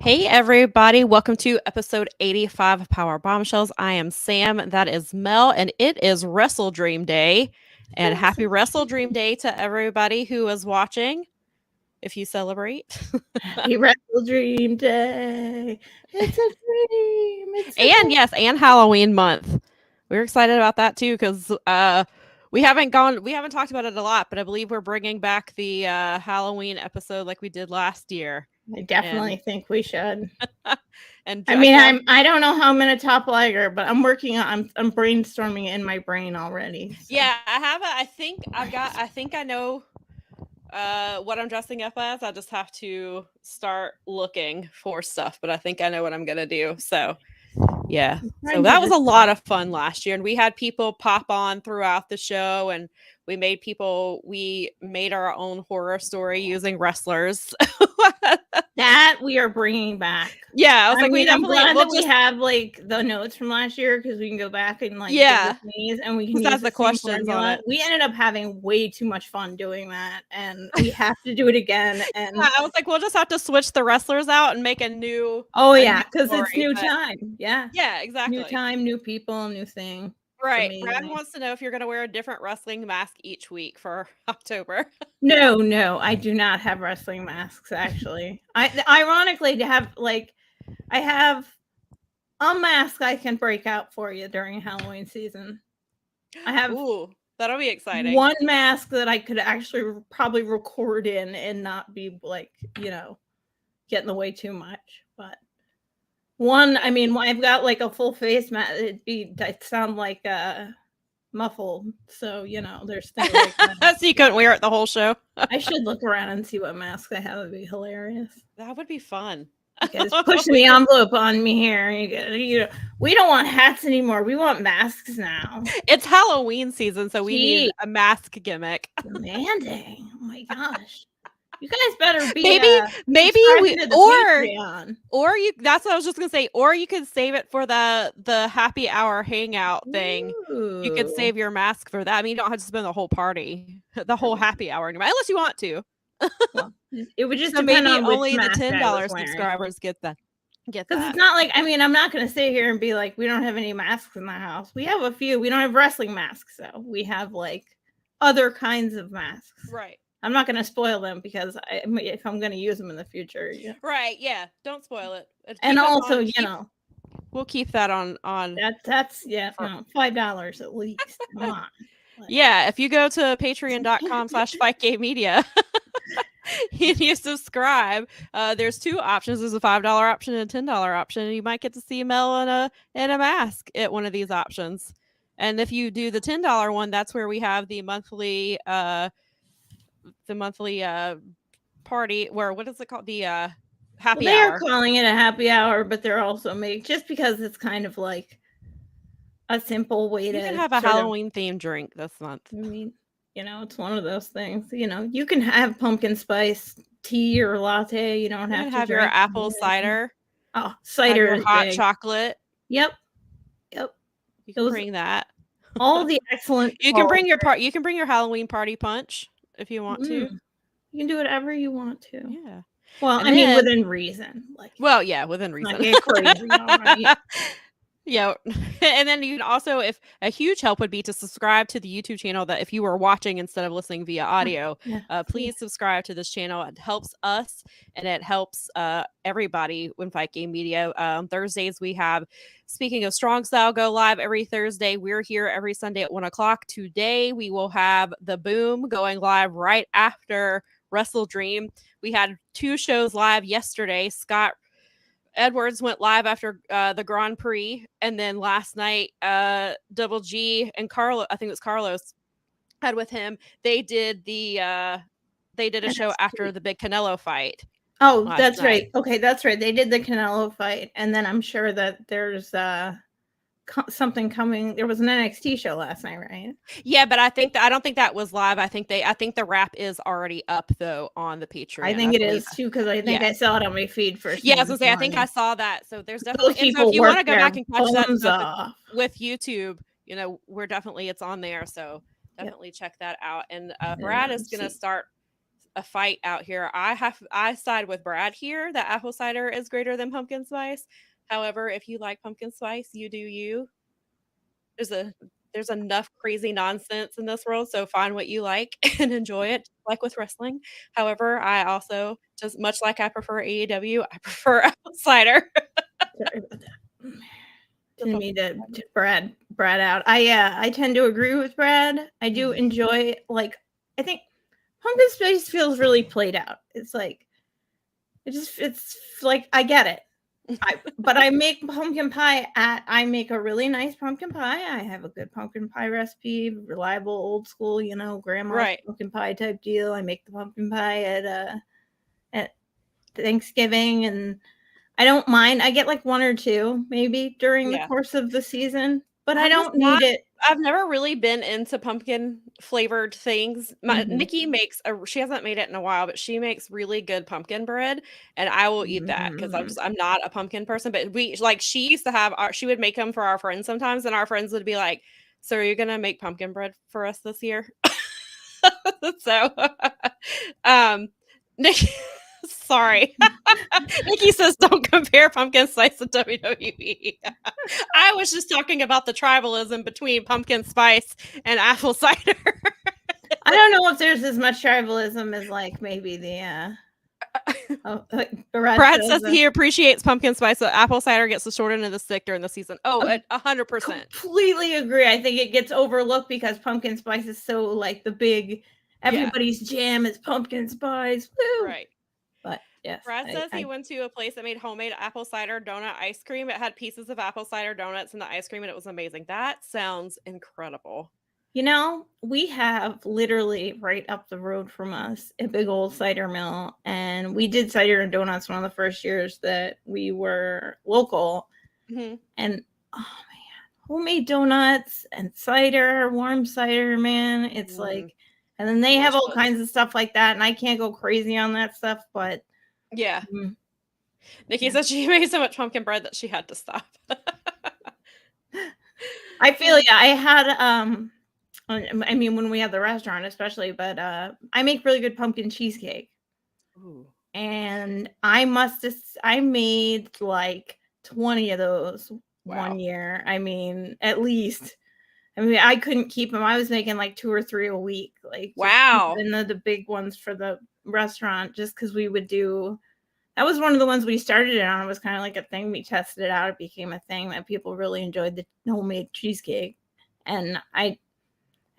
Hey everybody, welcome to episode 85 of Power Bombshells. I am Sam, that is Mel, and it is Wrestle Dream Day. And happy Wrestle Dream Day to everybody who is watching, if you celebrate. Happy Wrestle Dream Day. It's a dream. And yes, and Halloween month. We're excited about that too, because we haven't talked about it a lot, but I believe we're bringing back the Halloween episode like we did last year. I definitely think we should. And I don't know how I'm gonna top Liger, but I'm working on I'm brainstorming in my brain already. So. Yeah, I think I know what I'm dressing up as. I just have to start looking for stuff, but I think I know what I'm gonna do. So yeah. So that was a lot of fun last year, and we had people pop on throughout the show, and we made our own horror story using wrestlers. That we are bringing back. Yeah, I was I'm glad that we have like the notes from last year because we can go back and like these and we can use the questions on it. We ended up having way too much fun doing that, and we have to do it again. And yeah, I was like, we'll just have to switch the wrestlers out and make a new. Because it's new time. Yeah, exactly. New time, new people, new thing. Right. Brad wants to know if you're going to wear a different wrestling mask each week for October. No, I do not have wrestling masks, actually. Ironically, I have a mask I can break out for you during Halloween season. I have that'll be exciting. One mask that I could actually probably record in and not be like, get in the way too much. But I've got like a full face mask. I'd sound like muffled. So, there's things like that. So you couldn't wear it the whole show? I should look around and see what mask I have. It'd be hilarious. That would be fun. You guys pushing the envelope on me here. We don't want hats anymore. We want masks now. It's Halloween season, so we need a mask gimmick. Demanding. Oh my gosh. You guys better be maybe or you. That's what I was just gonna say. Or you could save it for the happy hour hangout thing. Ooh. You could save your mask for that. I mean, you don't have to spend the whole party, the whole happy hour anymore, unless you want to. Well, it would just depend on only the $10 subscribers get that. Because it's not like I'm not gonna sit here and be like, we don't have any masks in the house. We have a few. We don't have wrestling masks though. We have like other kinds of masks. Right. I'm not going to spoil them because if I'm going to use them in the future. Yeah. Right. Yeah. Don't spoil it. And also, we'll keep that on. That's $5 at least. Come on. Yeah. If you go to patreon.com/FightGameMedia and you subscribe, there's two options. There's a $5 option and a $10 option. And you might get to see Mel in a mask at one of these options. And if you do the $10 one, that's where we have the monthly party where what is it called, the happy hour. They're calling it a happy hour, but they're also just because it's kind of like a simple way to have a Halloween themed drink this month. I mean, it's one of those things. You can have pumpkin spice tea or latte. You don't have to have your apple cider. Oh, cider, hot chocolate. Yep. You can bring that. All the excellent. You can bring your Halloween party punch. If you want to, you can do whatever you want to. Yeah. Well, within reason. Within reason. Get crazy, all right. Yeah. And then you can also, if a huge help would be to subscribe to the YouTube channel, that if you were watching instead of listening via audio, please subscribe to this channel. It helps us and it helps everybody in Fight Game Media. Thursdays we have, speaking of Strong Style, go live every Thursday. We're here every Sunday at 1:00. Today we will have The Boom going live right after Wrestle Dream. We had 2 shows live yesterday. Scott Edwards went live after the Grand Prix, and then last night Double G and I think it was Carlos, had with him. They did a show after the big Canelo fight. Oh, that's right. Okay, that's right. They did the Canelo fight, and then I'm sure that there's something coming. There was an NXT show last night, right? Yeah, but I don't think that was live. I think the wrap is already up though on the Patreon. I think it is too, because I think I saw it on my feed first. Yeah, I was gonna say I think I saw that. So there's definitely, so if you want to go back and catch that stuff with YouTube, it's on there. So definitely check that out. And Brad is gonna start a fight out here. I side with Brad here that apple cider is greater than pumpkin spice. However, if you like pumpkin spice, you do you. There's enough crazy nonsense in this world, so find what you like and enjoy it, like with wrestling. However, I also, just much like I prefer AEW, I prefer apple cider. Sorry about that. Didn't mean to Brad out. I tend to agree with Brad. I do enjoy, like, I think pumpkin spice feels really played out. It's like it's like I get it. But I make pumpkin pie I make a really nice pumpkin pie. I have a good pumpkin pie recipe, reliable, old school, grandma's pumpkin pie type deal. I make the pumpkin pie at Thanksgiving, and I don't mind. I get like 1 or 2 maybe during the course of the season, but I don't need it. I've never really been into pumpkin flavored things. Nikki makes she hasn't made it in a while, but she makes really good pumpkin bread, and I will eat that because I'm not a pumpkin person. But she used to have she would make them for our friends sometimes, and our friends would be like, "So are you gonna make pumpkin bread for us this year?" So, Nikki. Sorry. Nikki says don't compare pumpkin spice to WWE. I was just talking about the tribalism between pumpkin spice and apple cider. I don't know if there's as much tribalism as like maybe the Brad says he appreciates pumpkin spice, so apple cider gets the short end of the stick during the season. Oh, 100%. Completely agree. I think it gets overlooked because pumpkin spice is so like the big everybody's jam is pumpkin spice. Woo! Right. But yes. Brad says he went to a place that made homemade apple cider donut ice cream. It had pieces of apple cider donuts in the ice cream, and it was amazing. That sounds incredible. We have literally right up the road from us a big old cider mill, and we did cider and donuts one of the first years that we were local. And oh man, homemade donuts and cider, warm cider, man. It's like, and then they have all kinds of stuff like that, and I can't go crazy on that stuff, but yeah. Nikki said she made so much pumpkin bread that she had to stop. I feel I had I mean when we had the restaurant especially, but I make really good pumpkin cheesecake. Ooh. And I made like 20 of those one year. I mean, at least. I mean, I couldn't keep them. I was making like 2 or 3 a week. Like, wow. And the big ones for the restaurant, just because we would do. That was one of the ones we started it on. It was kind of like a thing. We tested it out. It became a thing that people really enjoyed, the homemade cheesecake. And I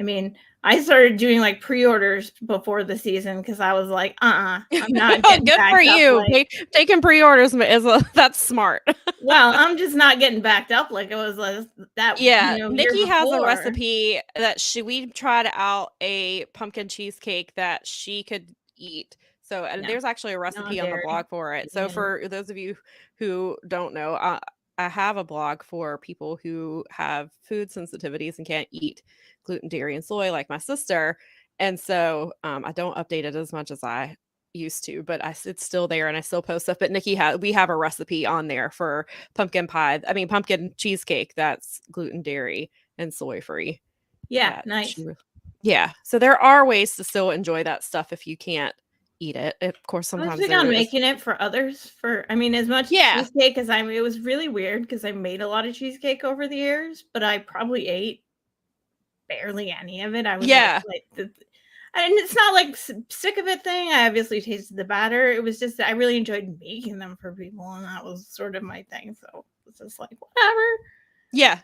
mean, I started doing like pre-orders before the season because I was like, I'm not getting good for you. Taking pre-orders that's smart. Well, I'm just not getting backed up like it was that. Yeah, Nikki has a recipe that we tried out a pumpkin cheesecake that she could eat. So there's actually a recipe on the blog for it. So for those of you who don't know, I have a blog for people who have food sensitivities and can't eat gluten, dairy, and soy like my sister. And so I don't update it as much as I used to, but it's still there and I still post stuff. But we have a recipe on there for pumpkin cheesecake that's gluten, dairy, and soy free. Yeah, nice. Yeah. So there are ways to still enjoy that stuff if you can't eat it. Of course, sometimes I was thinking on making it for others as much cheesecake as it was really weird because I made a lot of cheesecake over the years, but I probably ate barely any of it. I was and it's not like sick of it thing. I obviously tasted the batter. It was just I really enjoyed making them for people, and that was sort of my thing. So it's just like whatever. Yeah,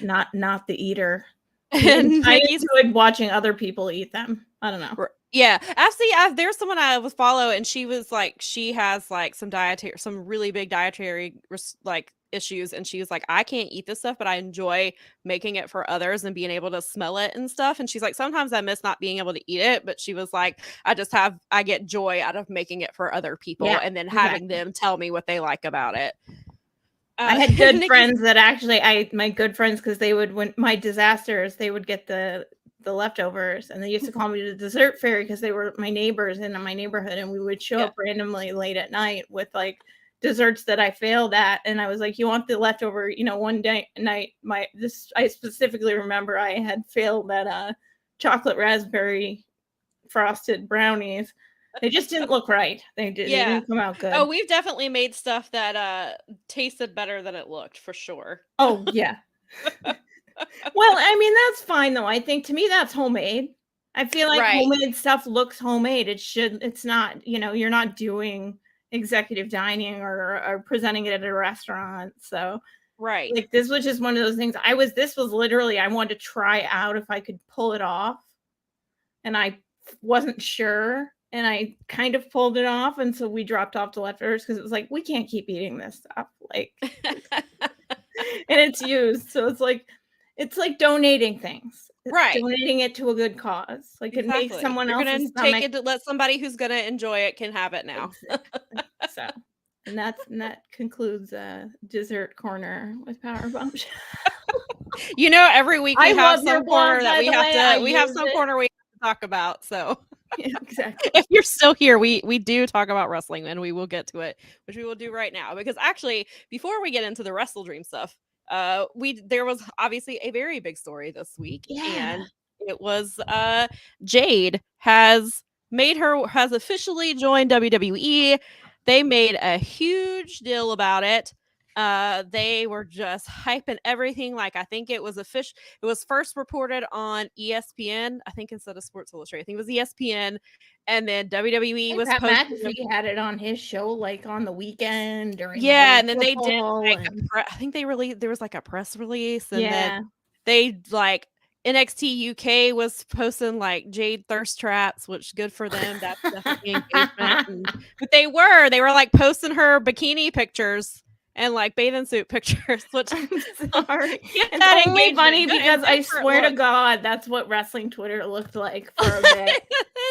not the eater. I enjoyed watching other people eat them. I don't know. Yeah, there's someone I was follow, and she was like, she has like some really big dietary like issues, and she was like, I can't eat this stuff, but I enjoy making it for others and being able to smell it and stuff. And she's like, sometimes I miss not being able to eat it, but she was like, I get joy out of making it for other people and then having them tell me what they like about it. I had good friends that actually my good friends because they would when my disasters they would get the leftovers, and they used to call me the dessert fairy because they were my neighbors in my neighborhood, and we would show up randomly late at night with like desserts that I failed at, and I was like, you want the leftover? One night I specifically remember I had failed at chocolate raspberry frosted brownies. They just didn't look right. They didn't come out good. Oh, we've definitely made stuff that tasted better than it looked, for sure. Oh, yeah. Well, I mean, that's fine though. I think to me that's homemade. I feel like homemade stuff looks homemade. It's not, you're not doing executive dining or presenting it at a restaurant. So like this was just one of those things. This was literally, I wanted to try out if I could pull it off. And I wasn't sure. And I kind of pulled it off. And so we dropped off to leftovers because it was like, we can't keep eating this stuff. Like, and it's used. So it's like donating things. It's donating it to a good cause. Like it makes someone else's stomach. Take it to let somebody who's going to enjoy it can have it now. Exactly. So, and that concludes dessert corner with Powerbombshells. Every week we have some corner that we have some corner we have to talk about. So yeah, exactly. If you're still here, we do talk about wrestling, and we will get to it, which we will do right now. Because actually, before we get into the Wrestle Dream stuff, there was obviously a very big story this week, and it was Jade has officially joined WWE. They made a huge deal about it. They were just hyping everything. Like, I think it was official. It was first reported on ESPN, I think, instead of Sports Illustrated. I think it was ESPN, and then WWE was posting. McAfee had it on his show, like on the weekend during. And then they did. I think they released. There was like a press release, and then they NXT UK was posting like Jade thirst traps, which good for them. That's definitely engagement. But they were like posting her bikini pictures and like bathing suit pictures, which I'm sorry. It's only funny because I swear to God, that's what wrestling Twitter looked like for a bit.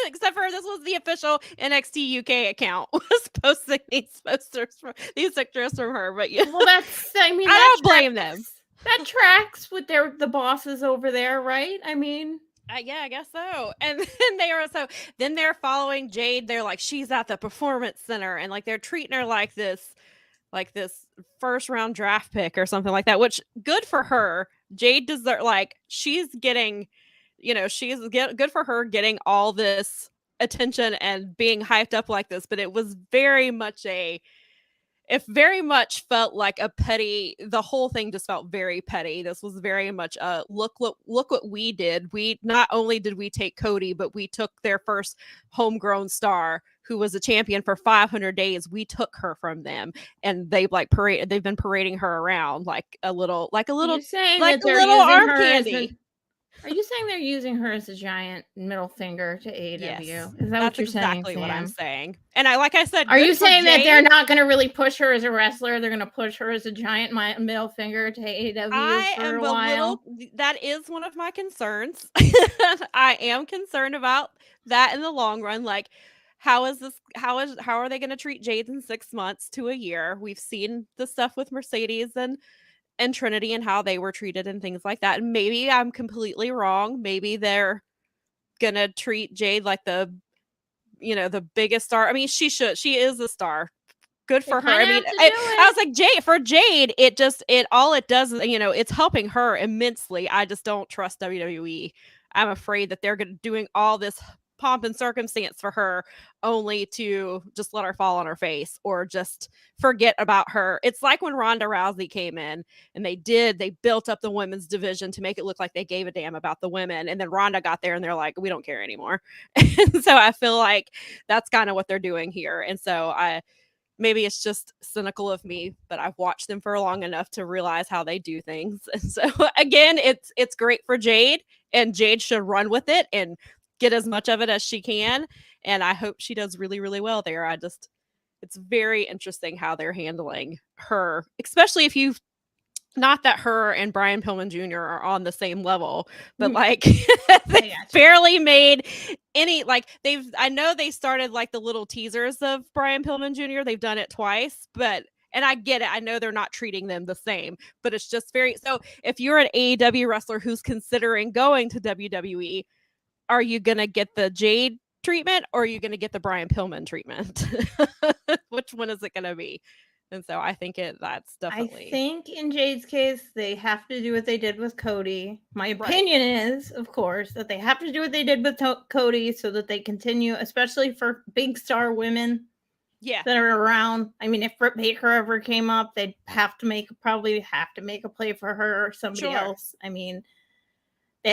Except for this was the official NXT UK account was posting these pictures from her. But well, I don't blame them. That tracks with the bosses over there, right? I mean, yeah, I guess so. And then they're following Jade. They're like, she's at the Performance Center, and like they're treating her like this first round draft pick or something like that. Which good for her. Jade deserves, like, she's getting, good for her getting all this attention and being hyped up like this. But it was very much it very much felt like a petty. The whole thing just felt very petty. This was very much look what we did. We not only did we take Cody, but we took their first homegrown star who was a champion for 500 days. We took her from them, and they've been parading her around like a little arm candy. Are you saying they're using her as a giant middle finger to AEW? Yes, is that what you're exactly saying? What I'm saying. And like I said, are you saying that they're not going to really push her as a wrestler? They're going to push her as a giant middle finger to AEW for a while? That is one of my concerns. I am concerned about that in the long run. Like, how are they going to treat Jade in 6 months to a year? We've seen the stuff with Mercedes and Trinity and how they were treated and things like that. And maybe I'm completely wrong. Maybe they're gonna treat Jade like the biggest star. I mean, she is a star. Good for her. I mean, I was like, Jade, it does, it's helping her immensely. I just don't trust WWE. I'm afraid that they're doing all this pomp and circumstance for her only to just let her fall on her face or just forget about her. It's like when Ronda Rousey came in and they built up the women's division to make it look like they gave a damn about the women, and then Ronda got there and they're like, we don't care anymore. And so I feel like that's kind of what they're doing here. And so maybe it's just cynical of me, but I've watched them for long enough to realize how they do things. And so again, it's great for Jade, and Jade should run with it and get as much of it as she can. And I hope she does really, really well there. It's very interesting how they're handling her, especially if not that her and Brian Pillman Jr. are on the same level, but like they barely made any, like I know they started like the little teasers of Brian Pillman Jr. They've done it twice, and I get it. I know they're not treating them the same, but it's just so if you're an AEW wrestler who's considering going to WWE, are you going to get the Jade treatment or are you going to get the Brian Pillman treatment? Which one is it going to be? And so I think that's definitely. I think in Jade's case, they have to do what they did with Cody. My opinion is, of course, that they have to do what they did with Cody so that they continue, especially for big star women that are around. I mean, if Britt Baker ever came up, they'd probably have to make a play for her or somebody else. I mean,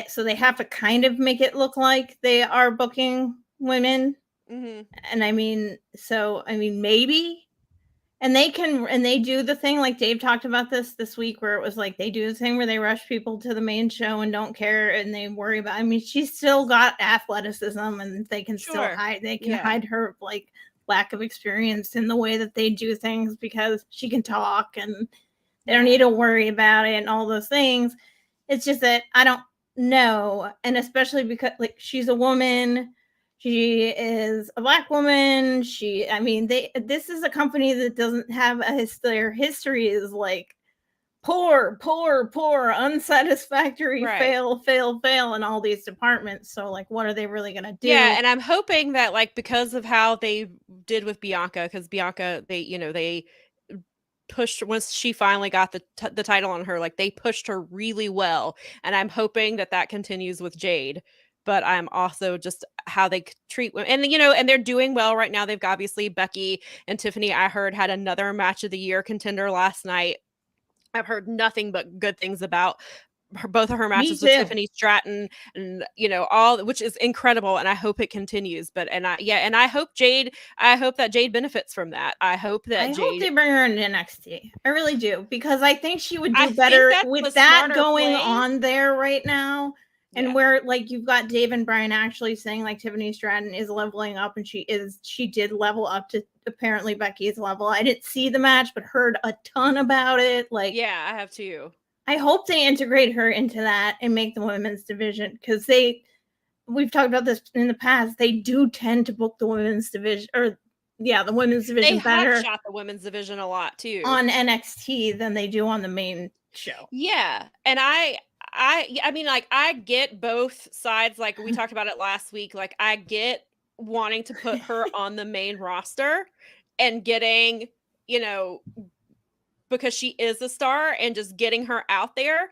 so they have to kind of make it look like they are booking women. And I mean, maybe. And they do the thing like Dave talked about this week where it was like they do the thing where they rush people to the main show and don't care and they worry about. I mean, she's still got athleticism and they can still hide. They can hide her like lack of experience in the way that they do things because she can talk and they don't need to worry about it and all those things. It's just that I don't know, and especially because like she's a woman. She is a Black woman. This is a company that doesn't have their history is like poor, unsatisfactory, fail in all these departments. So like, what are they really going to do? Yeah. And I'm hoping that like, because of how they did with Bianca, because Bianca, they pushed once she finally got the title on her, like they pushed her really well. And I'm hoping that continues with Jade. But I'm also just how they treat women. And, and they're doing well right now. They've obviously Becky and Tiffany, I heard, had another match of the year contender last night. I've heard nothing but good things about both of her matches with Tiffany Stratton and, all, which is incredible. And I hope it continues. I hope that Jade benefits from that. I hope they bring her in NXT. I really do, because I think she would do better with that going on there right now. And where like you've got Dave and Brian actually saying like Tiffany Stratton is leveling up, and she did level up to apparently Becky's level. I didn't see the match, but heard a ton about it. Like, yeah, I have too. I hope they integrate her into that and make the women's division, because we've talked about this in the past. They do tend to book the women's division the women's division better. They shot the women's division a lot too on NXT than they do on the main show. Yeah, and I mean, like, I get both sides. Like we talked about it last week. Like, I get wanting to put her on the main roster and getting, because she is a star and just getting her out there.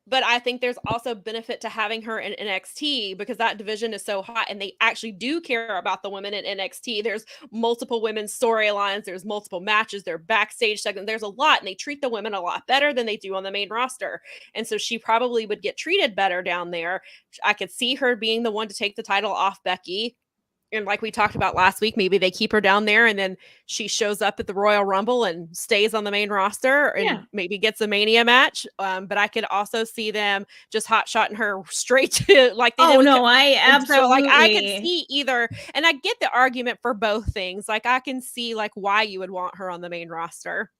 But I think there's also benefit to having her in NXT because that division is so hot and they actually do care about the women in NXT. There's multiple women's storylines. There's multiple matches. There's backstage segments. There's a lot, and they treat the women a lot better than they do on the main roster. And so she probably would get treated better down there. I could see her being the one to take the title off Becky. And like we talked about last week, maybe they keep her down there and then she shows up at the Royal Rumble and stays on the main roster and maybe gets a Mania match. But I could also see them just hot-shotting her straight to like they did. I absolutely. So, like, I could see either, and I get the argument for both things. Like, I can see like why you would want her on the main roster.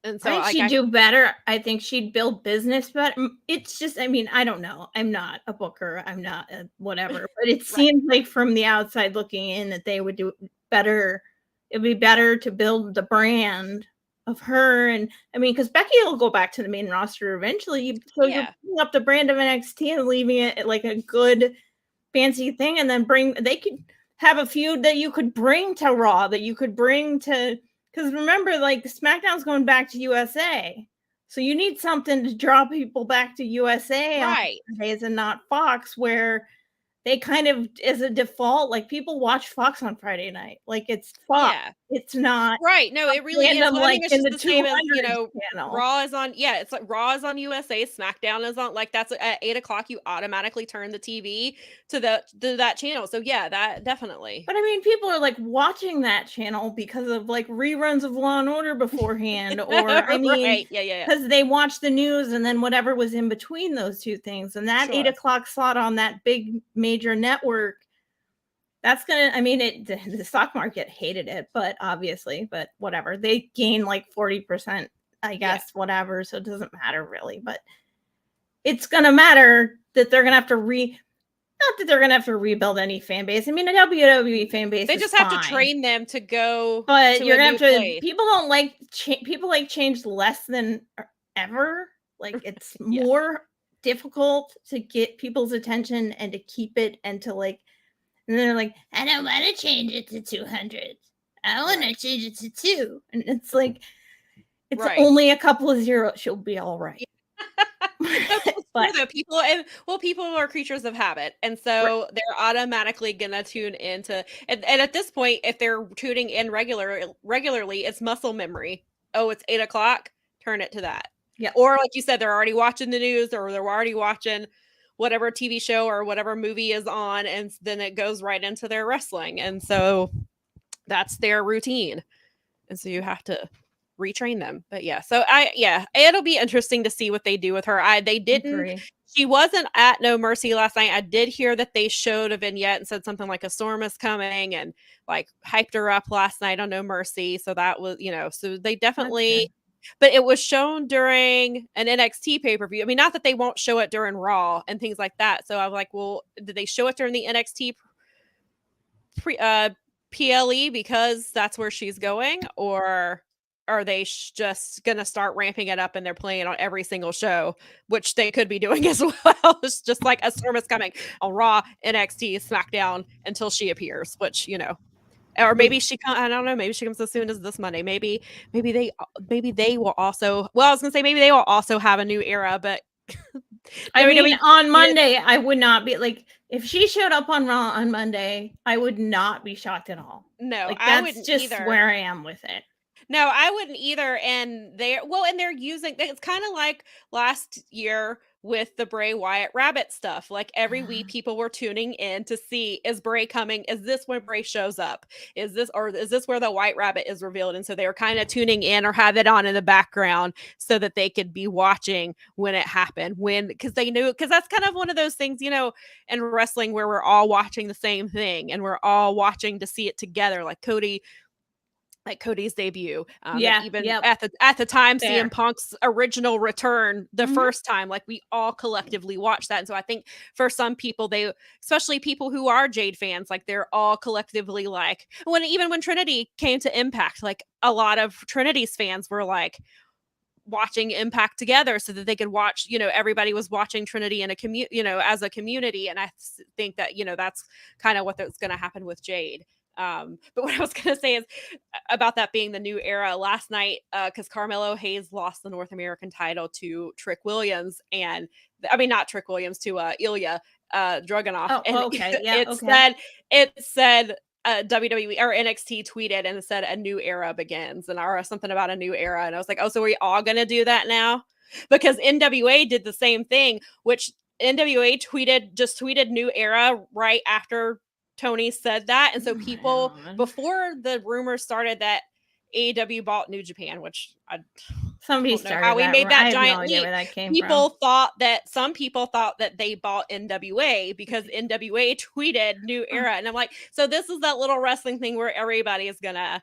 And so I think she'd do better. I think she'd build business better. It's just, I mean, I don't know. I'm not a booker. I'm not a whatever. But it seems like from the outside looking in that they would do better. It'd be better to build the brand of her. And I mean, because Becky will go back to the main roster eventually. So you're putting up the brand of NXT and leaving it like a good fancy thing. And then they could have a feud that you could bring to Raw, that you could bring to... Because remember, like, SmackDown's going back to USA. So you need something to draw people back to USA on Fridays and not Fox, where they kind of, as a default, like, people watch Fox on Friday night. Like, it's Fox. Yeah. It's not. Right. No, it really random, is. Like, it's just in the same as, channel. Raw is on, it's like Raw is on USA, SmackDown is on, like, that's at 8 o'clock, you automatically turn the TV to that channel. So, yeah, that definitely. But I mean, people are like watching that channel because of like reruns of Law and Order beforehand, or I mean, because they watch the news and then whatever was in between those two things. And that 8 o'clock slot on that big major network, that's gonna, I mean, the stock market hated it, but whatever. They gain like 40%, I guess, whatever. So it doesn't matter really, but it's gonna matter that they're gonna have to not that they're gonna have to rebuild any fan base. I mean, a WWE fan base. They just have to train them to go. But you're gonna have to. People don't like people like change less than ever. Like it's more difficult to get people's attention and to keep it and to like. And they're like, I don't want to change it to 200. I want to change it to 2. And it's like, it's Right. only a couple of zeros. She'll be all right. But people are creatures of habit, and so they're automatically gonna tune into. And at this point, if they're tuning in regularly, it's muscle memory. Oh, it's 8:00. Turn it to that. Yeah. Or like you said, they're already watching the news, or they're already watching whatever TV show or whatever movie is on, and then it goes right into their wrestling, and so that's their routine, and so you have to retrain them. But it'll be interesting to see what they do with her. She wasn't at No Mercy last night. I did hear that they showed a vignette and said something like a storm is coming, and like hyped her up last night on No Mercy. So that was, so they definitely, but it was shown during an NXT pay-per-view. I mean, not that they won't show it during Raw and things like that. So I was like, well, did they show it during the NXT PLE because that's where she's going, or are they just going to start ramping it up and they're playing on every single show, which they could be doing as well? It's just like a storm is coming on Raw, NXT, SmackDown until she appears, which, or maybe I don't know, maybe she comes as soon as this Monday. Maybe they will also, well, I was going to say maybe they will also have a new era, but I mean, on Monday, I would not be like, if she showed up on Raw on Monday, I would not be shocked at all. No, like, I wouldn't just either. Where I am with it. No, I wouldn't either. And they're using, it's kind of like last year with the Bray Wyatt Rabbit stuff. Like every week people were tuning in to see, is Bray coming? Is this when Bray shows up? Is this where the White Rabbit is revealed? And so they were kind of tuning in or have it on in the background so that they could be watching when it happened, because they knew, because that's kind of one of those things, in wrestling where we're all watching the same thing and we're all watching to see it together. Like Cody's debut. At the time, CM Punk's original return, the first time, like we all collectively watched that. And so I think for some people, especially people who are Jade fans, like they're all collectively like, even when Trinity came to Impact, like a lot of Trinity's fans were like watching Impact together so that they could watch, everybody was watching Trinity in a as a community. And I think that, that's kind of what's going to happen with Jade. But what I was going to say is about that being the new era last night, because Carmelo Hayes lost the North American title to Trick Williams, and not Trick Williams, to Ilya Dragunov. Oh, okay. Yeah, it said WWE or NXT tweeted and it said a new era begins, or something about a new era. And I was like, oh, so are we all going to do that now? Because NWA did the same thing, which NWA tweeted new era right after Tony said that. And so people, before the rumors started that AEW bought New Japan, which somebody started how we made that giant leap. Where that came some people thought that they bought NWA because NWA tweeted new era. And I'm like, so this is that little wrestling thing where everybody is they're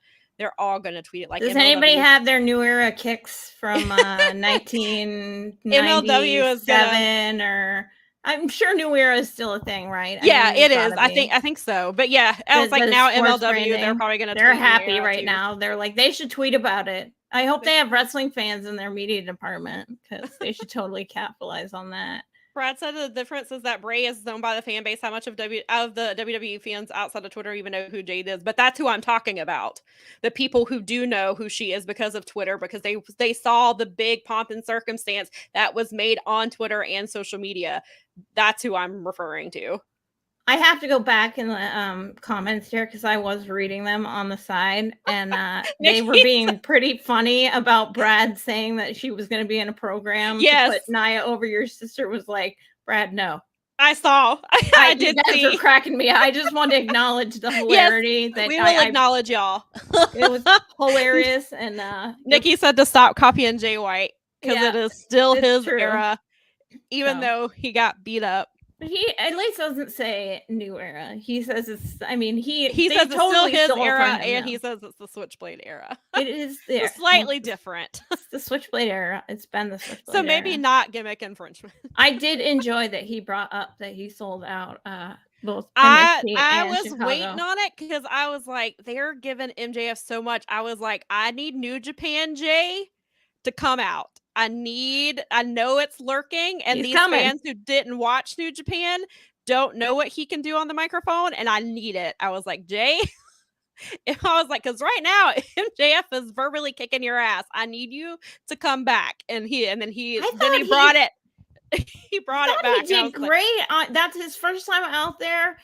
all gonna tweet it. Like, does anybody have their new era kicks from 1997 or? I'm sure New Era is still a thing, right? Yeah, it is. I think so. But yeah, I was like, now MLW, branding, they're probably going to. They're happy right now. They're like, they should tweet about it. I hope they have wrestling fans in their media department because they should totally capitalize on that. Brad said the difference is that Bray is known by the fan base. How much of the WWE fans outside of Twitter even know who Jade is? But that's who I'm talking about. The people who do know who she is because of Twitter, because they saw the big pomp and circumstance that was made on Twitter and social media. That's who I'm referring to. I have to go back in the comments here because I was reading them on the side, and they were being pretty funny about Brad saying that she was going to be in a program. Yes. To put Nia over your sister was like, Brad, no. I saw. I did see. You guys are cracking me. I just want to acknowledge the hilarity. Yes, we will acknowledge y'all. It was hilarious. And Nikki said to stop copying Jay White because it is still his era, even though he got beat up. But he at least doesn't say new era. He says it's. I mean, he says it's totally still his era, and he says it's the Switchblade era. It is there. It's slightly different. It's the Switchblade era. It's been the Switchblade. So maybe era. Not gimmick infringement. I did enjoy that he brought up that he sold out both. I was Chicago. Waiting on it because I was like, they're giving MJF so much. I was like, I need New Japan Jay to come out. I know it's lurking, and these fans who didn't watch New Japan don't know what he can do on the microphone, and I need it. I was like, Jay, If I was like, because right now MJF is verbally kicking your ass. I need you to come back. And then he brought it. He brought it back. He did great. That's his first time out there.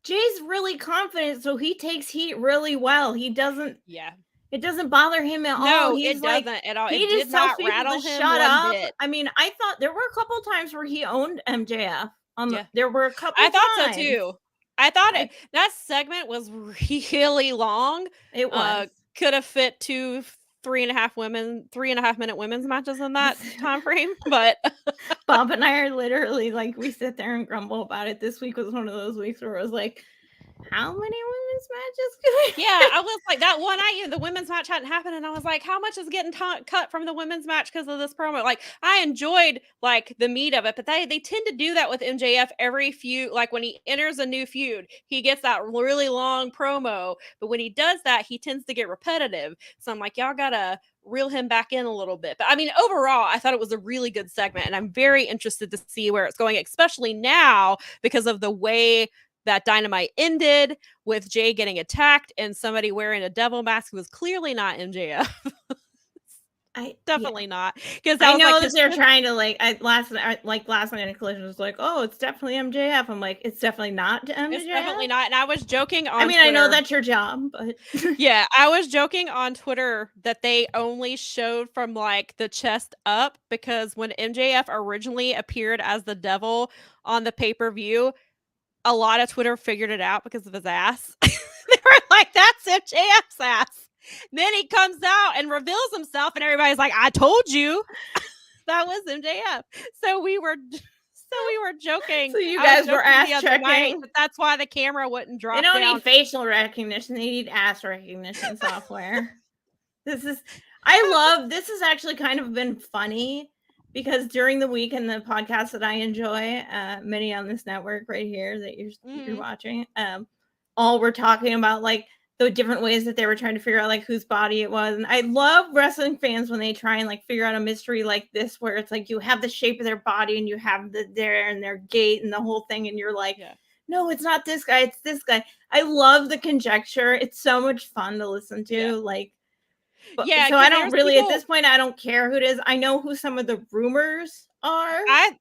Jay's really confident, so he takes heat really well. He doesn't. Yeah. It doesn't bother him at all. No, it doesn't at all. He just tells people to shut up. I mean, I thought there were a couple times where he owned MJF. There were a couple. I thought so too. I thought that segment was really long. It was. Could have fit 2 3.5 minute women's matches in that time frame, but Bob and I are literally like, we sit there and grumble about it. This week was one of those weeks where it was like, how many women's matches could we? Yeah, I was like, that one night the women's match hadn't happened, and I was like, how much is getting cut from the women's match because of this promo? Like, I enjoyed like the meat of it, but they tend to do that with MJF every feud. Like when he enters a new feud, he gets that really long promo, but when he does that, he tends to get repetitive. So I'm like, y'all gotta reel him back in a little bit. But I mean, overall, I thought it was a really good segment, and I'm very interested to see where it's going, especially now because of the way that Dynamite ended with Jay getting attacked and somebody wearing a devil mask who was clearly not MJF. Definitely not. Because I know that they're trying to last night in Collision was like, oh, it's definitely MJF. I'm like, it's definitely not MJF. It's definitely not. And I was joking on Twitter. I know that's your job, but yeah, I was joking on Twitter that they only showed from like the chest up because when MJF originally appeared as the devil on the pay-per-view, a lot of Twitter figured it out because of his ass. They were like, that's MJF's ass. Then he comes out and reveals himself, and everybody's like, I told you that was MJF. So we were joking. So you guys were ass checking. But that's why the camera wouldn't drop. They don't need facial recognition. They need ass recognition software. This is actually kind of been funny. Because during the week in the podcast that I enjoy, many on this network right here that you're watching, all were talking about like the different ways that they were trying to figure out like whose body it was. And I love wrestling fans when they try and like figure out a mystery like this, where it's like you have the shape of their body and you have their gait and the whole thing, and you're like, no, it's not this guy, it's this guy. I love the conjecture. It's so much fun to listen to. So I don't really at this point I don't care who it is. I know who some of the rumors are. I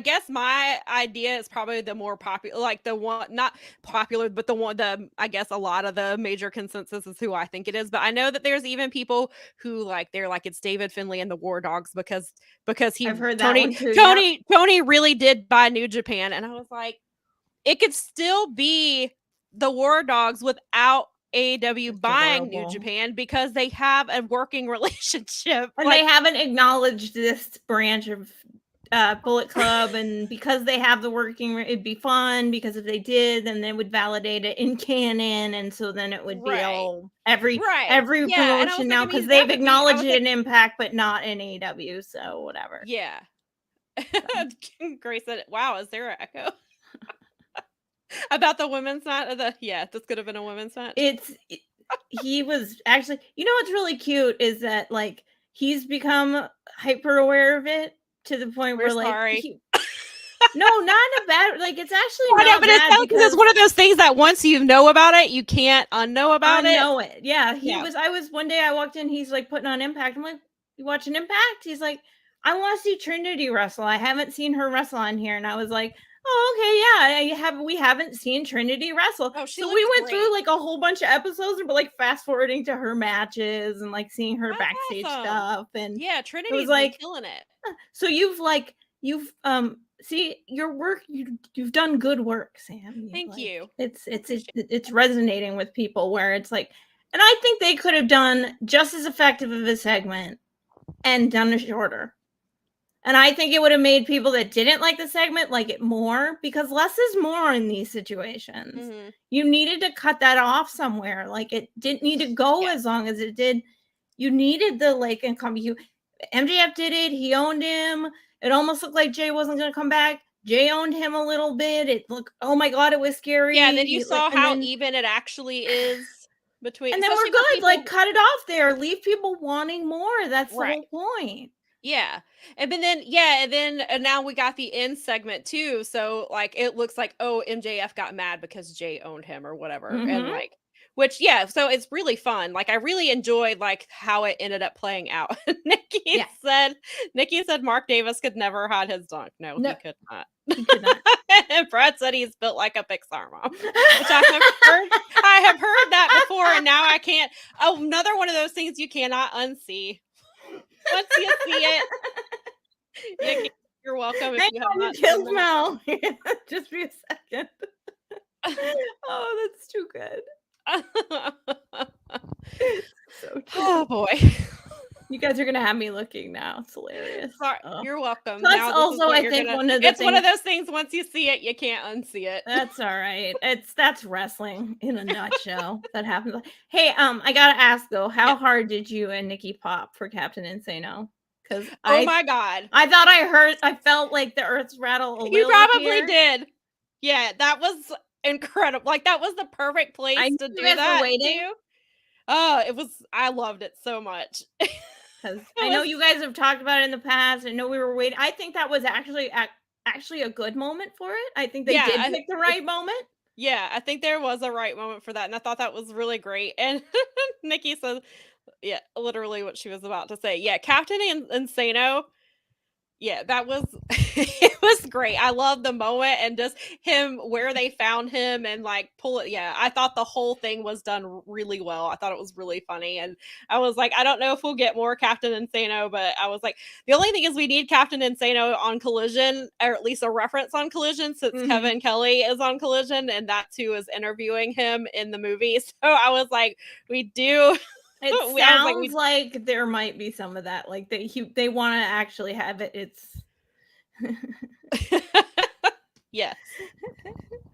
guess my idea is probably the more popular, like the one not popular, but I guess a lot of the major consensus is who I think it is. But I know that there's even people who they're like it's David Finlay and the War Dogs because I've heard Tony that one too, Tony really did buy New Japan, and I was like, it could still be the War Dogs without AEW buying New Japan because they have a working relationship, and they haven't acknowledged this branch of Bullet Club, and because they have the working, it'd be fun because if they did, then they would validate it in canon, and so then it would be every promotion now because they've acknowledged it in Impact, but not in AEW. So whatever. Yeah. Grace said, "Wow, is there an echo?" About the women's match? This could have been a women's match. He was actually, what's really cute is that like he's become hyper aware of it to the point where no, not in a bad, it's actually not bad because it's one of those things that once you know about it, you can't unknow about it. Unknow it. Yeah. I was one day I walked in, he's like putting on Impact. I'm like, you watching Impact? He's like, I want to see Trinity wrestle. I haven't seen her wrestle on here. And I was like, oh, okay, yeah, we haven't seen Trinity wrestle. So we went through like a whole bunch of episodes, but like fast forwarding to her matches and like seeing her backstage stuff. And Trinity's like killing it. So you've see your work. You've done good work, Sam. Thank you. It's resonating with people where it's like, and I think they could have done just as effective of a segment and done it shorter. And I think it would have made people that didn't like the segment like it more, because less is more in these situations. Mm-hmm. You needed to cut that off somewhere. Like it didn't need to go as long as it did. You needed the MJF did it. He owned him. It almost looked like Jay wasn't going to come back. Jay owned him a little bit. It looked, oh my God, it was scary. Yeah, then you saw how even it actually is between. And then we're good. Cut it off there. Leave people wanting more. That's the whole point. Yeah. And then and now we got the end segment too. So like it looks like, oh, MJF got mad because Jay owned him or whatever. And Mm-hmm. like which yeah, so it's really fun. Like I really enjoyed like how it ended up playing out. Yeah. Nikki said Mark Davis could never hide his dunk. No, No, he could not. he could not. And Brad said he's built like a Pixar mom, which I have heard that before, and now I can't. Oh, another one of those things you cannot unsee. Once you see it, you're welcome if you have not killed seen Mel. Just be a second. Oh, that's too good. So true. Oh boy. You guys are gonna have me looking now. It's hilarious. Sorry, you're welcome. That's now also, I think, one of the it's one of those things. Once you see it, you can't unsee it. That's all right. That's wrestling in a nutshell. That happens. Hey, I gotta ask though, how hard did you and Nikki pop for Captain Insano? Because my god, I thought I felt like the earth rattle a little. You probably did. Yeah, that was incredible. Like that was the perfect place to do that. Too. Oh, it was. I loved it so much. Because I know you guys have talked about it in the past. I know we were waiting. I think that was actually a good moment for it. I think they did pick the right moment. Yeah, I think there was a right moment for that, and I thought that was really great. And Nikki says, "Yeah, literally what she was about to say." Yeah, Captain Insano. Yeah, that was it was great. I love the moment and just him where they found him and like pull it. Yeah, I thought the whole thing was done really well. I thought it was really funny. And I was like, I don't know if we'll get more Captain Insano, but I was like, the only thing is we need Captain Insano on Collision, or at least a reference on Collision, since Kevin Kelly is on Collision and that's who is interviewing him in the movie. So I was like, we do. It sounds like there might be some of that. Like they want to actually have it. It's yes.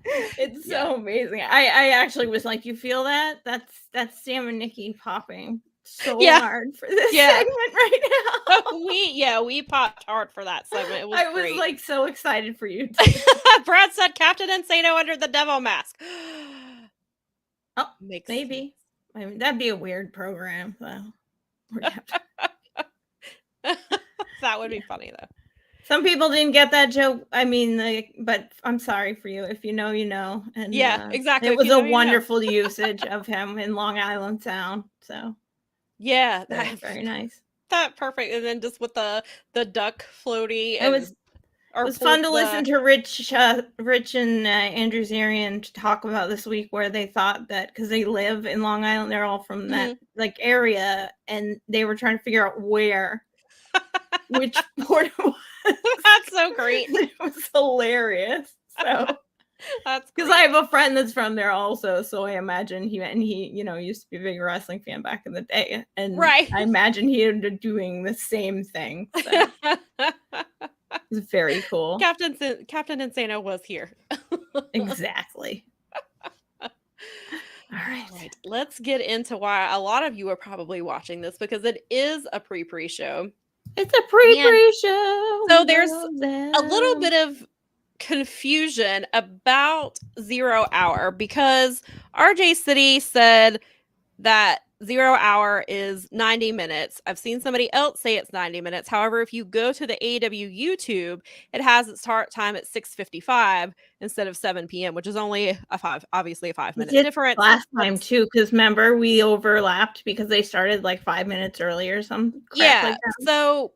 It's so amazing. I actually was like, you feel that? That's Sam and Nikki popping so hard for this segment right now. We popped hard for that segment. It was I great. was like so excited for you. Brad said Captain Insano under the devil mask. Oh, maybe. I mean, that'd be a weird program, though. That would be funny, though. Some people didn't get that joke. I mean, but I'm sorry for you. If you know, you know. And yeah, exactly. It was a wonderful usage of him in Long Island Sound. So yeah, that's very nice. That perfect. And then just with the duck floaty. It was fun to listen to Rich and Andrew Zarian talk about this week, where they thought that because they live in Long Island, they're all from that like area, and they were trying to figure out which port it was. That's so great. It was hilarious. So that's because I have a friend that's from there also, so I imagine he used to be a big wrestling fan back in the day, and I imagine he ended up doing the same thing. So. It's very cool. Captain Insano was here. Exactly. All right. Let's get into why a lot of you are probably watching this, because it is a pre-show. It's a pre-show. So there's a little bit of confusion about 0 Hour, because RJ City said that 0 Hour is 90 minutes. I've seen somebody else say it's 90 minutes. However, if you go to the AEW YouTube, it has its start time at 6:55 instead of 7 p.m., which is only obviously a 5 minute difference. Last time too, because remember we overlapped because they started like 5 minutes earlier or something. Yeah. So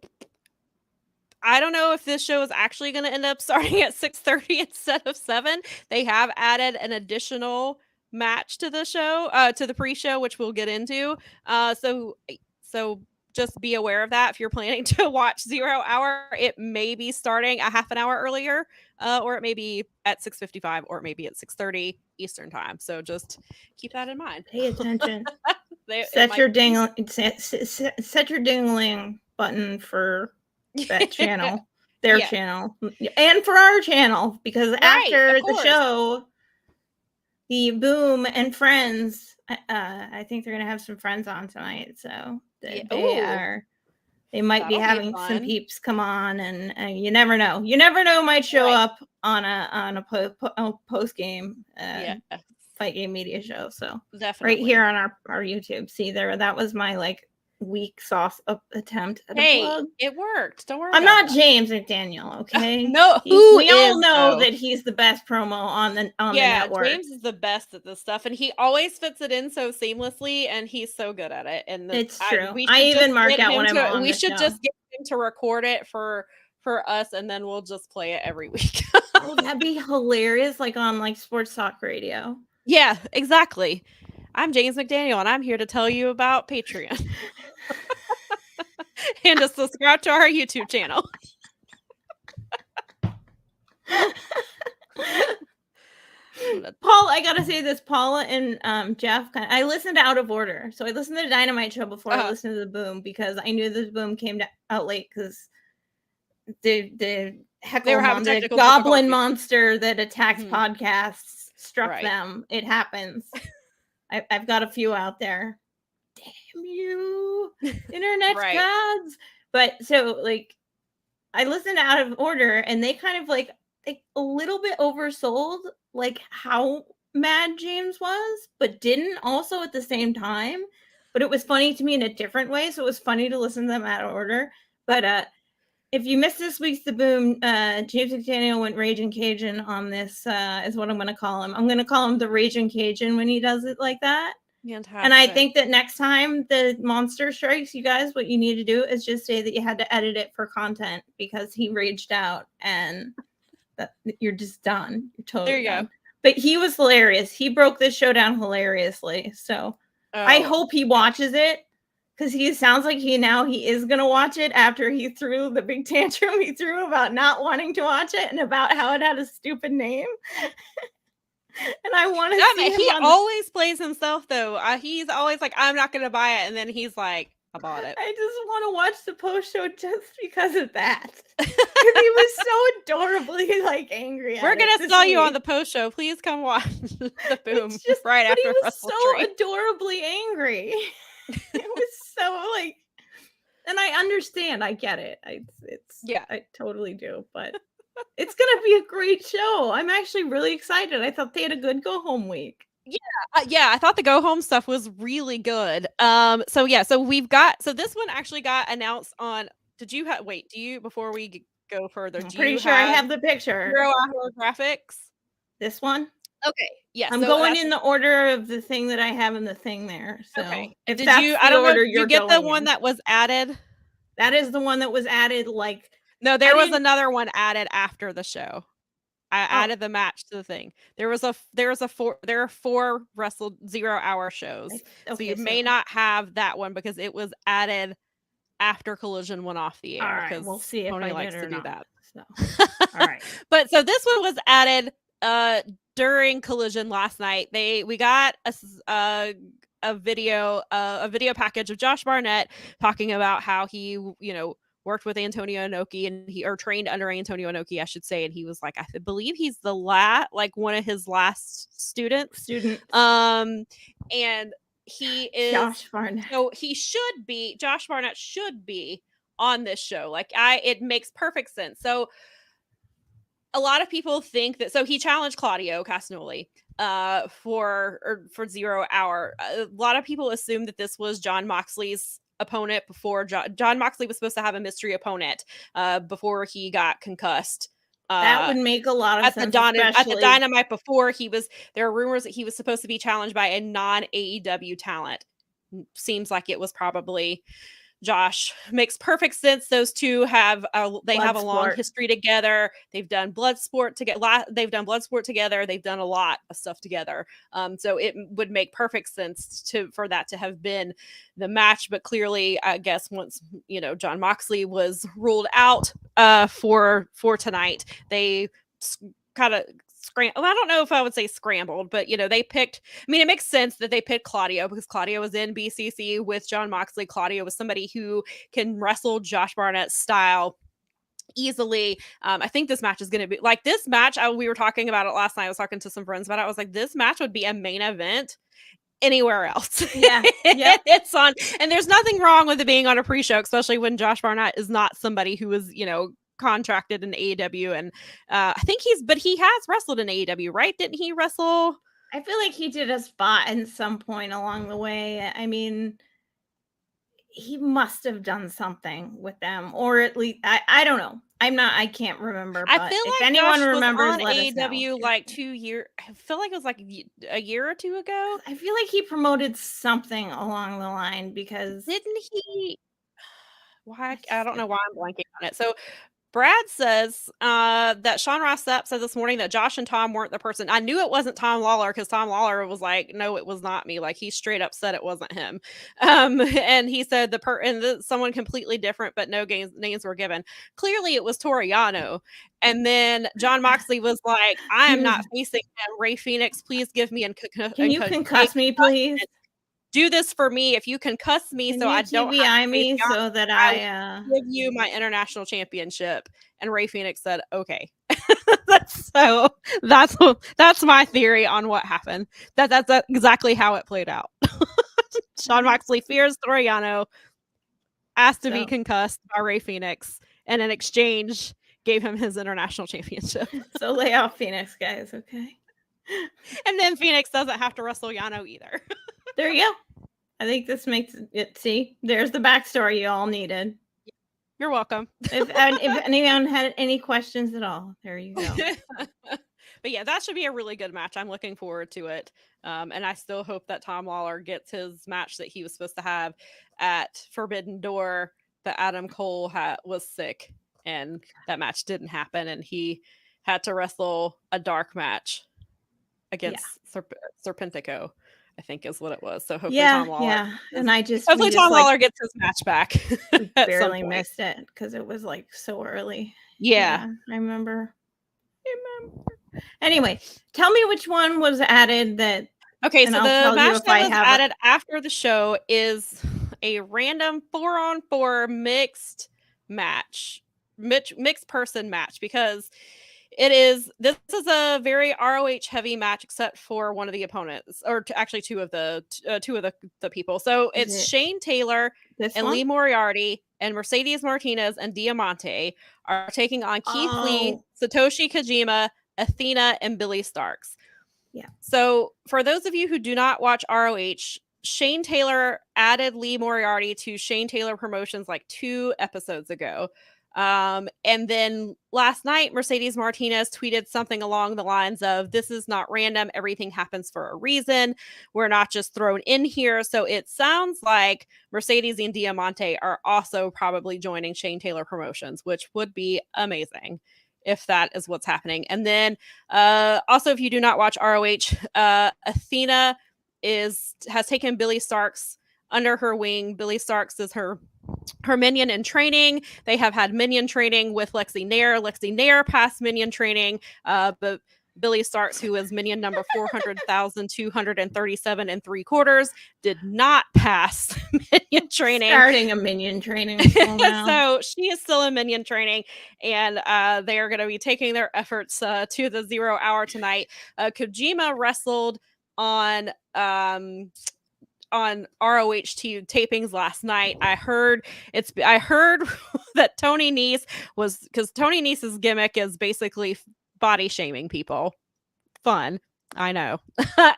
I don't know if this show is actually going to end up starting at 6:30 instead of 7. They have added an additional match to the show, to the pre-show, which we'll get into. So just be aware of that. If you're planning to watch 0 Hour, it may be starting a half an hour earlier, or it may be at 6:55, or it may be at 6:30 Eastern time. So just keep that in mind. Pay attention. Set your ding-a-ling button for that channel, their channel, and for our channel, because after the show, the Boom and Friends, I think they're gonna have some friends on tonight, so they might be having some peeps come on, and you never know. You never know, might show up on a post game Fight Game Media show. So definitely right here on our YouTube. See there, that was my like weak sauce attempt at a Hey, plug. it worked. Don't worry. I'm about not that. James McDaniel, okay? No, We all know though? that he's the best promo on the network. James is the best at this stuff, and he always fits it in so seamlessly, and he's so good at it. And It's true. We I should even just mark get out him when I'm to. on We the should show. just get him to record it for us, and then we'll just play it every week. Oh, that'd be hilarious, like on like sports talk radio. Yeah, exactly. I'm James McDaniel, and I'm here to tell you about Patreon and to subscribe to our YouTube channel. Paul, I gotta say this, Paula and Jeff. I listened out of order, so I listened to the Dynamite show before I listened to the Boom because I knew the Boom came out late because the the goblin monster that attacks podcasts struck them. It happens. I've got a few out there. Damn you, internet gods! But so like, I listened out of order, and they kind of like a little bit oversold like how mad James was, but didn't also at the same time. But it was funny to me in a different way, so it was funny to listen to them out of order. But if you missed this week's The Boom, James McDaniel went Raging Cajun on this, is what I'm going to call him. I'm going to call him the Raging Cajun when he does it like that. Fantastic. And I think that next time the monster strikes you guys, what you need to do is just say that you had to edit it for content because he raged out and that you're just done. You're totally done. Go. But he was hilarious. He broke this show down hilariously. So I hope he watches it because he sounds like he is going to watch it after he threw the big tantrum he threw about not wanting to watch it and about how it had a stupid name. And I want to see him. He always plays himself, though. He's always like, I'm not going to buy it. And then he's like, I bought it. I just want to watch the post show just because of that. Because he was so adorably like angry. We're going to sell you on the post show. Please come watch the Boom just, right after he was Wrestle so Dream. Adorably angry. It was so like, and I understand. I get it. I totally do. But it's going to be a great show. I'm actually really excited. I thought they had a good go home week. Yeah, I thought the go home stuff was really good. So this one actually got announced on. Did you have? Wait, do you before we go further? I'm pretty sure I have the picture. 0 Hour Graphics. This one. Okay. Yeah, I'm going in the order of the thing that I have in the thing there. So okay. If that's the order you're get the one that was added. That is the one that was added. Like no, there was another one added after the show. I added the match to the thing. There are 4 Wrestle 0 Hour shows. So you may not have that one because it was added after Collision went off the air. All right, we'll see if Tony I likes did or to not. do that. So. All right. But so this one was added during Collision last night. We got a video package of Josh Barnett talking about how he, worked with Antonio Inoki and trained under Antonio Inoki, I should say. And he was like, I believe he's the one of his last students. And he is Josh Barnett. So Josh Barnett should be on this show. It makes perfect sense. So a lot of people think that, so he challenged Claudio Castagnoli for 0 Hour. A lot of people assume that this was Jon Moxley's opponent before Jon Moxley was supposed to have a mystery opponent before he got concussed. That would make a lot of sense. At the Dynamite before there are rumors that he was supposed to be challenged by a non-AEW talent. Seems like it was probably Josh. Makes perfect sense. Those two have a long history together. They've done blood sport together. They've done a lot of stuff together. So it would make perfect sense for that to have been the match. But clearly, I guess once Jon Moxley was ruled out for tonight, they kind of I don't know if I would say scrambled, but they picked. I mean, it makes sense that they picked Claudio because Claudio was in BCC with Jon Moxley. Claudio was somebody who can wrestle Josh Barnett's style easily. I think this match is going to be like this match. We were talking about it last night. I was talking to some friends about it. I was like, this match would be a main event anywhere else. Yeah. It's on, and there's nothing wrong with it being on a pre-show, especially when Josh Barnett is not somebody who is contracted in AEW, and I think he has wrestled in AEW, right? Didn't he wrestle? I feel like he did a spot at some point along the way. I mean, he must have done something with them, or at least I don't know. I can't remember. I But feel if like anyone Josh was remembers, on let us know. AEW like 2 years. I feel like it was like a year or two ago. I feel like he promoted something along the line because Didn't he? Why? I just don't know why I'm blanking on it. So Brad says that Sean Ross Sapp said this morning that Josh and Tom weren't the person. I knew it wasn't Tom Lawler because Tom Lawler was like, no, it was not me. Like he straight up said it wasn't him. And he said someone completely different, but no names were given. Clearly it was Toriano. And then John Moxley was like, I am not facing him. Ray Phoenix, please give me can you concuss me, please? Do this for me. If you concuss me, Can so you I don't have TBI to me face so that I will give you my international championship. And Ray Phoenix said, okay. So that's my theory on what happened. That's exactly how it played out. Sean Moxley fears Toriano, asked to be concussed by Ray Phoenix, and in exchange gave him his international championship. So lay off Phoenix, guys, okay? And then Phoenix doesn't have to wrestle Yano either. There you go. I think this makes it. See, there's the backstory you all needed. You're welcome. If anyone had any questions at all, there you go. But yeah, that should be a really good match. I'm looking forward to it. And I still hope that Tom Lawler gets his match that he was supposed to have at Forbidden Door. That Adam Cole was sick, and that match didn't happen, and he had to wrestle a dark match against Serpentico, I think is what it was. So hopefully Tom Lawler and hopefully Tom Lawler gets his match back. Barely missed it because it was like so early. Yeah, I remember. Anyway, tell me which one was added that. Okay, so the match that was added after the show is a random 4-on-4 mixed match, mixed person match, because this is a very ROH heavy match except for one of the opponents, or actually two of the people. So it's Shane Taylor and Lee Moriarty and Mercedes Martinez and Diamante are taking on Keith Lee, Satoshi Kojima, Athena, and Billy Starks. Yeah. So for those of you who do not watch ROH, Shane Taylor added Lee Moriarty to Shane Taylor Promotions like 2 episodes ago. And then last night, Mercedes Martinez tweeted something along the lines of, this is not random. Everything happens for a reason. We're not just thrown in here. So it sounds like Mercedes and Diamante are also probably joining Shane Taylor Promotions, which would be amazing if that is what's happening. And then also, if you do not watch ROH, Athena has taken Billy Starks under her wing. Billy Starks is her minion in training. They have had minion training with Lexi Nair. Lexi Nair passed minion training, but Billy Starks, who is minion number 400,237 3/4, did not pass minion training. Starting a minion training. So she is still in minion training, and they are going to be taking their efforts to the 0 hour tonight. Kojima wrestled on ROH tapings last night. I heard that Tony Nese was, because Tony Nese's gimmick is basically body shaming people. Fun, I know.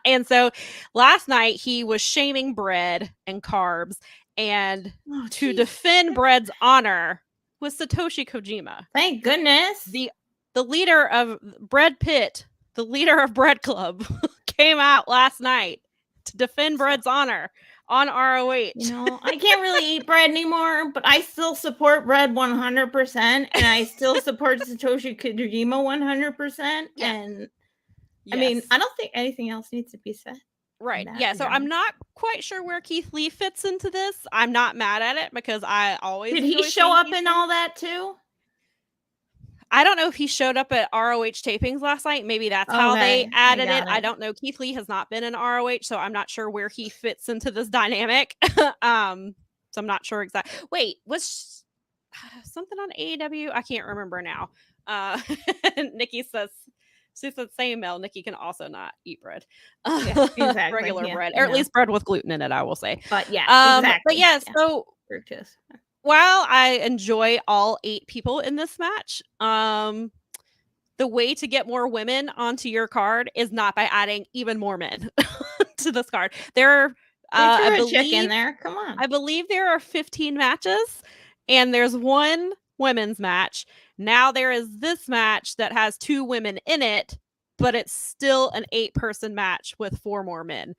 And so last night he was shaming bread and carbs, and to defend bread's honor was Satoshi Kojima. Thank goodness. The leader of Bread Pit, the leader of Bread Club, came out last night to defend bread's honor on ROH. You know, I can't really eat bread anymore, but I still support bread 100%, and I still support Satoshi Kojima 100%. Yeah. And I mean, I don't think anything else needs to be said. Right. Yeah. So I'm not quite sure where Keith Lee fits into this. I'm not mad at it because I always did he show up in all that too? I don't know if he showed up at ROH tapings last night. Maybe that's how they added it. I don't know. Keith Lee has not been in ROH, so I'm not sure where he fits into this dynamic. So I'm not sure exactly. Wait, was something on AEW? I can't remember now. Nikki says, she said, same Mel, Nikki can also not eat bread. Exactly, regular bread, or at least bread with gluten in it, I will say. But yeah, exactly. But yeah, so while I enjoy all 8 people in this match, the way to get more women onto your card is not by adding even more men to this card. There They threw a chick in there. Come on. I believe there are 15 matches, and there's one women's match. Now there is this match that has 2 women in it, but it's still an 8-person match with 4 more men.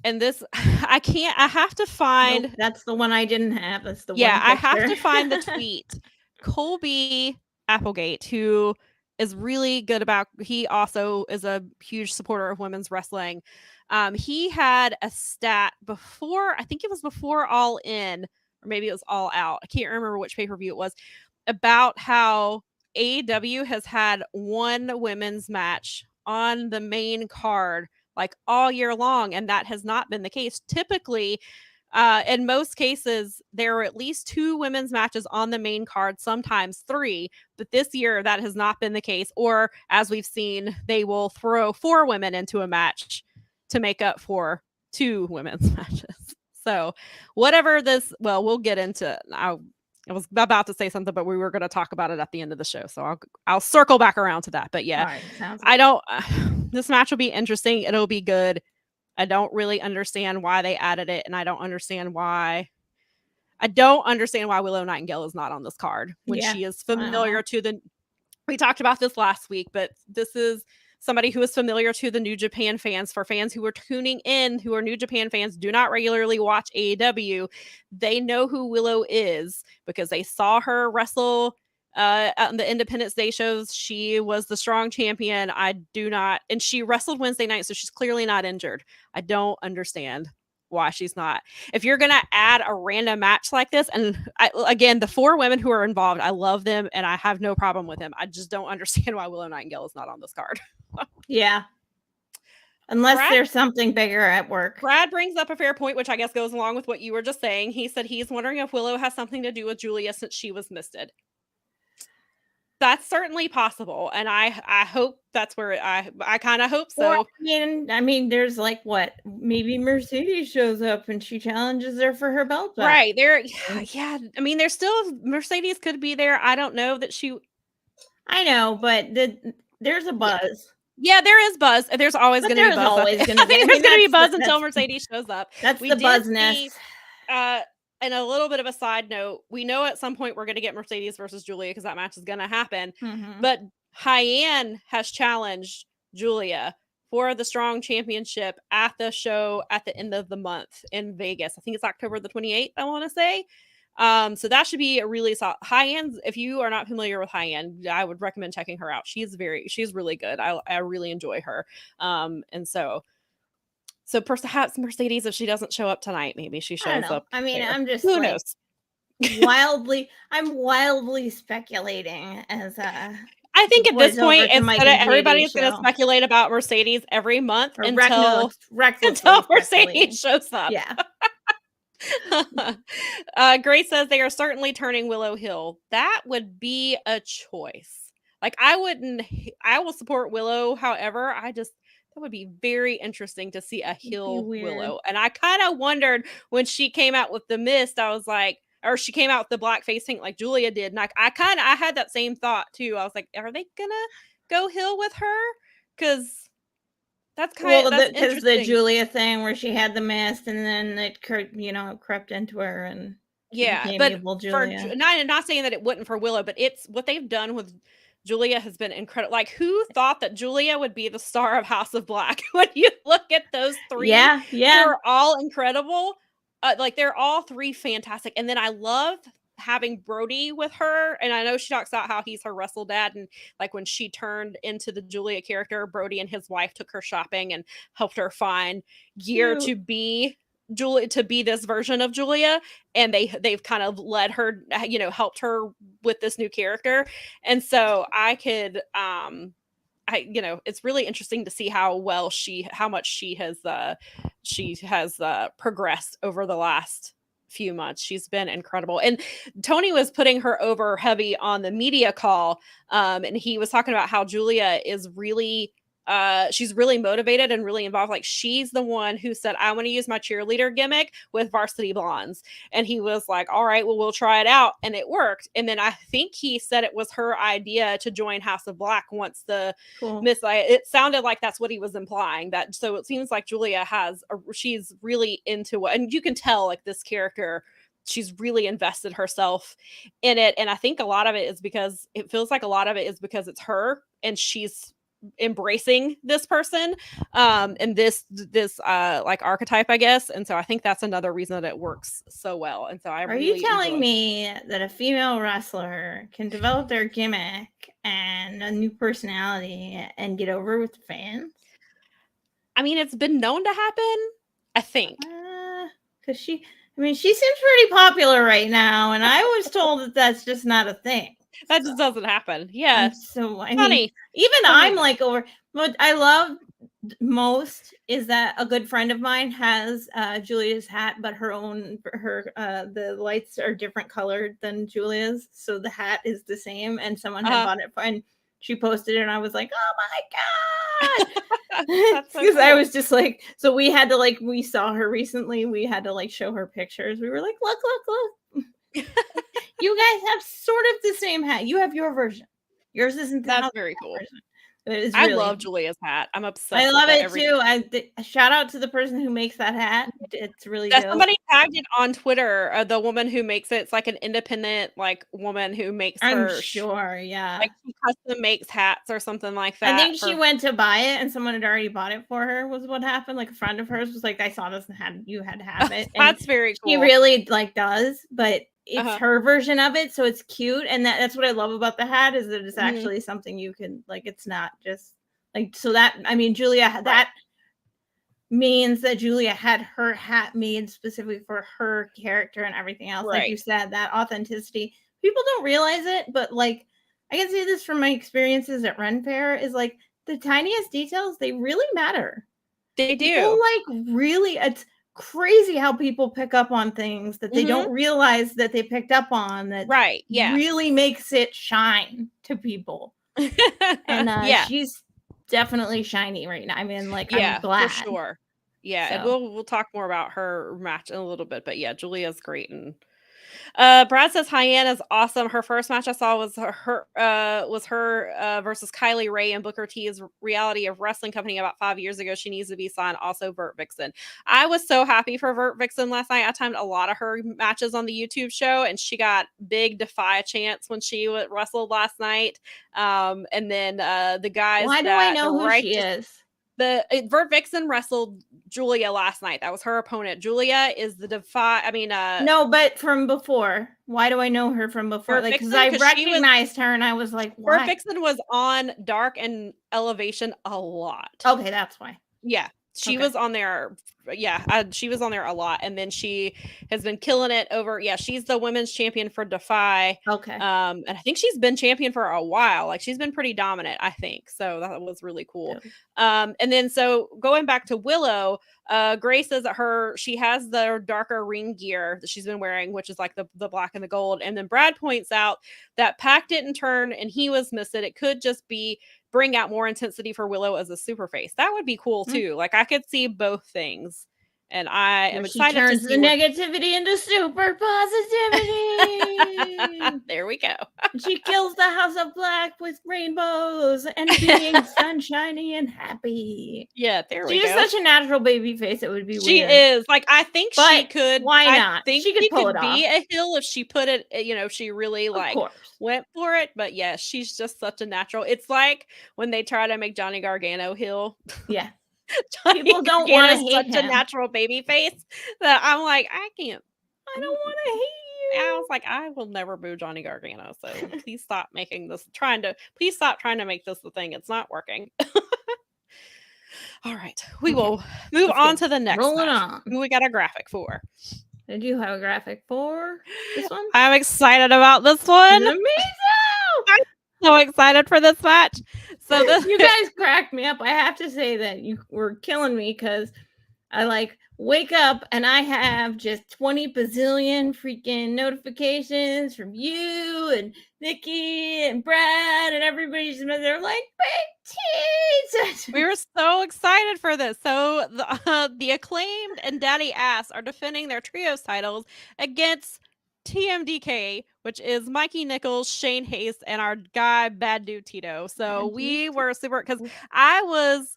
And this, I have to find. Nope, that's the one I didn't have. That's the one. Yeah, I have to find the tweet. Colby Applegate, who is really good about, he also is a huge supporter of women's wrestling. He had a stat before, I think it was before All In, or maybe it was All Out. I can't remember which pay-per-view it was, about how AEW has had 1 women's match on the main card like all year long, and that has not been the case. Typically, in most cases, there are at least 2 women's matches on the main card, sometimes 3, but this year that has not been the case. Or as we've seen, they will throw 4 women into a match to make up for 2 women's matches. So whatever this, well, we'll get into, I was about to say something, but we were going to talk about it at the end of the show. So I'll circle back around to that. But yeah, right, I don't, this match will be interesting. It'll be good. I don't really understand why they added it, and I don't understand why Willow Nightingale is not on this card when she is familiar to the. We talked about this last week, but this is somebody who is familiar to the New Japan fans. For fans who are tuning in, who are New Japan fans, do not regularly watch AEW, they know who Willow is because they saw her wrestle on the Independence Day shows. She was the strong champion. And she wrestled Wednesday night, so she's clearly not injured. I don't understand why she's not. If you're going to add a random match like this, and again, the 4 women who are involved, I love them, and I have no problem with them. I just don't understand why Willow Nightingale is not on this card. Yeah. Unless there's something bigger at work. Brad brings up a fair point, which I guess goes along with what you were just saying. He said he's wondering if Willow has something to do with Julia since she was misted. That's certainly possible, and I hope that's where I kind of hope so. I mean, there's like what? Maybe Mercedes shows up and she challenges her for her belt back. Right there, yeah. I mean, there's still Mercedes could be there. I don't know that she. I know, but there's a buzz. Yeah, there is buzz. There's always going to be buzz. Always I think there's going to be buzz until Mercedes shows up. That's the buzzness. And a little bit of a side note, we know at some point we're going to get Mercedes versus Julia because that match is going to happen. Mm-hmm. But Hyann has challenged Julia for the Strong Championship at the show at the end of the month in Vegas. I think it's October the 28th, I want to say. So that should be a really solid. Hyann, if you are not familiar with Hyann, I would recommend checking her out. She's really good. I really enjoy her. And so perhaps Mercedes, if she doesn't show up tonight, maybe she shows up. I mean, there. I'm just who knows? I'm wildly speculating as I think at this point, everybody's going to speculate about Mercedes every month until Mercedes shows up. Yeah. Grace says they are certainly turning Willow heel. That would be a choice. Like I will support Willow. However, that would be very interesting to see a heel Willow. And I kind of wondered when she came out with the mist, I was like, or she came out with the black face paint like Julia did. And I had that same thought too. I was like, are they gonna go heel with her? Because that's kind of because the Julia thing where she had the mist and then it crept into her and but evil Julia. Not saying that it wouldn't for Willow, but it's what they've done with Julia has been incredible. Like, who thought that Julia would be the star of House of Black? When you look at those 3, they're all incredible. Like, they're all 3 fantastic. And then I love having Brody with her. And I know she talks about how he's her wrestle dad. And like when she turned into the Julia character, Brody and his wife took her shopping and helped her find gear to be Julia, to be this version of Julia, and they've kind of led her, helped her with this new character. And so it's really interesting to see how much she has progressed over the last few months. She's been incredible. And Tony was putting her over heavy on the media call. And he was talking about how Julia is really she's really motivated and really involved. Like, she's the one who said, I want to use my cheerleader gimmick with Varsity Blondes. And he was like, all right, well, we'll try it out. And it worked. And then I think he said it was her idea to join House of Black once the it sounded like that's what he was implying. That so it seems like Julia she's really into what, and you can tell like this character, she's really invested herself in it. And I think a lot of it is because it feels like it's her, and she's embracing this person and this like archetype, I guess. And so I think that's another reason that it works so well. And so Are you telling me that a female wrestler can develop their gimmick and a new personality and get over with the fans? I mean, it's been known to happen, I think. Because she seems pretty popular right now, and I was told that that's just not a thing. That just doesn't happen. Yeah. So I mean, even I'm like over. What I love most is that a good friend of mine has Julia's hat, but the lights are different colored than Julia's, so the hat is the same. And someone had bought it for, and she posted it, and I was like, oh my god. Because so cool. I was just like, so we had to like, we saw her recently, we had to like show her pictures. We were like, look you guys have sort of the same hat. You have your version, yours isn't that's very cool version. I love Julia's hat. I'm obsessed. I love it too. Shout out to the person who makes that hat. It's really dope. Somebody tagged it on Twitter. The woman who makes it, it's like an independent like woman who makes I'm sure, yeah. Like she custom makes hats or something like that. I think she went to buy it and someone had already bought it for her. Was what happened. Like a friend of hers was like, I saw this and you had to have it. And that's very cool. She really like does, but it's her version of it, so it's cute. And that's what I love about the hat is that it's actually something you can like. It's not just. Like, so that, I mean, Julia, that means that Julia had her hat made specifically for her character and everything else. Like you said, that authenticity, people don't realize it, but like, I can say this from my experiences at Ren Fair is like the tiniest details, they really matter. They do. People, like really, it's crazy how people pick up on things that they don't realize that they picked up on that really makes it shine to people. And she's definitely shiny right now. I mean, like, I'm glad. For sure. Yeah, and we'll talk more about her match in a little bit, but yeah, Julia's great. And Brad says Hyanna's awesome. Her first match I saw was her versus Kylie Ray and Booker T's Reality of Wrestling Company about 5 years ago. She needs to be signed. Also, Vert Vixen. I was so happy for Vert Vixen last night. I timed a lot of her matches on the YouTube show, and she got big Defy chants when she wrestled last night. And then the guys. Why do I know who she is? Vert Vixen wrestled Julia last night. That was her opponent. Julia is the Defy. I mean, no, but from before. Why do I know her from before? Like, because I recognized her, and I was like, why? Vert Vixen was on Dark and Elevation a lot. Okay, that's why. Yeah, she was on there. Yeah, she was on there a lot, and then she has been killing it over. Yeah, she's the women's champion for Defy. Okay. And I think she's been champion for a while. Like, she's been pretty dominant, I think. So that was really cool. Yeah. And then so going back to Willow, Grace says that she has the darker ring gear that she's been wearing, which is like the black and the gold. And then Brad points out that Pac didn't turn and he was missing. It could just be bring out more intensity for Willow as a super face. That would be cool too. Like, I could see both things. And I am excited to see the negativity into super positivity. There we go. She kills the House of Black with rainbows and being sunshiny and happy. Yeah, there we go. She's such a natural baby face. It would be weird. She is. Like, I think she could. Why not? I think she could pull it off. Be a heel if she put it, if she really went for it. But yeah, she's just such a natural. It's like when they try to make Johnny Gargano heel. Yeah. People don't want to hate such a natural baby face that I'm like, I don't want to hate you. I was like, I will never boo Johnny Gargano. So please stop making this please stop trying to make this the thing. It's not working. All right. We will move on to the next Rolling on. Who we got a graphic for. Did you have a graphic for this one? I'm excited about this one. Me too. I'm so excited for this match. So you guys cracked me up. I have to say that you were killing me because I like wake up and I have just 20 bazillion freaking notifications from you and Nikki and Brad and everybody's they're like big teeth. We were so excited for this. So the Acclaimed and Daddy Ass are defending their trios titles against TMDK, which is Mikey Nichols, Shane Hayes, and our guy Bad Dude Tito. So we were super because I was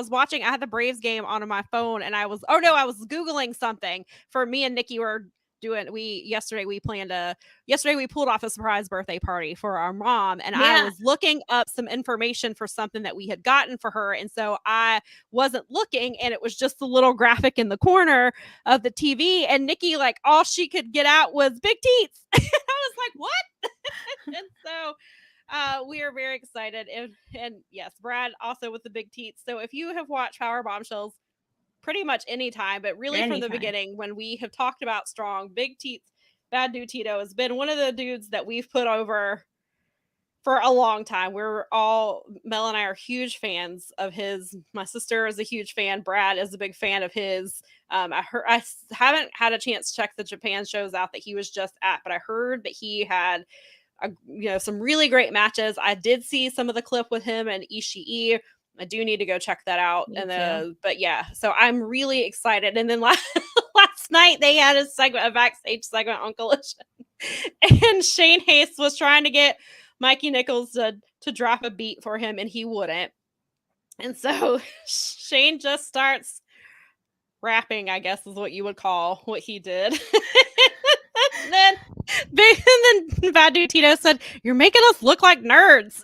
watching. I had the Braves game on my phone, and I was Googling something for me and Nikki were doing. Yesterday we pulled off a surprise birthday party for our mom, and I was looking up some information for something that we had gotten for her, and so I wasn't looking, and it was just the little graphic in the corner of the TV, and Nikki, like, all she could get out was big teats. I was like, what? And so we are very excited. And yes, Brad also with the big teats. So if you have watched Powerbombshells pretty much any time, but really from the beginning, when we have talked about Strong, Big Teats, Bad Dude Tito has been one of the dudes that we've put over for a long time. Mel and I are huge fans of his. My sister is a huge fan. Brad is a big fan of his. I haven't had a chance to check the Japan shows out that he was just at, but I heard that he had some really great matches. I did see some of the clip with him and Ishii. I do need to go check that out. But yeah, so I'm really excited. And then last night they had a backstage segment on Collision, and Shane Hayes was trying to get Mikey Nichols to drop a beat for him, and he wouldn't. And so Shane just starts rapping, I guess is what you would call what he did. And then Bad Dude Tito said, "You're making us look like nerds."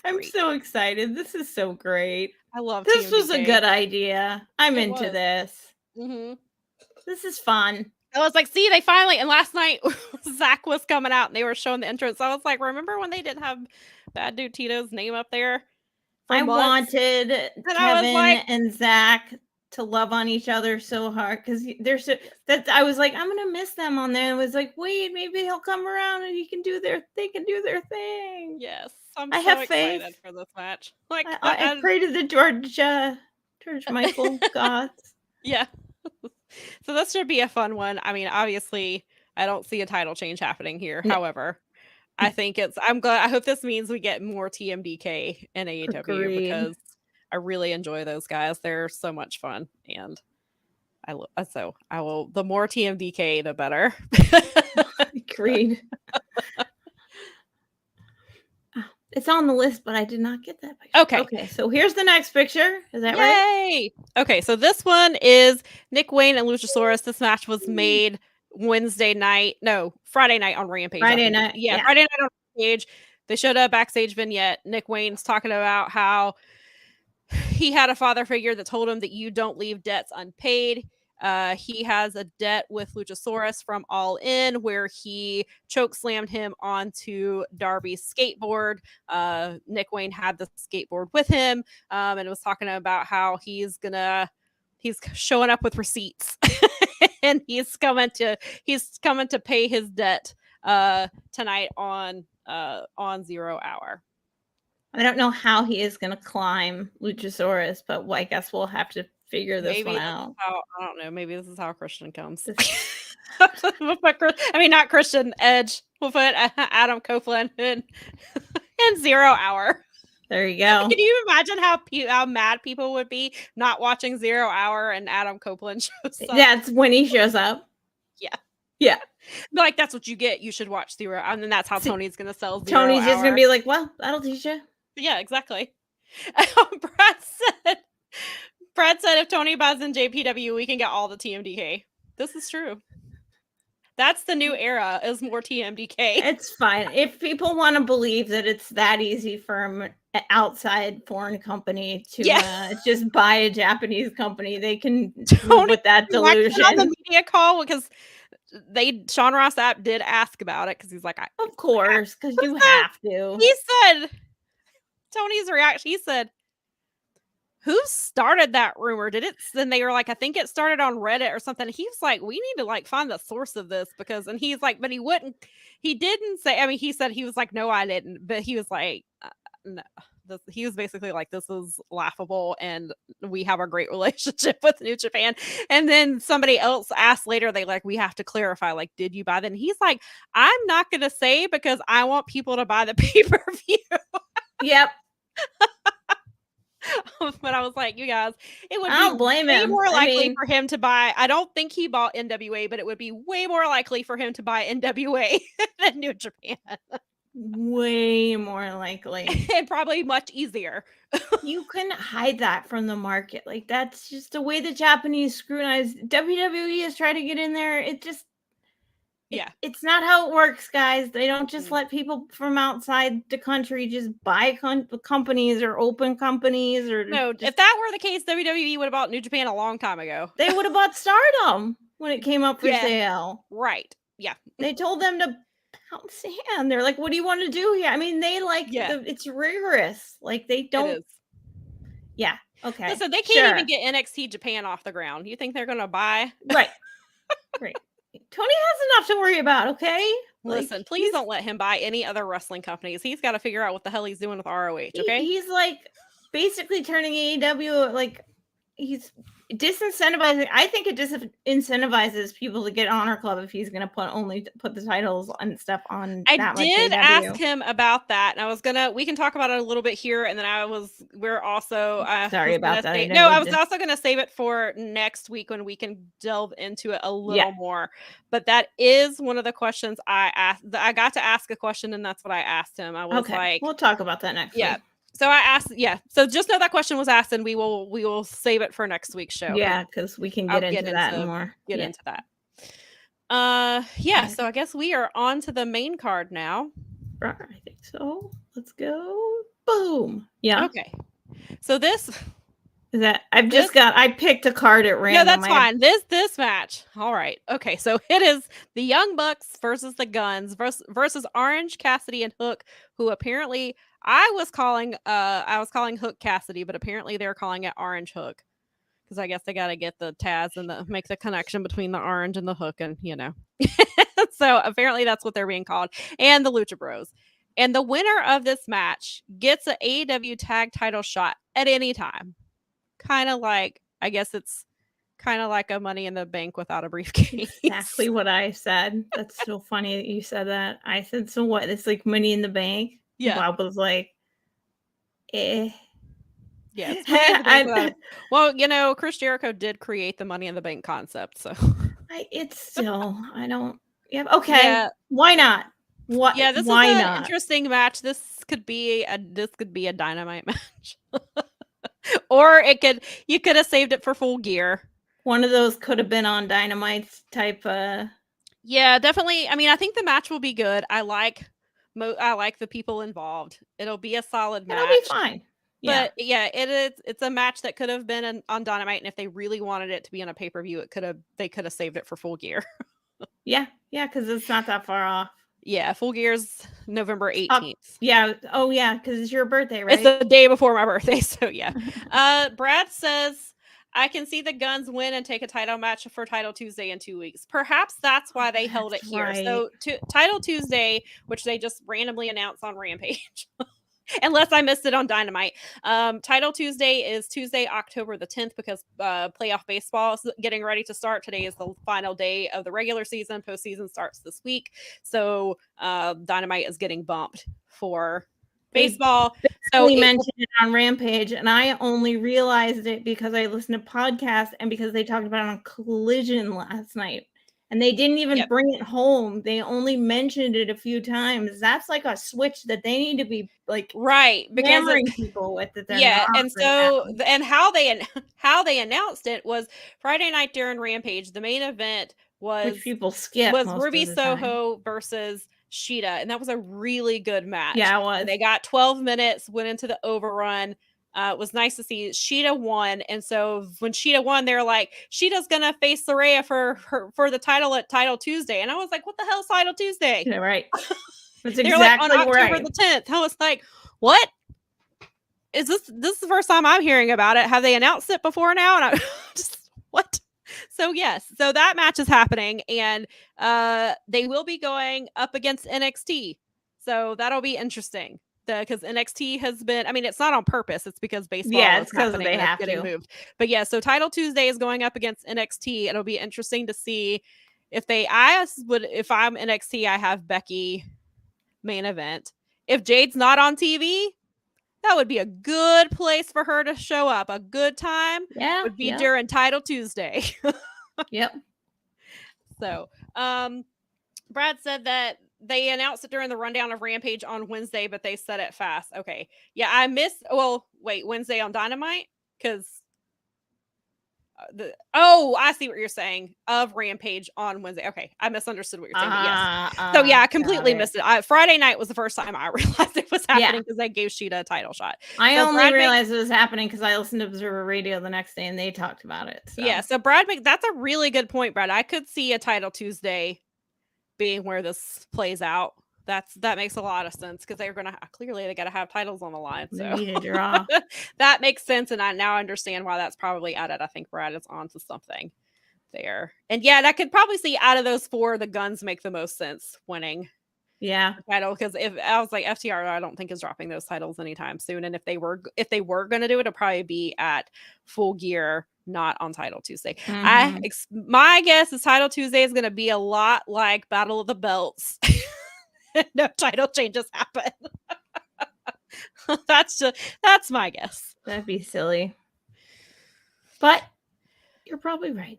I'm so excited. This is so great. I love this. TMDK. Was a good idea. I'm into this. Mm-hmm. This is fun. I was like, see, they finally, and last night Zach was coming out and they were showing the entrance. I was like, remember when they didn't have Bad Dude Tito's name up there? I wanted Kevin and Zach to love on each other so hard because I was like, I'm gonna miss them on there. I was like, wait, maybe he'll come around and they can do their thing. Yes, I have excited faith for this match. Like I pray to the George Michael gods. Yeah. So this should be a fun one. I mean, obviously, I don't see a title change happening here. No. However, I think I'm glad. I hope this means we get more TMDK in AEW because I really enjoy those guys. They're so much fun, and I will. The more TMDK, the better. Agreed. It's on the list, but I did not get that picture. Okay. So here's the next picture. Is that right? Okay. So this one is Nick Wayne and Luchasaurus. This match was made Friday night on Rampage. Friday night. Yeah, Friday night on Rampage. They showed a backstage vignette. Nick Wayne's talking about how he had a father figure that told him that you don't leave debts unpaid. He has a debt with Luchasaurus from All In where he chokeslammed him onto Darby's skateboard. Nick Wayne had the skateboard with him, and it was talking about how he's showing up with receipts and he's coming to pay his debt tonight on 0 Hour. I don't know how he is going to climb Luchasaurus, but I guess we'll have to figure this one out. I don't know. Maybe this is how Christian comes. Not Christian, Edge. We'll put Adam Copeland in 0 Hour. There you go. Can you imagine how mad people would be not watching 0 Hour and Adam Copeland shows up? That's when he shows up. Yeah. Like, that's what you get. You should watch 0 Hour. And then that's how Tony's going to sell 0 Tony's just going to be like, well, that'll teach you. Yeah, exactly. Brad said if Tony buys in JPW, we can get all the TMDK. This is true. That's the new era, is more TMDK. It's fine. If people want to believe that it's that easy for an outside foreign company to just buy a Japanese company, they can Tony with that delusion. On the media call because Sean Ross Sapp did ask about it because he's like, of course, because you have to. He said, Tony's reaction, he said, who started that rumor? Then they were like, I think it started on Reddit or something. He was like, we need to find the source of this and he's like, but he didn't say, he said, he was like, no, I didn't. But he was like, no, he was basically like, this is laughable and we have a great relationship with New Japan. And then somebody else asked later, we have to clarify, like, did you buy that? And he's like, I'm not going to say because I want people to buy the pay-per-view. Yep. But I was like, you guys, it would I don't blame way him. more likely for him to buy. I don't think he bought NWA, but it would be way more likely for him to buy NWA than New Japan. Way more likely. And probably much easier. You couldn't hide that from the market. Like, that's just the way the Japanese scrutinize. WWE is trying to get in there. It just, it's not how it works, guys. They don't just let people from outside the country just buy companies or open companies. Or no, if that were the case, WWE would have bought New Japan a long time ago. They would have bought Stardom when it came up for sale. Right. Yeah. They told them to pound sand. They're like, what do you want to do here? I mean, they it's rigorous. Like, they don't. Yeah. Okay. Listen, they can't even get NXT Japan off the ground. You think they're going to buy? Right. Right. Tony has enough to worry about, okay? Listen, please don't let him buy any other wrestling companies. He's got to figure out what the hell he's doing with ROH, okay? He's like basically turning AEW, like, he's disincentivizing. I think it disincentivizes people to get Honor Club if he's going to put the titles and stuff on. I did ask him about that, and we can talk about it a little bit here, and then we're also sorry about that. I was also going to save it for next week when we can delve into it a little more. But that is one of the questions I asked. I got to ask a question, and that's what I asked him. I was like, we'll talk about that next week. So I asked, so just know that question was asked, and we will save it for next week's show. Yeah, because we can get into that more. Get into that. So I guess we are on to the main card now. I think so. Let's go. Boom. Yeah. Okay. So this is that I picked a card at random. No, that's fine. This match. All right. Okay. So it is the Young Bucks versus the Guns versus Orange Cassidy and Hook, who apparently I was calling Hook Cassidy, but apparently they're calling it Orange Hook. Because I guess they got to get the Taz and make the connection between the orange and the hook, and so apparently that's what they're being called, and the Lucha Bros. And the winner of this match gets an AEW tag title shot at any time. Kind of like, I guess it's kind of like a Money in the Bank without a briefcase. Exactly what I said. That's so funny that you said that. I said, so what? It's like Money in the Bank? Yeah. Bob was like, eh. Yeah. Well, Chris Jericho did create the Money in the Bank concept, so it's still I don't. Yeah. Okay. Yeah. Why not? What? Yeah. This is an interesting match. This could be a Dynamite match, or you could have saved it for Full Gear. One of those could have been on Dynamite's type. Yeah, definitely. I mean, I think the match will be good. I like the people involved. It'll be a solid match. It'll be fine. But it's a match that could have been on Dynamite, and if they really wanted it to be on a pay-per-view, they could have saved it for Full Gear. Yeah, because it's not that far off. Yeah, Full Gear's November 18th. Yeah. Oh, yeah, because it's your birthday, right? It's the day before my birthday, so yeah. Brad says, I can see the Guns win and take a title match for Title Tuesday in 2 weeks. Perhaps that's why they held it here. Right. So Title Tuesday, which they just randomly announced on Rampage. Unless I missed it on Dynamite. Title Tuesday is Tuesday, October the 10th, because playoff baseball is getting ready to start. Today is the final day of the regular season. Postseason starts this week. So Dynamite is getting bumped for baseball. So we mentioned it on Rampage, and I only realized it because I listened to podcasts and because they talked about it on Collision last night. And they didn't even bring it home. They only mentioned it a few times. That's like a switch that they need to be like hammering people with. And so and how they announced it was Friday night during Rampage. The main event was people skip was Ruby Soho versus Sheeta, and that was a really good match. Yeah, it was. They got 12 minutes, went into the overrun. It was nice to see Sheeta won, and so when Sheeta won, they're like, Sheeta's gonna face Saraya for the title at Title Tuesday, and I was like, what the hell's Title Tuesday? Yeah, right. That's exactly like, on October the 10th. I was like, what? Is this is the first time I'm hearing about it? Have they announced it before now? And I just what? So yes, so that match is happening, and they will be going up against NXT, so that'll be interesting. because NXT has been, I mean, it's not on purpose. It's because baseball Yeah, is it's 'cause happening they and it's have getting to. moved. But yeah, so Title Tuesday is going up against NXT. It'll be interesting to see if if I'm NXT, I have Becky main event. If Jade's not on TV, that would be a good place for her to show up. A good time would be during Title Tuesday. Yep. So, Brad said that they announced it during the rundown of Rampage on Wednesday, but they said it fast. Okay. Yeah, I missed. Well, wait, Wednesday on Dynamite? Because I see what you're saying of Rampage on Wednesday. Okay, I misunderstood what you're saying. But yes. So yeah, I completely missed it. Friday night was the first time I realized it was happening because they gave Sheeta a title shot. I only realized it was happening because I listened to Observer Radio the next day and they talked about it. So. Yeah, so that's a really good point, Brad. I could see a Title Tuesday being where this plays out. That makes a lot of sense because they're gonna clearly they gotta have titles on the line. So they need a draw. That makes sense, and I now understand why that's probably added. I think Brad is onto something there. And yeah, I could probably see out of those four, the Guns make the most sense winning. Yeah, the title, because if I was like FTR, I don't think is dropping those titles anytime soon. And if they were gonna do it, it'd probably be at Full Gear, not on Title Tuesday. My guess is Title Tuesday is gonna be a lot like Battle of the Belts. No title changes happen. That's my guess. That'd be silly. But you're probably right.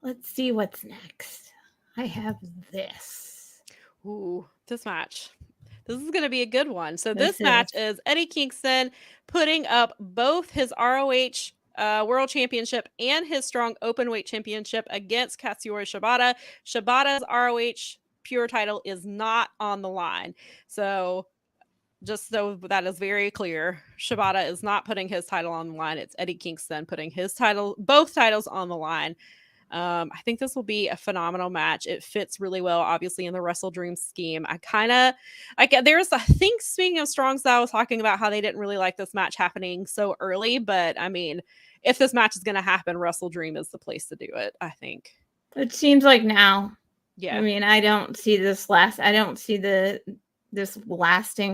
Let's see what's next. I have this. Ooh, this match. This is going to be a good one. So this match is Eddie Kingston putting up both his ROH World Championship and his Strong Openweight Championship against Katsuyori Shibata. Shibata's ROH Pure title is not on the line. So just so that is very clear, Shibata is not putting his title on the line. It's Eddie Kingston putting both titles on the line. I think this will be a phenomenal match. It fits really well, obviously, in the Wrestle Dream scheme. There's, I think, speaking of Strong Style, talking about how they didn't really like this match happening so early. But I mean, if this match is going to happen, Wrestle Dream is the place to do it, I think. It seems like now. Yeah. I mean, I don't see this lasting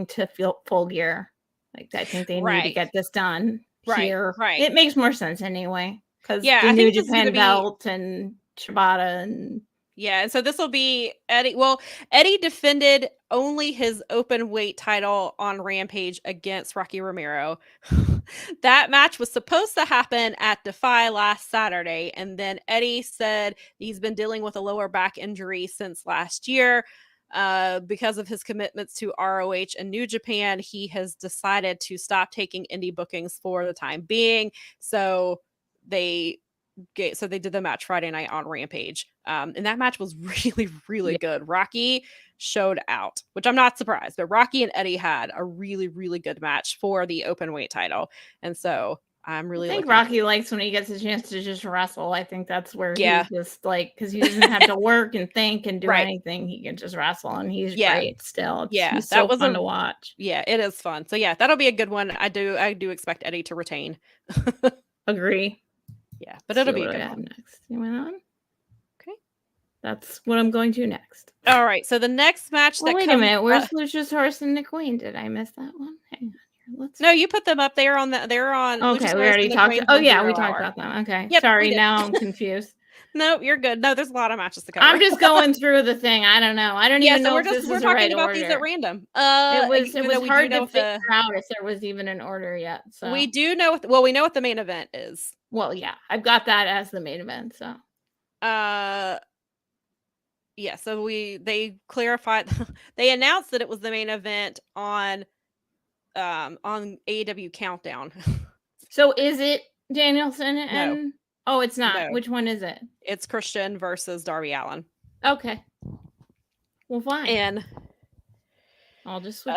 to Full Gear. Like, I think they need to get this done here. Right. It makes more sense anyway. Because the New Japan belt and Shibata and and so this will be Eddie. Well, Eddie defended only his open weight title on Rampage against Rocky Romero. That match was supposed to happen at Defy last Saturday, and then Eddie said he's been dealing with a lower back injury since last year. Because of his commitments to ROH and New Japan, he has decided to stop taking indie bookings for the time being. So they did the match Friday night on Rampage. And that match was really, really good. Rocky showed out, which I'm not surprised, but Rocky and Eddie had a really, really good match for the open weight title. And so I think Rocky likes when he gets a chance to just wrestle. I think that's where he just because he doesn't have to work and think and do anything. He can just wrestle, and he's great still. He's so fun to watch. Yeah, it is fun. So yeah, that'll be a good one. I do expect Eddie to retain. Agree. Yeah, but it'll be a good one. Next. You went on? Okay. That's what I'm going to next. All right. So the next match wait a minute. Where's Lucius Horse and Nick Wayne? Did I miss that one? Hang on. No, you put them up. They're on. Okay, we already talked. We talked about them. Okay. Yep, sorry, now I'm confused. No, you're good. No, there's a lot of matches to cover. I'm just going through the thing. I don't know. I don't even know if this is the right order. We're talking about these at random. It was hard to figure out if there was even an order yet. So we do know. We know what the main event is. Well, yeah, I've got that as the main event. So, yeah. So they clarified. They announced that it was the main event on AEW Countdown. So is it Danielson and? No. Oh, it's not. No. Which one is it? It's Christian versus Darby Allin. Okay. Well, fine. And I'll just switch.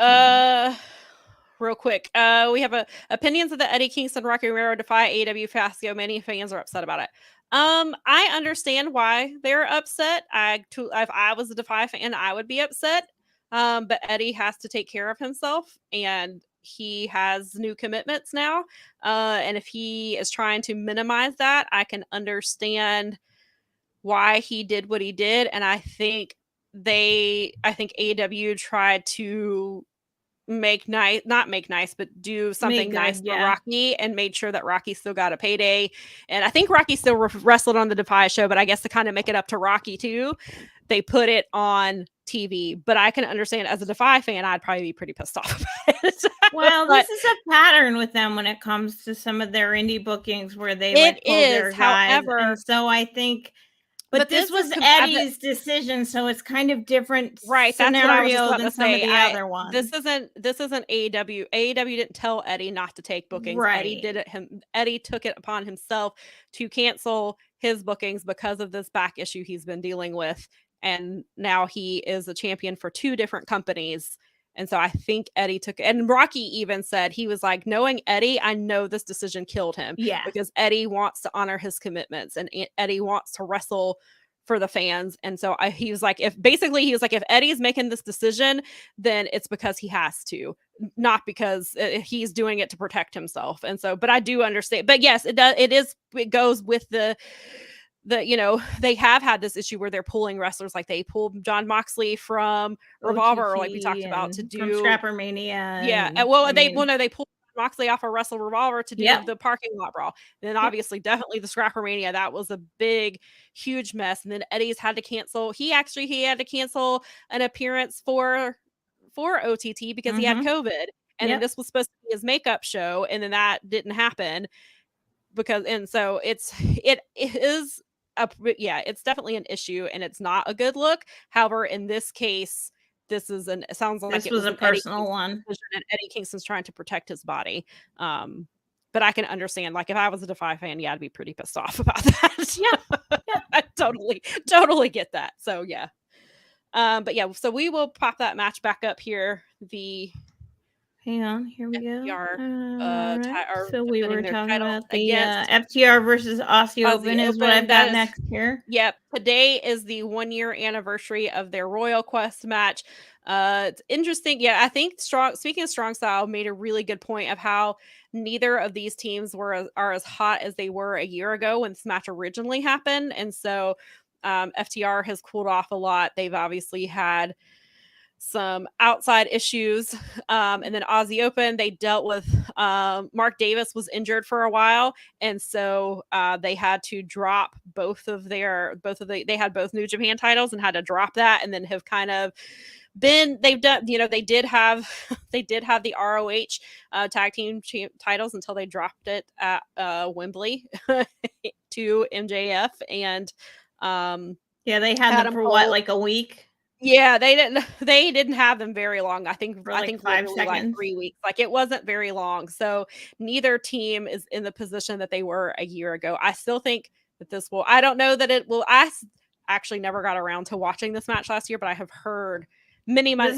Real quick. We have opinions of the Eddie Kingston Rocky Romero Defy AEW Fascio. Many fans are upset about it. I understand why they're upset. If I was a Defy fan, I would be upset. But Eddie has to take care of himself, and he has new commitments now. And if he is trying to minimize that, I can understand why he did what he did. And I think AEW tried to not make nice, but do something nice for Rocky, and made sure that Rocky still got a payday. And I think Rocky still wrestled on the Defy show, but I guess to kind of make it up to Rocky too, they put it on TV. But I can understand, as a Defy fan, I'd probably be pretty pissed off about it. Well, this is a pattern with them when it comes to some of their indie bookings where they like pull their guys. However, and so I think, but this was Eddie's decision, so it's kind of different, right? That's what I was just about to say. Some of the other ones. This isn't AEW. AEW didn't tell Eddie not to take bookings. Right. Eddie did it. Eddie took it upon himself to cancel his bookings because of this back issue he's been dealing with, and now he is a champion for 2 different companies. And so I think Eddie took it. And Rocky even said, he was like, knowing Eddie, I know this decision killed him. Yeah. Because Eddie wants to honor his commitments, and Eddie wants to wrestle for the fans. And so he was like, if Eddie's making this decision, then it's because he has to, not because he's doing it to protect himself. And so, but I do understand. But yes, it goes with the they have had this issue where they're pulling wrestlers, like they pulled Jon Moxley from Revolver, or like we talked about, to do from Scrapper Mania. They pulled Moxley off of Wrestle Revolver to do the parking lot brawl. Then obviously, definitely the Scrapper Mania, that was a big, huge mess. And then Eddie's had to cancel. He had to cancel an appearance for OTT because he had COVID, and then this was supposed to be his makeup show, and then that didn't happen so it is. It's definitely an issue, and it's not a good look. However, in this case, it sounds like this was a personal one, and Eddie Kingston's trying to protect his body. But I can understand, like, if I was a Defy fan, I'd be pretty pissed off about that. Yeah. I totally get that. So yeah. But yeah, so we will pop that match back up here. Hang on, here we go. Right. So we were talking about the FTR versus Aussie Open is what I've got next here. Yep. Today is the 1-year anniversary of their Royal Quest match. It's interesting. Yeah, I think speaking of Strong Style made a really good point of how neither of these teams are as hot as they were a year ago when this match originally happened. And so FTR has cooled off a lot. They've obviously had some outside issues, and then Aussie Open, they dealt with Mark Davis was injured for a while, and so they had to drop they had both New Japan titles and had to drop that, and then have kind of been they did have the ROH tag team titles until they dropped it at Wembley to MJF, and they had them for like a week. Yeah, they didn't have them very long. I think 5 seconds. Like 3 weeks. Like, it wasn't very long. So neither team is in the position that they were a year ago. I still think that I don't know that it will. I actually never got around to watching this match last year, but I have heard many my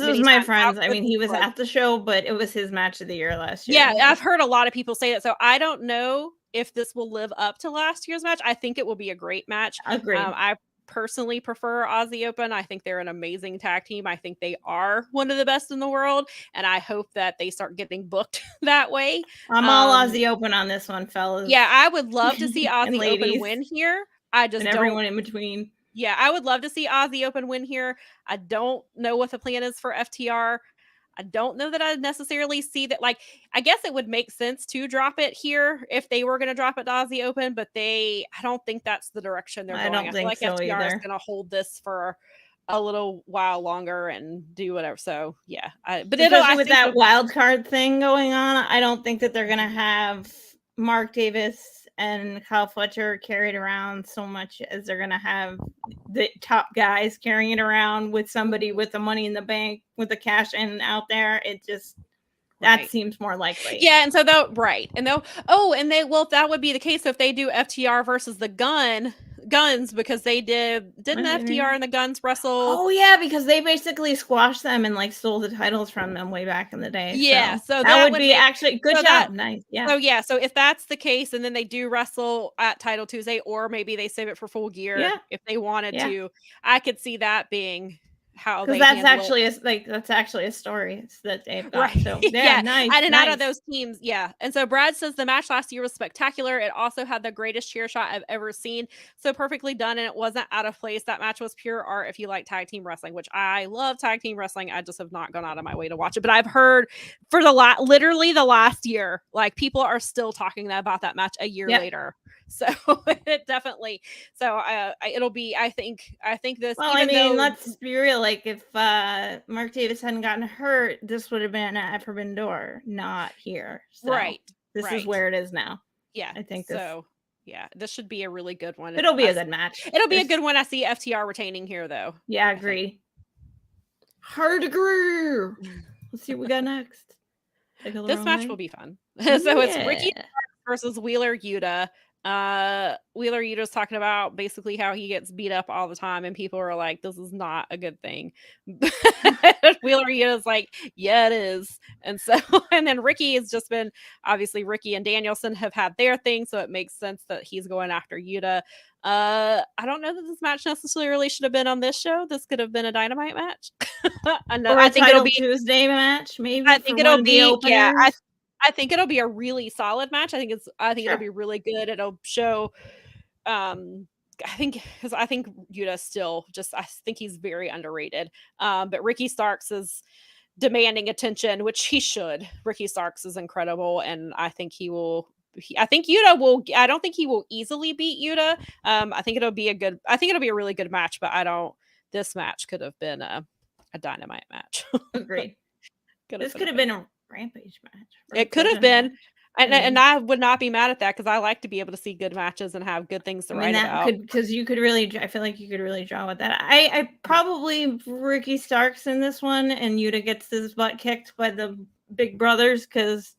friends. I mean, he was at the show, but it was his match of the year last year. Yeah, I've heard a lot of people say that. So I don't know if this will live up to last year's match. I think it will be a great match. Agreed. I personally prefer Aussie Open. I think they're an amazing tag team. I think they are one of the best in the world, and I hope that they start getting booked that way. I'm all Aussie Open on this one, fellas. Yeah, I would love to see Aussie Open win here. Everyone in between. Yeah, I would love to see Aussie Open win here. I don't know what the plan is for FTR. I don't know that I necessarily see that. Like, I guess it would make sense to drop it here if they were going to drop it to Aussie Open, but I don't think that's the direction they're going. I feel like so FTR either. is going to hold this for a little while longer and do whatever. So yeah, but especially with that wild card thing going on, I don't think that they're going to have Mark Davis and Kyle Fletcher carried around so much as they're going to have the top guys carrying it around with somebody with the money in the bank with the cash in out there. It just, that seems more likely. Yeah. And so that would be the case if they do FTR versus the Guns, because they didn't FTR and the Guns wrestle. Oh yeah, because they basically squashed them and like stole the titles from them way back in the day. Yeah, so that would be actually good job. Nice. Yeah. So if that's the case, and then they do wrestle at Title Tuesday, or maybe they save it for Full Gear if they wanted to, I could see that being how because they handle that's actually a story that they've got. right. So yeah, nice. And out of those teams, yeah. And so Brad says the match last year was spectacular. It also had the greatest chair shot I've ever seen. So perfectly done, and it wasn't out of place. That match was pure art if you like tag team wrestling, which I love tag team wrestling. I just have not gone out of my way to watch it. But I've heard for literally the last year, like people are still talking about that match a year later. So it definitely, so it'll be, I think this, well, I mean, let's be real. Like if Mark Davis hadn't gotten hurt, this would have been at Forbidden Door, not here. So right. This is where it is now. Yeah. I think so. Yeah, this should be a really good one. It'll be a good match. It'll be a good one. I see FTR retaining here, though. Yeah, I agree. Hard agree. Let's see what we got next. This match will be fun. So it's Ricky versus Wheeler Yuta. Wheeler Yuta's talking about basically how he gets beat up all the time, and people are like, this is not a good thing. Wheeler Yuta's like, yeah, it is. And so, and then Ricky has just been, obviously Ricky and Danielson have had their thing, so it makes sense that he's going after Yuta. I don't know that this match necessarily should have been on this show. This could have been a Dynamite match. I think it'll be Tuesday match, maybe. I think it'll be, yeah. I think it'll be a really solid match. I think it'll be really good. It'll show I think Yuta still I think he's very underrated. But Ricky Starks is demanding attention, which he should. Ricky Starks is incredible, and I think I think Yuta will. I don't think he will easily beat Yuta. I think it'll be a really good match, but this match could have been a Dynamite match. Agreed. This could have been a Rampage match. It could have been. And I would not be mad at that, because I like to be able to see good matches and have good things to write about. Because you could really, I feel like you could really draw with that. I probably Ricky Starks in this one, and Yuta gets his butt kicked by the Big Brothers, because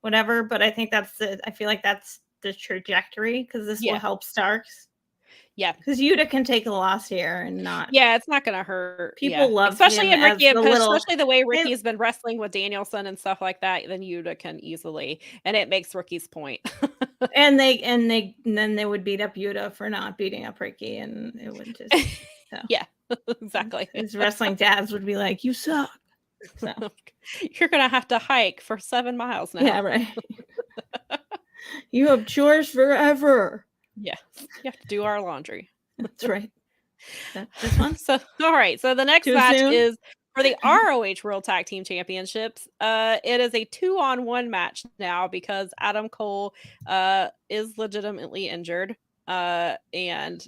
whatever. But I think I feel like that's the trajectory, because this will help Starks. Yeah, because Yuta can take a loss here and not. Yeah, it's not gonna hurt. People love especially in Ricky, especially the way Ricky's been wrestling with Danielson and stuff like that. Then Yuta can easily, and it makes Ricky's point. and then they would beat up Yuta for not beating up Ricky, and it would just yeah, exactly. His wrestling dads would be like, "You suck." So. You're gonna have to hike for 7 miles now. Yeah, right. You have chores forever. Yeah, you have to do our laundry. That's right. This one. So, all right. So the next match is for the ROH World Tag Team Championships. It is a 2-on-1 match now, because Adam Cole is legitimately injured, and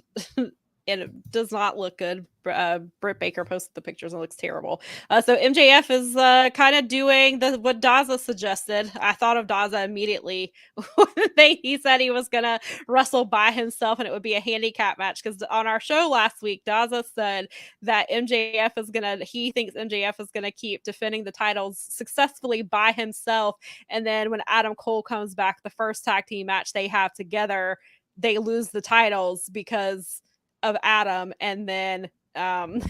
it does not look good. Britt Baker posted the pictures and it looks terrible. So MJF is kind of doing what Daza suggested. I thought of Daza immediately when he said he was gonna wrestle by himself and it would be a handicap match, because on our show last week, Daza said that he thinks MJF is gonna keep defending the titles successfully by himself, and then when Adam Cole comes back, the first tag team match they have together, they lose the titles because of Adam, and then and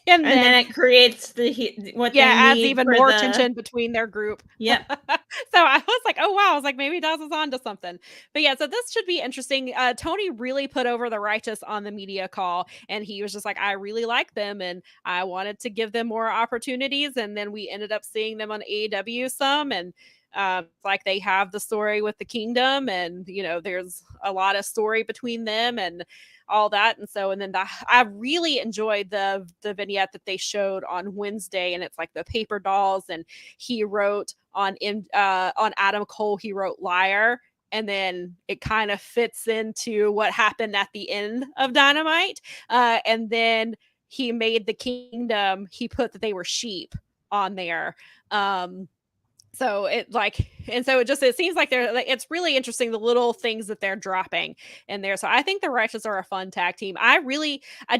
then it creates adds even more tension between their group. Yeah. So I was like, oh wow, I was like, maybe Daz is on to something. But yeah, so this should be interesting. Tony really put over the Righteous on the media call, and he was just like, I really like them and I wanted to give them more opportunities, and then we ended up seeing them on AEW some, and like they have the story with the Kingdom, and there's a lot of story between them and all that. And so, and then I really enjoyed the vignette that they showed on Wednesday, and it's like the paper dolls, and he wrote on Adam Cole, he wrote liar, and then it kind of fits into what happened at the end of Dynamite, and then he made the Kingdom, he put that they were sheep on there. So it seems like it's really interesting, the little things that they're dropping in there. So I think the Righteous are a fun tag team. I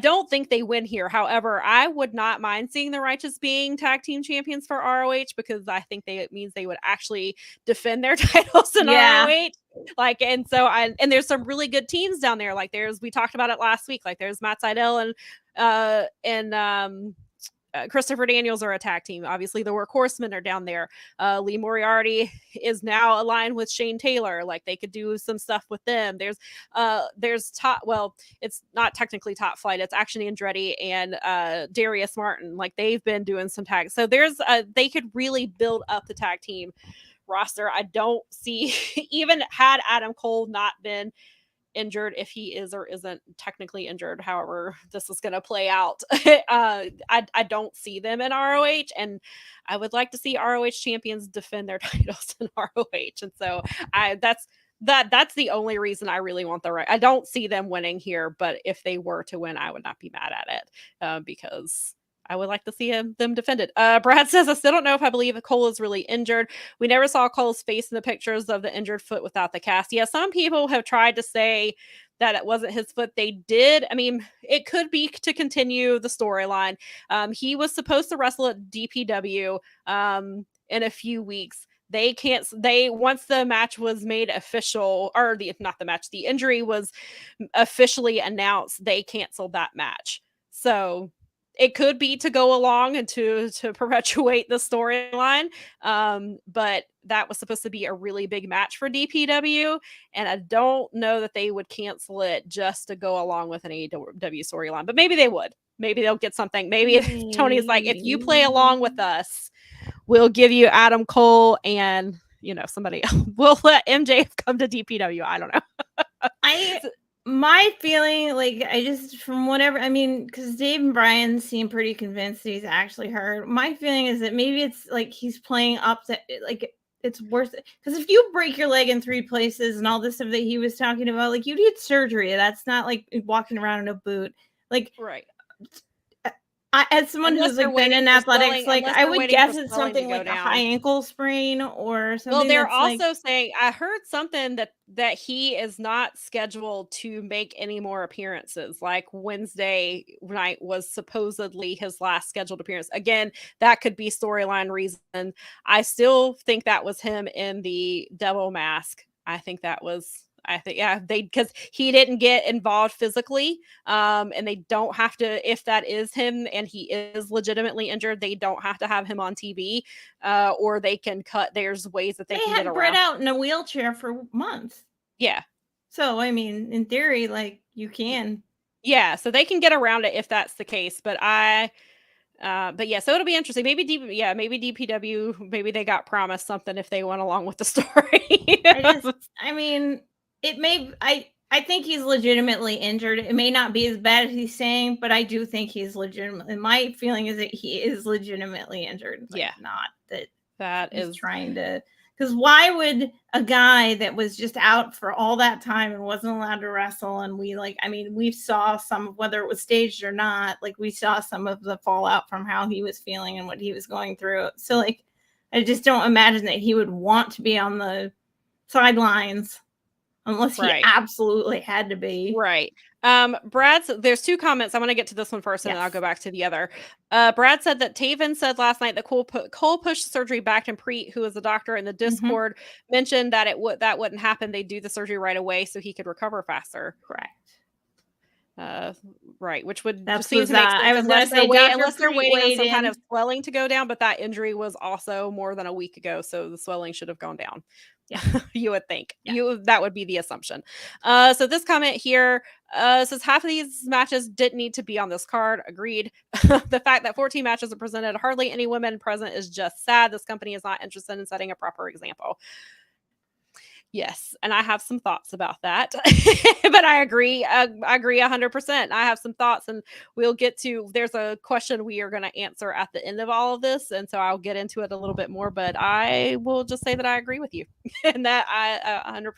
don't think they win here. However, I would not mind seeing the Righteous being tag team champions for ROH, because I think it means they would actually defend their titles in ROH. And there's some really good teams down there. Like we talked about it last week. Like there's Matt Sydal and Christopher Daniels are a tag team. Obviously, the Workhorsemen are down there. Lee Moriarty is now aligned with Shane Taylor. Like they could do some stuff with them. There's top. Well, it's not technically Top Flight. It's Action Andretti and Darius Martin. Like they've been doing some tags. So they could really build up the tag team roster. I don't see even had Adam Cole not been injured, if he is or isn't technically injured, however this is going to play out. I don't see them in ROH, and I would like to see ROH champions defend their titles in ROH. And so that's the only reason I really want the right. I don't see them winning here, but if they were to win, I would not be mad at it because I would like to see them defended. Brad says, I still don't know if I believe Cole is really injured. We never saw Cole's face in the pictures of the injured foot without the cast. Yeah, some people have tried to say that it wasn't his foot. They did. I mean, it could be to continue the storyline. He was supposed to wrestle at DPW in a few weeks. Once the match was made official, or the injury was officially announced, they canceled that match. So it could be to go along and to perpetuate the storyline. But that was supposed to be a really big match for DPW. And I don't know that they would cancel it just to go along with an AEW storyline. But maybe they would. Maybe they'll get something. Maybe if Tony's like, if you play along with us, we'll give you Adam Cole and, somebody else. We'll let MJF come to DPW. I don't know. My feeling, from whatever, because Dave and Brian seem pretty convinced that he's actually hurt. My feeling is that maybe it's like he's playing up that, it's worth it. Because if you break your leg in 3 places and all this stuff that he was talking about, you need surgery. That's not like walking around in a boot. Right. As someone who's been in athletics, I would guess it's something like a high ankle sprain or something. Well, they're also saying, I heard something that he is not scheduled to make any more appearances. Like Wednesday night was supposedly his last scheduled appearance. Again, that could be storyline reason. I still think that was him in the devil mask. Because he didn't get involved physically, and they don't have to, if that is him and he is legitimately injured, they don't have to have him on TV, or they can cut. There's ways that they can get around. Brett out in a wheelchair for months. Yeah. So, in theory, you can. Yeah, so they can get around it if that's the case. But so it'll be interesting. Maybe DPW, maybe they got promised something if they went along with the story. It may. I think he's legitimately injured. It may not be as bad as he's saying, but I do think he's legitimate. And my feeling is that he is legitimately injured. Not that he's trying to. Because why would a guy that was just out for all that time and wasn't allowed to wrestle, and we saw some, whether it was staged or not, we saw some of the fallout from how he was feeling and what he was going through. So I just don't imagine that he would want to be on the sidelines. Unless he absolutely had to be. Right. There's 2 comments. I want to get to this one first, and then I'll go back to the other. Brad said that Taven said last night that Cole pushed surgery back, and Preet, who is a doctor in the Discord, mentioned that that wouldn't happen. They'd do the surgery right away so he could recover faster. Correct. Right, which would seem to make sense. I was going to say, unless they're waiting on some kind of swelling to go down, but that injury was also more than a week ago, so the swelling should have gone down. Yeah, you would think. That would be the assumption. So this comment here says half of these matches didn't need to be on this card. Agreed. The fact that 14 matches are presented, hardly any women present, is just sad. This company is not interested in setting a proper example. Yes, and I have some thoughts about that, but I agree. I agree 100%. I have some thoughts, and we'll get to. There's a question we are going to answer at the end of all of this, and so I'll get into it a little bit more. But I will just say that I agree with you, and that I 100%,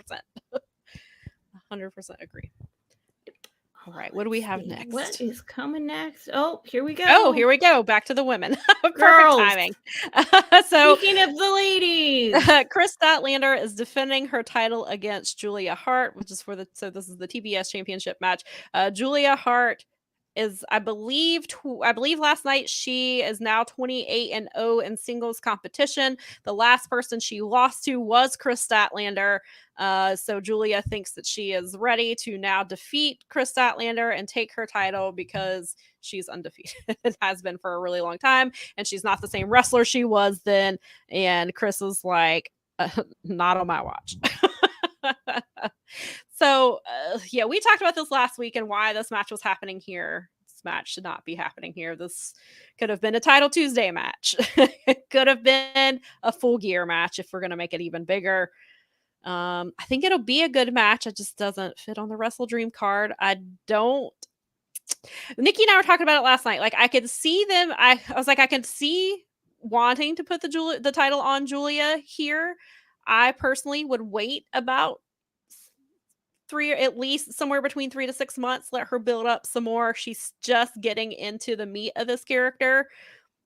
100% agree. All right, what do we have next? What is coming next? Oh, here we go. Oh, here we go. Back to the women. Perfect timing. So, speaking of the ladies, Chris Statlander is defending her title against Julia Hart, which is this is the TBS Championship match. Julia Hart is, I believe last night she is now 28-0 in singles competition. The last person she lost to was Chris Statlander. So Julia thinks that she is ready to now defeat Chris Statlander and take her title because she's undefeated. It has been for a really long time, and she's not the same wrestler she was then. And Chris is like, not on my watch. So, yeah, we talked about this last week and why this match was happening here. This match should not be happening here. This could have been a Title Tuesday match. It could have been a Full Gear match if we're going to make it even bigger. I think it'll be a good match. It just doesn't fit on the Wrestle Dream card. Nikki and I were talking about it last night. Like, I could see them. I was like, I can see wanting to put the title on Julia here. I personally would wait about at least somewhere between 3 to 6 months, let her build up some more. She's just getting into the meat of this character.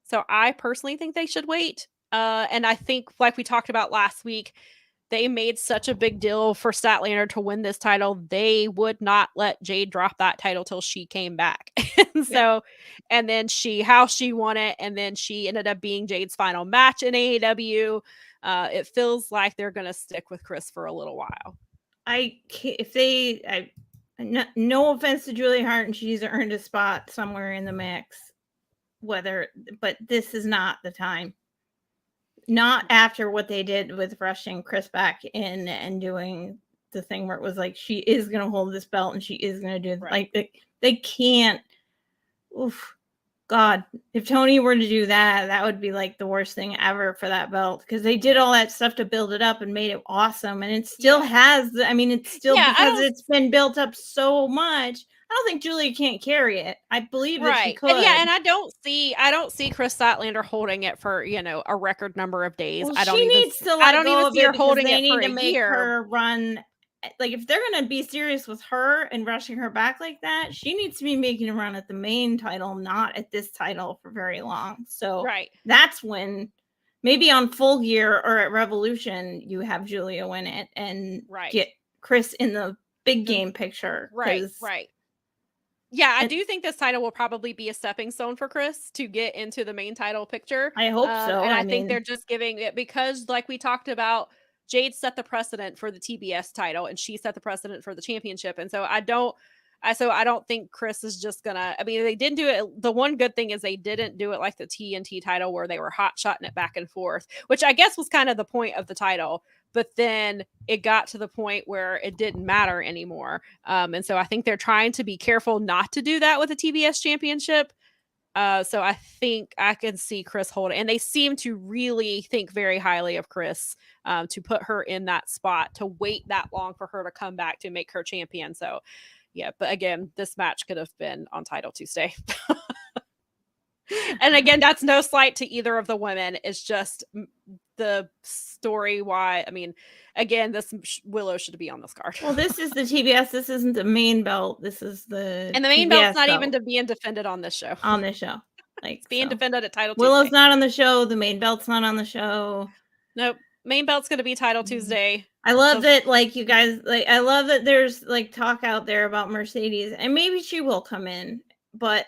So I personally think they should wait. And I think, like we talked about last week, they made such a big deal for Statlander to win this title. They would not let Jade drop that title till she came back. And then how she won it, and then she ended up being Jade's final match in AEW. It feels like they're going to stick with Chris for a little while. No offense to Julia Hart, and she's earned a spot somewhere in the mix. But this is not the time. Not after what they did with rushing Chris back in and doing the thing where it was like, she is going to hold this belt and she is going to do it. Right. Like they can't. Oof. God, if Tony were to do that, that would be like the worst thing ever for that belt, because they did all that stuff to build it up and made it awesome. And it still has, I mean, it's still because it's been built up so much. I don't think Julia can't carry it. I believe that she could. And I don't see Chris Statlander holding it for, a record number of days. Well, I don't even see her holding it for a year. They need to make her run. Like, if they're going to be serious with her and rushing her back like that, she needs to be making a run at the main title, not at this title for very long. So that's when maybe on Full Gear or at Revolution, you have Julia win it and get Chris in the big game picture. Right. Yeah, I do think this title will probably be a stepping stone for Chris to get into the main title picture. I hope so. And I think they're just giving it because, like we talked about, Jade set the precedent for the TBS title, and she set the precedent for the championship. And so I don't think Chris is just gonna. I mean, they didn't do it. The one good thing is they didn't do it like the TNT title, where they were hot-shotting it back and forth, which I guess was kind of the point of the title. But then it got to the point where it didn't matter anymore. And so I think they're trying to be careful not to do that with the TBS championship. So I think I can see Chris hold it. And they seem to really think very highly of Chris to put her in that spot, to wait that long for her to come back to make her champion. So, yeah. But again, this match could have been on Title Tuesday. And again, that's no slight to either of the women. It's just the story why. I mean, again, this Willow should be on this card. Well, this is the TBS. This isn't the main belt. This is the and the main TBS belt's not even being defended on this show. Like, it's being defended at Title Willow's Tuesday. not on the show. The main belt's not on the show. Nope. Main belt's going to be Title Tuesday. I love that, like, you guys, like, I love that there's, like, talk out there about Mercedes, and maybe she will come in, but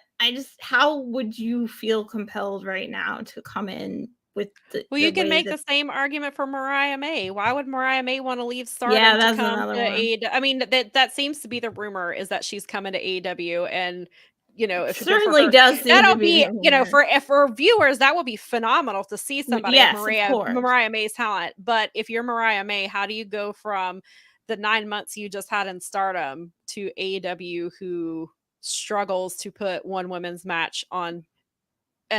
how would you feel compelled right now to come in with you can make the same argument for Mariah May. Why would Mariah May want to leave Stardom to come to AEW? I mean, that seems to be the rumor, is that she's coming to AEW, and if certainly does. That'll be, for viewers, that would be phenomenal to see somebody of Mariah May's talent. But if you're Mariah May, how do you go from the 9 months you just had in Stardom to AEW, who struggles to put one women's match on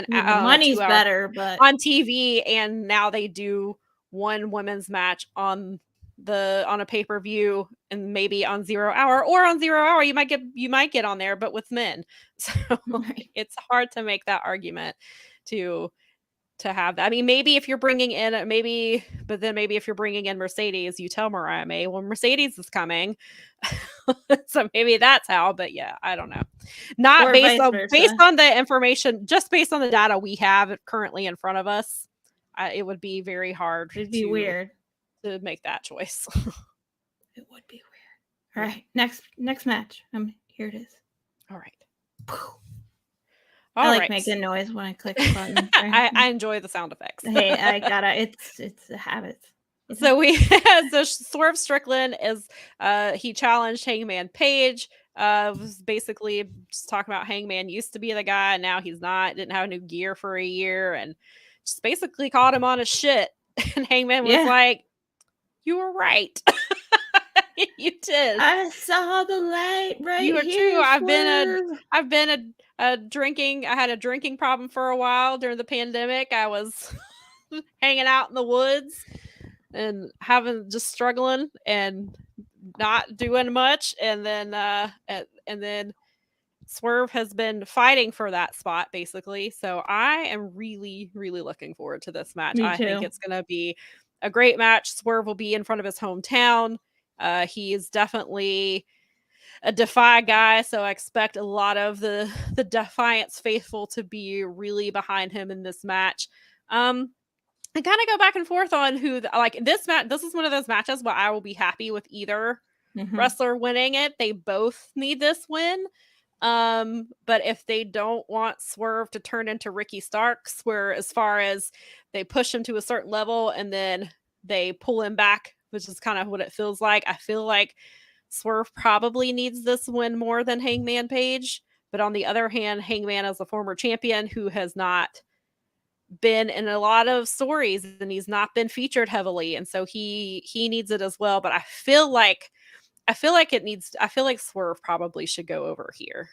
money's better, but on TV, and now they do one women's match on a pay-per-view, and maybe on 0 Hour, or on 0 Hour you might get on there, but with men. So it's hard to make that argument to have that. I mean, maybe if you're bringing in if you're bringing in Mercedes, you tell Mariah May, well, Mercedes is coming. So maybe that's how, but yeah, I don't know. Not based on the information, just based on the data we have currently in front of us, it would be very hard. It'd be weird to make that choice. It would be weird. All right, next match. Here it is. All right. I like making noise when I click the button. I enjoy the sound effects. Hey, I gotta. It's a habit. So so Swerve Strickland is he challenged Hangman Page. Was basically just talking about Hangman used to be the guy, and now he's not. Didn't have new gear for a year, and just basically called him on his shit. And Hangman was like, "You were right." You did. I saw the light right You are here. true. I've been a drinking. I had a drinking problem for a while during the pandemic. I was hanging out in the woods and just struggling and not doing much. And then Swerve has been fighting for that spot basically. So I am really, really looking forward to this match. I think it's going to be a great match. Swerve will be in front of his hometown. He is definitely a Defy guy, so I expect a lot of the Defiance faithful to be really behind him in this match. I kind of go back and forth on who this match. This is one of those matches where I will be happy with either wrestler winning it. They both need this win. But if they don't want Swerve to turn into Ricky Starks, where as far as they push him to a certain level and then they pull him back, which is kind of what it feels like. I feel like Swerve probably needs this win more than Hangman Page. But on the other hand, Hangman is a former champion who has not been in a lot of stories and he's not been featured heavily. And so he needs it as well. But I feel like Swerve probably should go over here.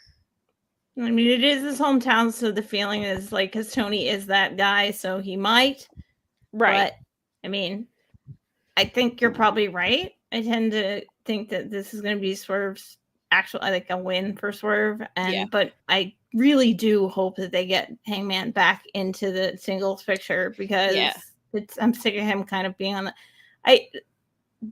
I mean, it is his hometown, so the feeling is like, because Tony is that guy, so he might. Right. But, I mean, I think you're probably right. I tend to think that this is going to be Swerve's like a win for Swerve. But I really do hope that they get Hangman back into the singles picture because I'm sick of him kind of being on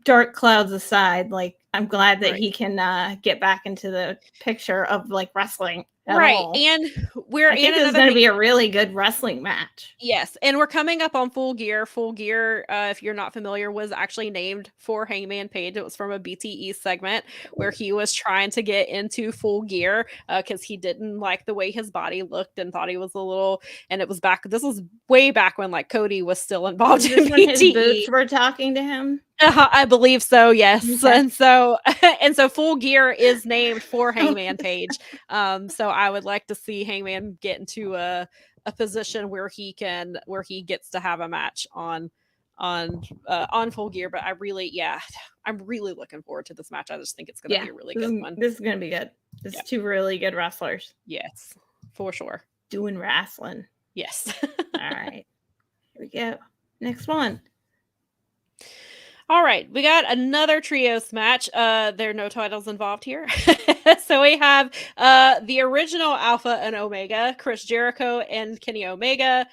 dark clouds aside, like I'm glad that he can get back into the picture of like wrestling. All. And I think this is going to be a really good wrestling match. Yes, and we're coming up on Full Gear. Full Gear, if you're not familiar, was actually named for Hangman Page. It was from a BTE segment where he was trying to get into Full Gear because he didn't like the way his body looked and thought he was a little. And it was this was way back when like Cody was still involved in BTE. When his boots were talking to him. I believe so. Yes, okay. and so Full Gear is named for Hangman Page. So I would like to see Hangman get into a position where he gets to have a match on Full Gear. But I'm really looking forward to this match. I just think it's going to be a really good one. This is going to be good. This is two really good wrestlers. Yes, for sure. Doing wrestling. Yes. All right. Here we go. Next one. All right, we got another trios match. There are no titles involved here. So we have the original Alpha and Omega, Chris Jericho and Kenny Omega,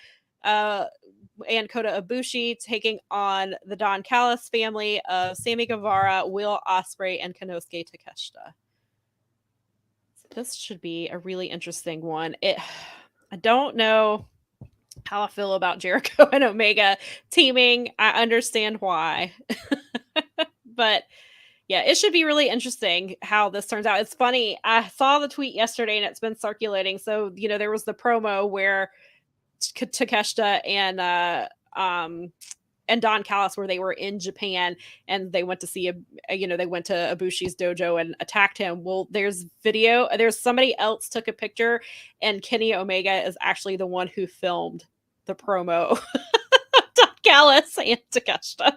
and Kota Ibushi taking on the Don Callis family of Sammy Guevara, Will Ospreay, and Konosuke Takeshita. This should be a really interesting one. I don't know how I feel about Jericho and Omega teaming. I understand why. But yeah, it should be really interesting how this turns out. It's funny. I saw the tweet yesterday and it's been circulating. So, there was the promo where Takeshita and Don Callis where they were in Japan and they went to see they went to Ibushi's dojo and attacked him. Well, there's video. There's somebody else took a picture and Kenny Omega is actually the one who filmed the promo. Don Callis and Takeshita.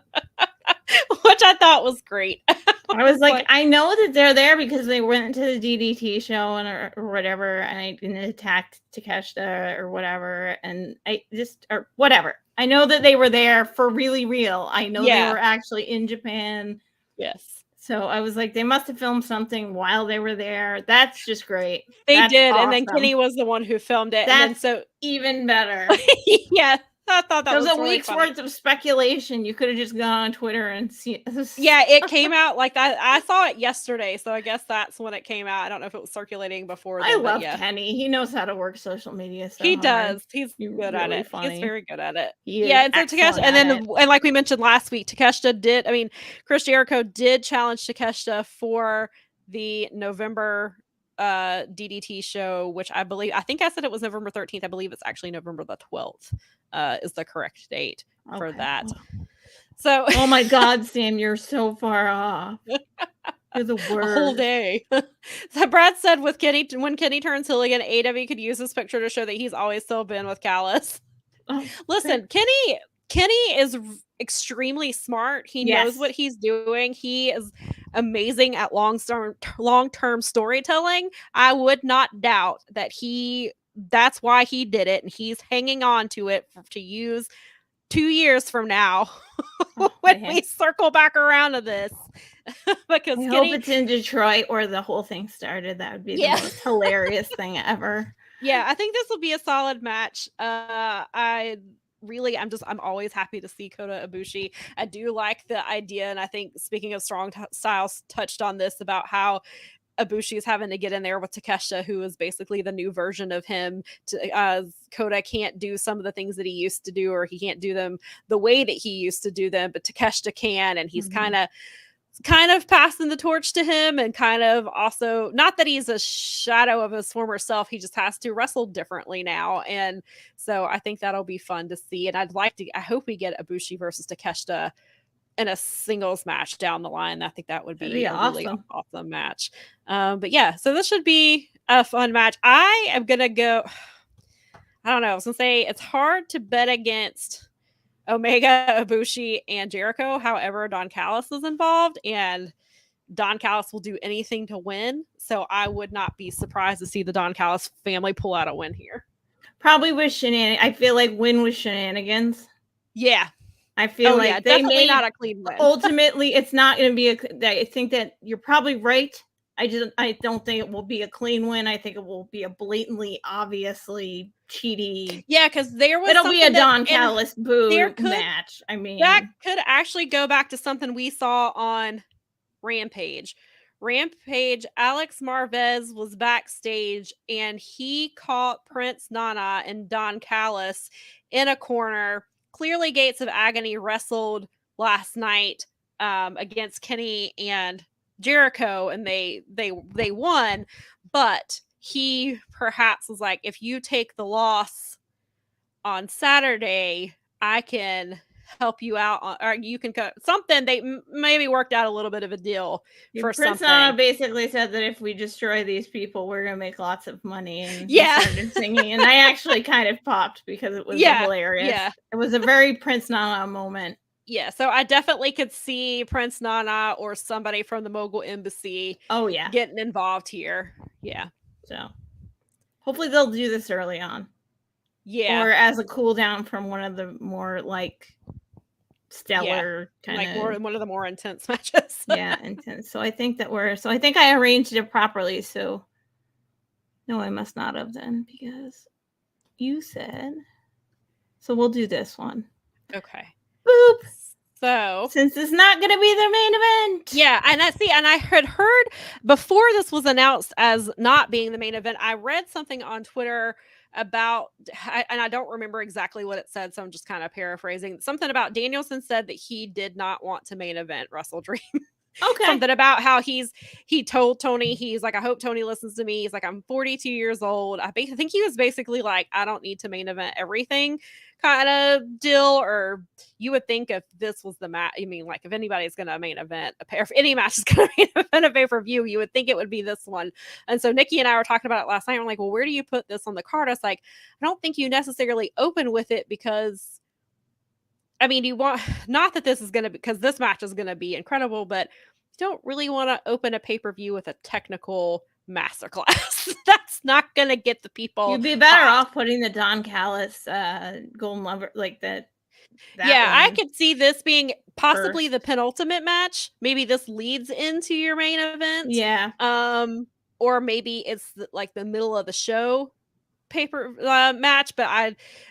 Which I thought was great. I was like, I know that they're there because they went to the DDT show or whatever, and I attacked Takeshita or whatever, and or whatever. I know that they were there for really real. I know they were actually in Japan. Yes. So I was like, they must have filmed something while they were there. That's just great. They did, awesome. And then Kenny was the one who filmed it. That's even better. Yeah. I thought that was a week's worth of speculation. You could have just gone on Twitter and seen. Yeah, it came out like that. I saw it yesterday, so I guess that's when it came out. I don't know if it was circulating before. I love Kenny. He knows how to work social media. He does. He's good at it. Funny. He's very good at it. Yeah, and so Takeshita, and like we mentioned last week, Takeshita did. I mean, Chris Jericho did challenge Takeshita for the November DDT show, which I think I said it was November 13th. I believe it's actually November the 12th is the correct date for that. So, oh my God, Sam, you're so far off. You're the worst. A whole day. So Brad said when Kenny turns heel again, AEW could use this picture to show that he's always still been with Callis. Oh, listen, Kenny is extremely smart. He knows what he's doing. He is amazing at long-term storytelling. I would not doubt that that's why he did it, and he's hanging on to it to use 2 years from now when we circle back around to this. Because I hope it's in Detroit where the whole thing started. That would be the most hilarious thing ever. Yeah, I think this will be a solid match. I'm always happy to see Kota Ibushi. I do like the idea, and I think, speaking of strong styles, touched on this about how Ibushi is having to get in there with Takeshita, who is basically the new version of him. Kota can't do some of the things that he used to do, or he can't do them the way that he used to do them, but Takeshita can, and he's kind of passing the torch to him, and kind of also, not that he's a shadow of his former self, he just has to wrestle differently now. And so I think that'll be fun to see. And I hope we get Ibushi versus Takeshita in a singles match down the line. I think that would be a really awesome match. But yeah, so this should be a fun match. I am gonna go, I don't know, I was gonna say it's hard to bet against Omega, Ibushi, and Jericho. However, Don Callis is involved, and Don Callis will do anything to win. So I would not be surprised to see the Don Callis family pull out a win here. Probably with shenanigans. I feel like win with shenanigans. Yeah. I feel like they definitely not a clean win. Ultimately, it's not going to be I think that you're probably right. I don't think it will be a clean win. I think it will be a blatantly, obviously cheaty. Yeah, because it'll be a Don Callis boo match. I mean, that could actually go back to something we saw on Rampage. Alex Marvez was backstage, and he caught Prince Nana and Don Callis in a corner. Clearly, Gates of Agony wrestled last night against Kenny and Jericho, and they won, but he perhaps was like, if you take the loss on Saturday, I can help you out, or you can something. They maybe worked out a little bit of a deal for Prince something. Nana basically said that if we destroy these people, we're gonna make lots of money, and he started singing, and I actually kind of popped because it was hilarious. Yeah, it was a very Prince Nana moment. Yeah, so I definitely could see Prince Nana or somebody from the Mogul Embassy getting involved here. Yeah. So hopefully they'll do this early on. Yeah. Or as a cool down from one of the more like stellar kind of one of the more intense matches. Yeah, intense. So I think I arranged it properly. So no, I must not have then, because you said. So we'll do this one. Okay. Boop. So since it's not going to be the main event. Yeah, and I had heard before this was announced as not being the main event, I read something on Twitter about, and I don't remember exactly what it said, so I'm just kind of paraphrasing. Something about Danielson said that he did not want to main event Wrestle Dream. Okay. Something about how he told Tony, he's like, I hope Tony listens to me. He's like, I'm 42 years old. I think he was basically like, I don't need to main event everything kind of deal. Or you would think if this was the match, I mean, like if anybody's going to main event, if any match is going to main event a pay-per-view, you would think it would be this one. And so Nikki and I were talking about it last night. I'm like, well, where do you put this on the card? I was like, I don't think you necessarily open with it, because I mean, you want, not that this is going to be, because this match is going to be incredible, but you don't really want to open a pay-per-view with a technical masterclass. That's not going to get the people. You'd be better off putting the Don Callis Golden Lover, like that. Yeah, I could see this being possibly the penultimate match. Maybe this leads into your main event. Yeah. Or maybe it's like the middle of the show paper match, but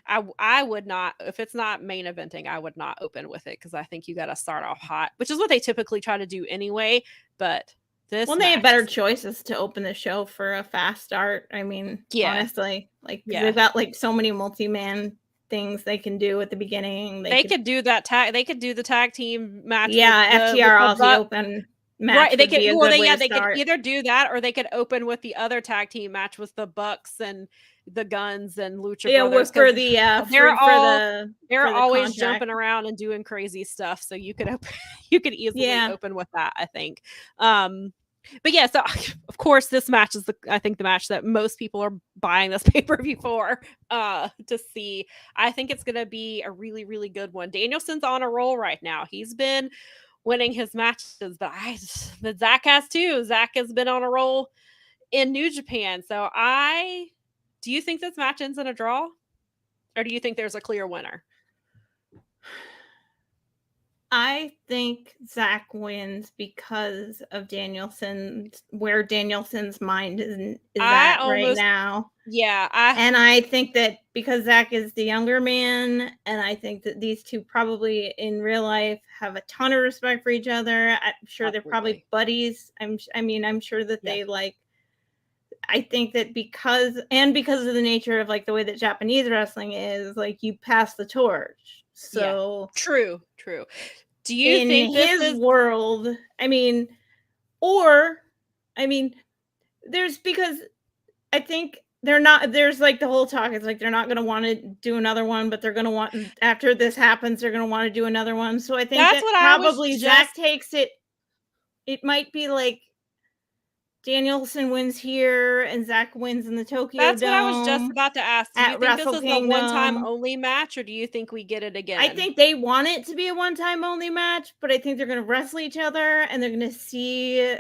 I would not, if it's not main eventing, I would not open with it, because I think you got to start off hot, which is what they typically try to do anyway. But this, they have better choices to open the show for a fast start. I mean, honestly, like they've got like so many multi-man things they can do at the beginning. They could do that tag. They could do the tag team match. Yeah, FTR Aussie Open. match Right, they would be could. a Well, good way to they could start. either do that, or they could open with the other tag team match with the Bucks and the Guns and Lucha Brothers, for because the they're always contract. jumping around and doing crazy stuff. So you could you could easily open with that, I think. But yeah, so of course this match is I think the match that most people are buying this pay-per-view for to see. I think it's gonna be a really, really good one. Danielson's on a roll right now. He's been winning his matches, but Zach has too. Zach has been on a roll in New Japan. So do you think this match ends in a draw? Or do you think there's a clear winner? I think Zach wins because of where Danielson's mind is at right now. Yeah. And I think that because Zach is the younger man, and I think that these two probably in real life have a ton of respect for each other. I'm sure they're probably buddies. I'm sure that they like. I think that because of the nature of like the way that Japanese wrestling is, like you pass the torch. So true. Do you think in his world? There's because I think they're not. There's like the whole talk. It's like they're not going to want to do another one, but they're going to want after this happens, they're going to want to do another one. So I think that's that probably Zach takes it. It might be like Danielson wins here and Zach wins in the Tokyo Dome. That's what I was just about to ask. Do you think this is a one-time only match, or do you think we get it again? I think they want it to be a one-time only match, but I think they're going to wrestle each other and they're going to see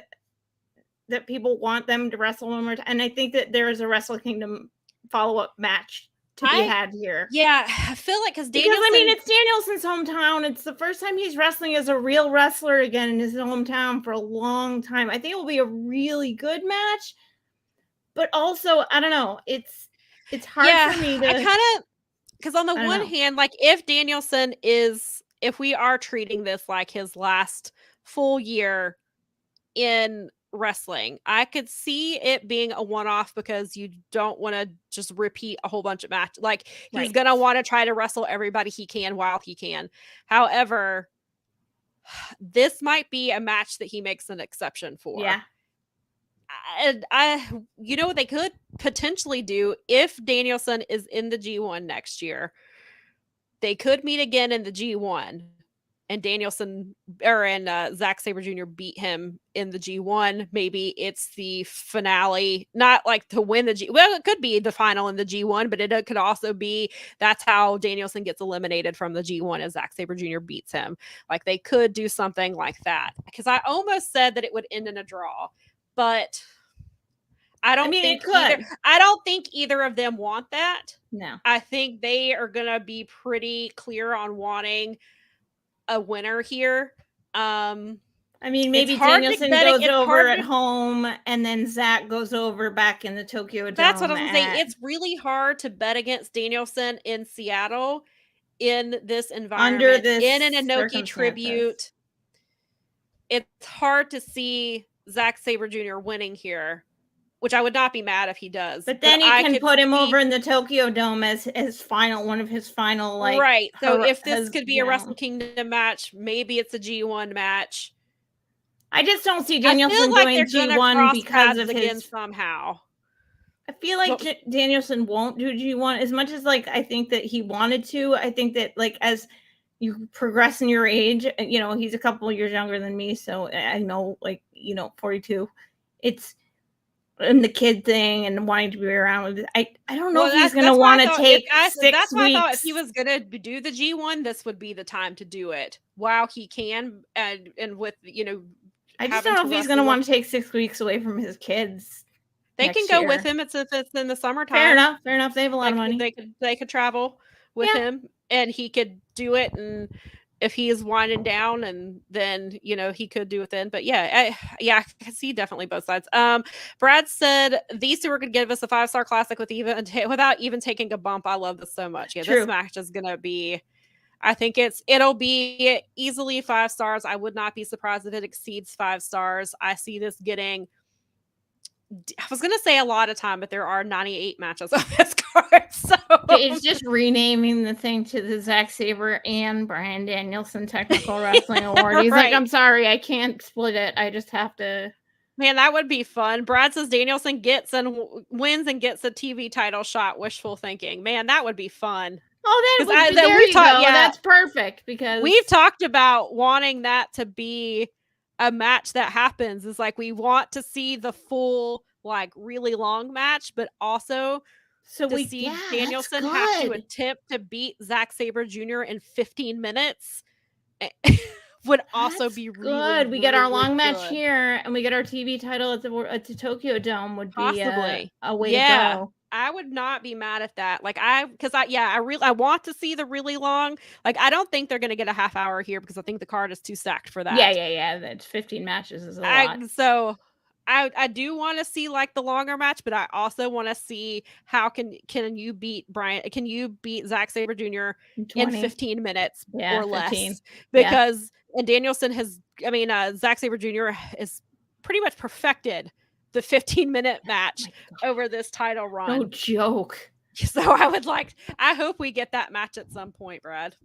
that people want them to wrestle one more time. And I think that there is a Wrestle Kingdom follow-up match to be had here. Yeah, I feel like because it's Danielson's hometown. It's the first time he's wrestling as a real wrestler again in his hometown for a long time. I think it will be a really good match, but also I don't know. It's hard for me to. I kind of because on the one hand, like if we are treating this like his last full year in wrestling, I could see it being a one-off because you don't want to just repeat a whole bunch of matches. Like he's gonna want to try to wrestle everybody he can while he can. However, this might be a match that he makes an exception for. Yeah. You know what they could potentially do if Danielson is in the G1 next year? They could meet again in the G1. And Danielson and Zack Sabre Jr. beat him in the G1. Maybe it's the finale, not like to win the well, it could be the final in the G1, but it could also be that's how Danielson gets eliminated from the G1 as Zack Sabre Jr. beats him. Like they could do something like that. Because I almost said that it would end in a draw, but I don't think either of them want that. No. I think they are gonna be pretty clear on wanting a winner here. Maybe Danielson goes over at home and then Zach goes over back in the Tokyo Dome. That's what I was going to say. It's really hard to bet against Danielson in Seattle in this environment, in an Inoki tribute. It's hard to see Zack Sabre Jr. winning here, which I would not be mad if he does. But then he can put him over in the Tokyo Dome as one of his final, like... Right. So if this could be a Wrestle Kingdom match, maybe it's a G1 match. I just don't see Danielson doing G1 because of his... somehow. I feel like Danielson won't do G1 as much as, like, I think that he wanted to. I think that, like, as you progress in your age, he's a couple of years younger than me, so I know, 42. It's... and the kid thing and wanting to be around with I don't know if he's going to want to take 6 weeks. That's why I thought if he was going to do the G1, this would be the time to do it while he can. And with, I just don't know if he's going to want to take 6 weeks away from his kids. They can go with him. It's in the summertime. Fair enough. They have a lot of money. They could travel with him and he could do it. And if he is winding down, and then he could do it then. But I can see definitely both sides. Brad said these two are going to give us a 5-star classic without even taking a bump. I love this so much. Yeah, this match is going to be. I think it'll be easily 5 stars. I would not be surprised if it exceeds 5 stars. I see this getting. I was going to say a lot of time, but there are 98 matches on this card. So it's just renaming the thing to the Zack Sabre and Bryan Danielson Technical Wrestling Award. He's like, I'm sorry, I can't split it. I just have to. Man, that would be fun. Brad says Danielson wins and gets a TV title shot. Wishful thinking. Man, that would be fun. Oh, there you go. Yeah, that's perfect because we've talked about wanting that to be a match that happens. Is like we want to see the full, like, really long match, but also to see Danielson have to attempt to beat Zack Sabre Jr. in 15 minutes would also be good. Really, we get our long match here, and we get our TV title at the Tokyo Dome. Would be possibly a way to go. I would not be mad at that. Like I want to see the really long. Like I don't think they're going to get a half hour here because I think the card is too stacked for that. Yeah. That's 15 matches is a lot. So I do want to see like the longer match, but I also want to see how can you beat Zack Sabre Jr. in 15 minutes or less 15. Because and Danielson Zack Sabre Jr. is pretty much perfected the 15-minute match over this title run. No joke. So I hope we get that match at some point, Brad.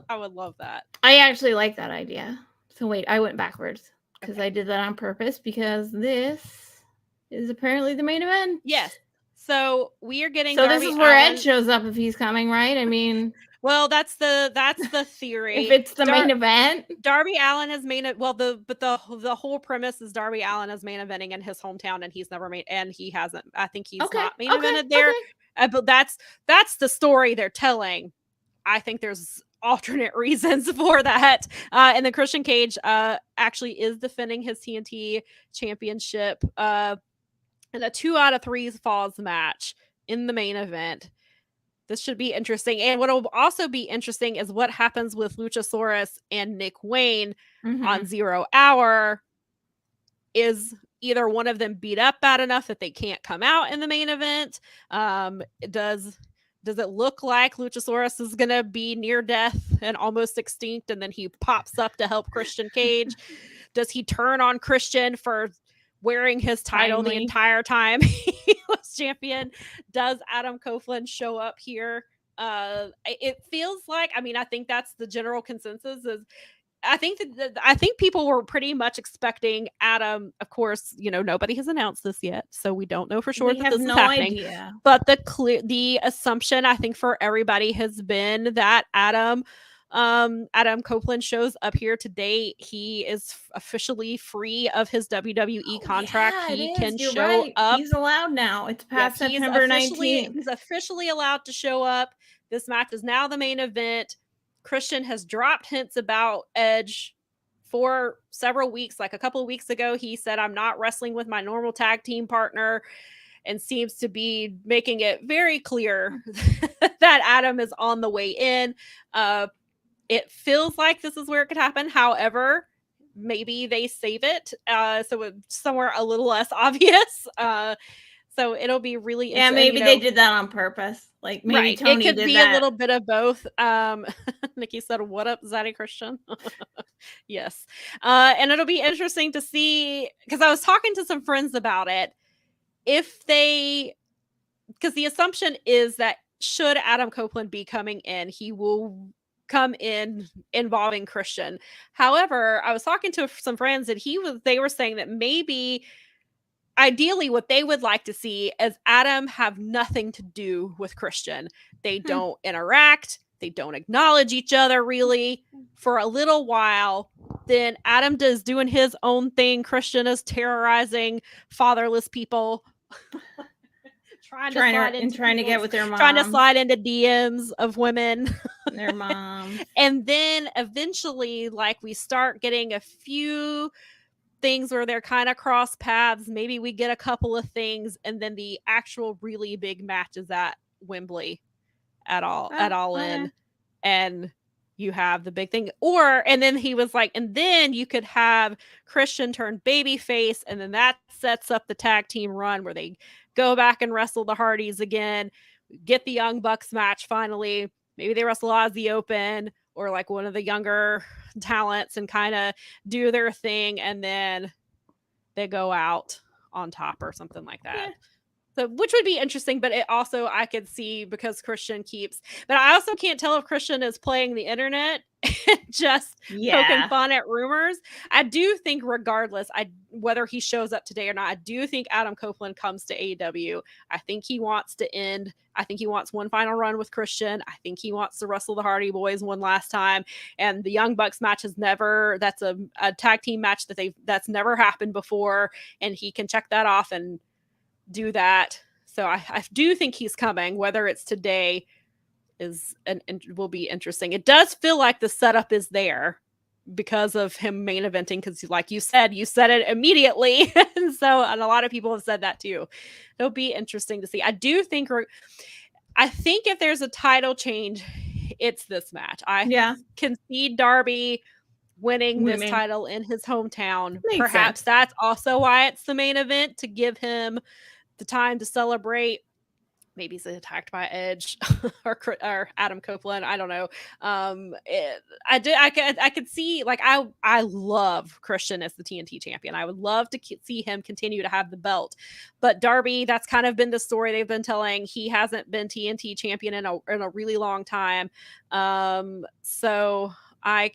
I would love that. I actually like that idea. So wait, I went backwards because I did that on purpose because this is apparently the main event. Yes. So we are getting. So this is where Ed shows up if he's coming, right? I mean, well, that's the theory. If it's the main event, Darby Allin has the whole premise is Darby Allin is main eventing in his hometown, and he's never made, and he hasn't. I think he's not main evented there. But that's the story they're telling. I think there's alternate reasons for that. And then Christian Cage actually is defending his TNT championship in a 2 out of 3 falls match in the main event. This should be interesting. And what will also be interesting is what happens with Luchasaurus and Nick Wayne on 0 Hour. Is either one of them beat up bad enough that they can't come out in the main event? Does it look like Luchasaurus is going to be near death and almost extinct, and then he pops up to help Christian Cage? Does he turn on Christian for wearing his title the entire time he was champion? Does Adam Copeland show up here? It feels like, I think that's the general consensus is I think people were pretty much expecting Adam. Of course, nobody has announced this yet, so we don't know for sure that this is happening. Idea. But the assumption I think for everybody has been that Adam Copeland shows up here today. He is officially free of his WWE contract. He can show up. He's allowed now. It's past September 19th. He's officially allowed to show up. This match is now the main event. Christian has dropped hints about Edge for several weeks. Like a couple of weeks ago, he said, I'm not wrestling with my normal tag team partner, and seems to be making it very clear that Adam is on the way in. It feels like this is where it could happen. However, maybe they save it so it's somewhere a little less obvious. So it'll be really interesting. Yeah, maybe they did that on purpose. Like maybe Tony it could be a little bit of both. Nikki said, "What up, Zaddy Christian?" Yes, and it'll be interesting to see because I was talking to some friends about it. Because the assumption is that should Adam Copeland be coming in, he will come in involving Christian. However, I was talking to some friends and they were saying that maybe ideally what they would like to see is Adam have nothing to do with Christian. They don't interact. They don't acknowledge each other really for a little while. Then Adam is doing his own thing. Christian is terrorizing fatherless people. trying to get with their moms. Trying to slide into DMs of women. Their moms. And then eventually, like, we start getting a few things where they're kind of cross paths. Maybe we get a couple of things, and then the actual really big match is at Wembley at All In. And you have the big thing. And then he was like, and then you could have Christian turn babyface, and then that sets up the tag team run where they go back and wrestle the Hardys again, get the Young Bucks match finally. Maybe they wrestle Aussie Open or like one of the younger talents and kind of do their thing, and then they go out on top or something like that. So, which would be interesting, but it also I could see because Christian keeps, but I also can't tell if Christian is playing the internet and just poking fun at rumors. I do think, regardless, whether he shows up today or not, I do think Adam Copeland comes to AEW. I think he wants to end. I think he wants one final run with Christian. I think he wants to wrestle the Hardy Boys one last time. And the Young Bucks match has never. That's a tag team match that's never happened before, and he can check that off and do that. So I do think he's coming. Whether it's today will be interesting. It does feel like the setup is there because of him main eventing, because like you said it immediately. And a lot of people have said that too. It'll be interesting to see. I think if there's a title change, it's this match. I can see Darby winning this title in his hometown. Perhaps that's also why it's the main event, to give him the time to celebrate. Maybe he's attacked by Edge or Adam Copeland. I don't know. I could see, like, I love Christian as the TNT champion. I would love to see him continue to have the belt, but Darby, that's kind of been the story they've been telling. He hasn't been TNT champion in a really long time. So I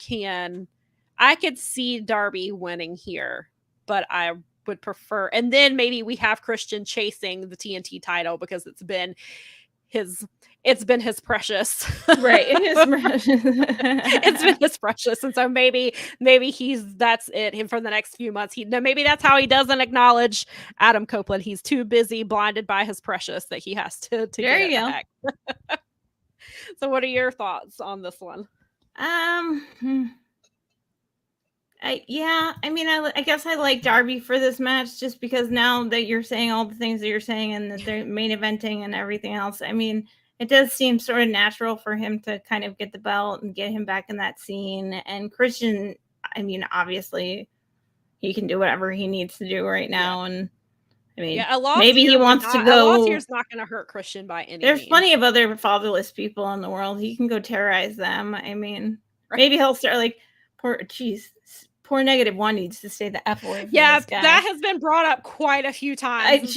could see Darby winning here, but I would prefer, and then maybe we have Christian chasing the TNT title because it's been his precious, right? It's been his precious, and so maybe that's it for the next few months. Maybe that's how he doesn't acknowledge Adam Copeland. He's too busy, blinded by his precious, that he has to there get it back. So, what are your thoughts on this one? I guess I like Darby for this match, just because now that you're saying all the things that you're saying and that they're main eventing and everything else, I mean, it does seem sort of natural for him to kind of get the belt and get him back in that scene. And Christian, I mean, obviously he can do whatever he needs to do right now. And I mean, maybe he wants to go. A loss here is not going to hurt Christian by any There's means. Plenty of other fatherless people in the world. He can go terrorize them. I mean, maybe he'll start like, poor -1 needs to stay the F away from this guy. That has been brought up quite a few times.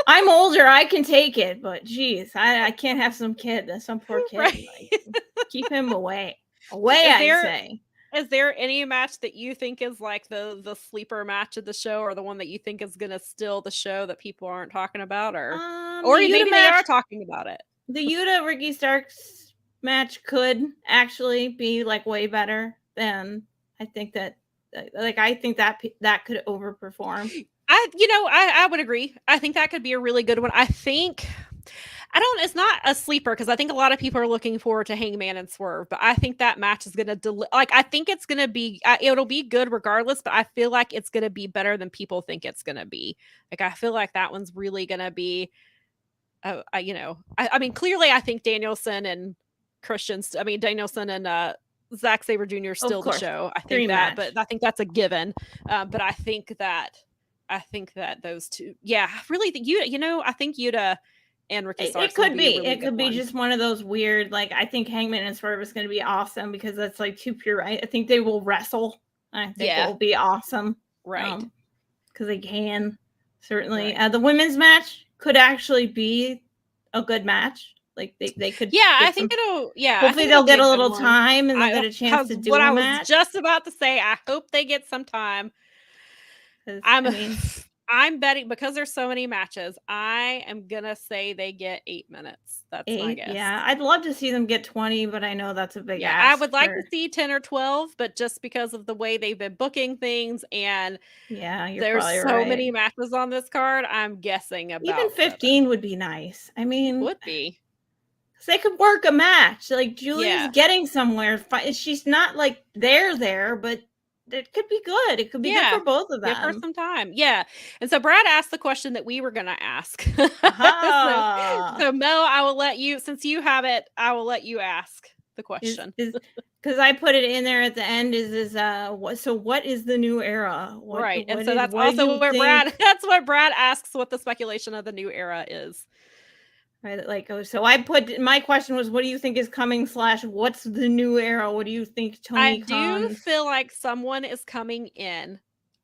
I'm older, I can take it, but geez, I can't have some poor kid. Right. Like, keep him away. Is there any match that you think is like the sleeper match of the show, or the one that you think is going to steal the show that people aren't talking about, or maybe they are talking about it? The Yuta Ricky Starks match could actually be like way better than. I think that could overperform. I would agree. I think that could be a really good one. It's not a sleeper, because I think a lot of people are looking forward to Hangman and Swerve, but I think that match is going to I think it's going to be, it'll be good regardless, but I feel like it's going to be better than people think it's going to be. Like, I feel like that one's really going to be, I mean, clearly I think Danielson and Zack Sabre Jr. still the show. I think that, but I think that's a given. But I think that those two, really, I think Yuta and Ricky Starks. It could be just one of those weird, like, I think Hangman and Swerve is going to be awesome because that's like too pure. I think they will wrestle. I think it will be awesome, right? Because they can certainly. Right. The women's match could actually be a good match. Like they could. Yeah, I think it'll. Yeah, hopefully they'll get a little time and they'll get a chance to do a match. I was just about to say, I hope they get some time. I'm betting, because there's so many matches, I am gonna say they get 8 minutes. That's 8, my guess. Yeah, I'd love to see them get 20, but I know that's a big ask. I would like to see 10 or 12, but just because of the way they've been booking things, and there's so many matches on this card, I'm guessing about even 15 would be nice. I mean, would be. They could work a match. Like, Julie's getting somewhere. She's not like there, but it could be good. It could be good for both of them. Give her some time. Yeah. And so Brad asked the question that we were going to ask. So Mel, I will let you, since you have it, I will let you ask the question. Because I put it in there at the end. What is the new era? Right. And so that's also where that's what Brad asks, what the speculation of the new era is. Right, like, so I put, my question was, what do you think is coming / what's the new era? What do you think Tony Khan? I do feel like someone is coming in,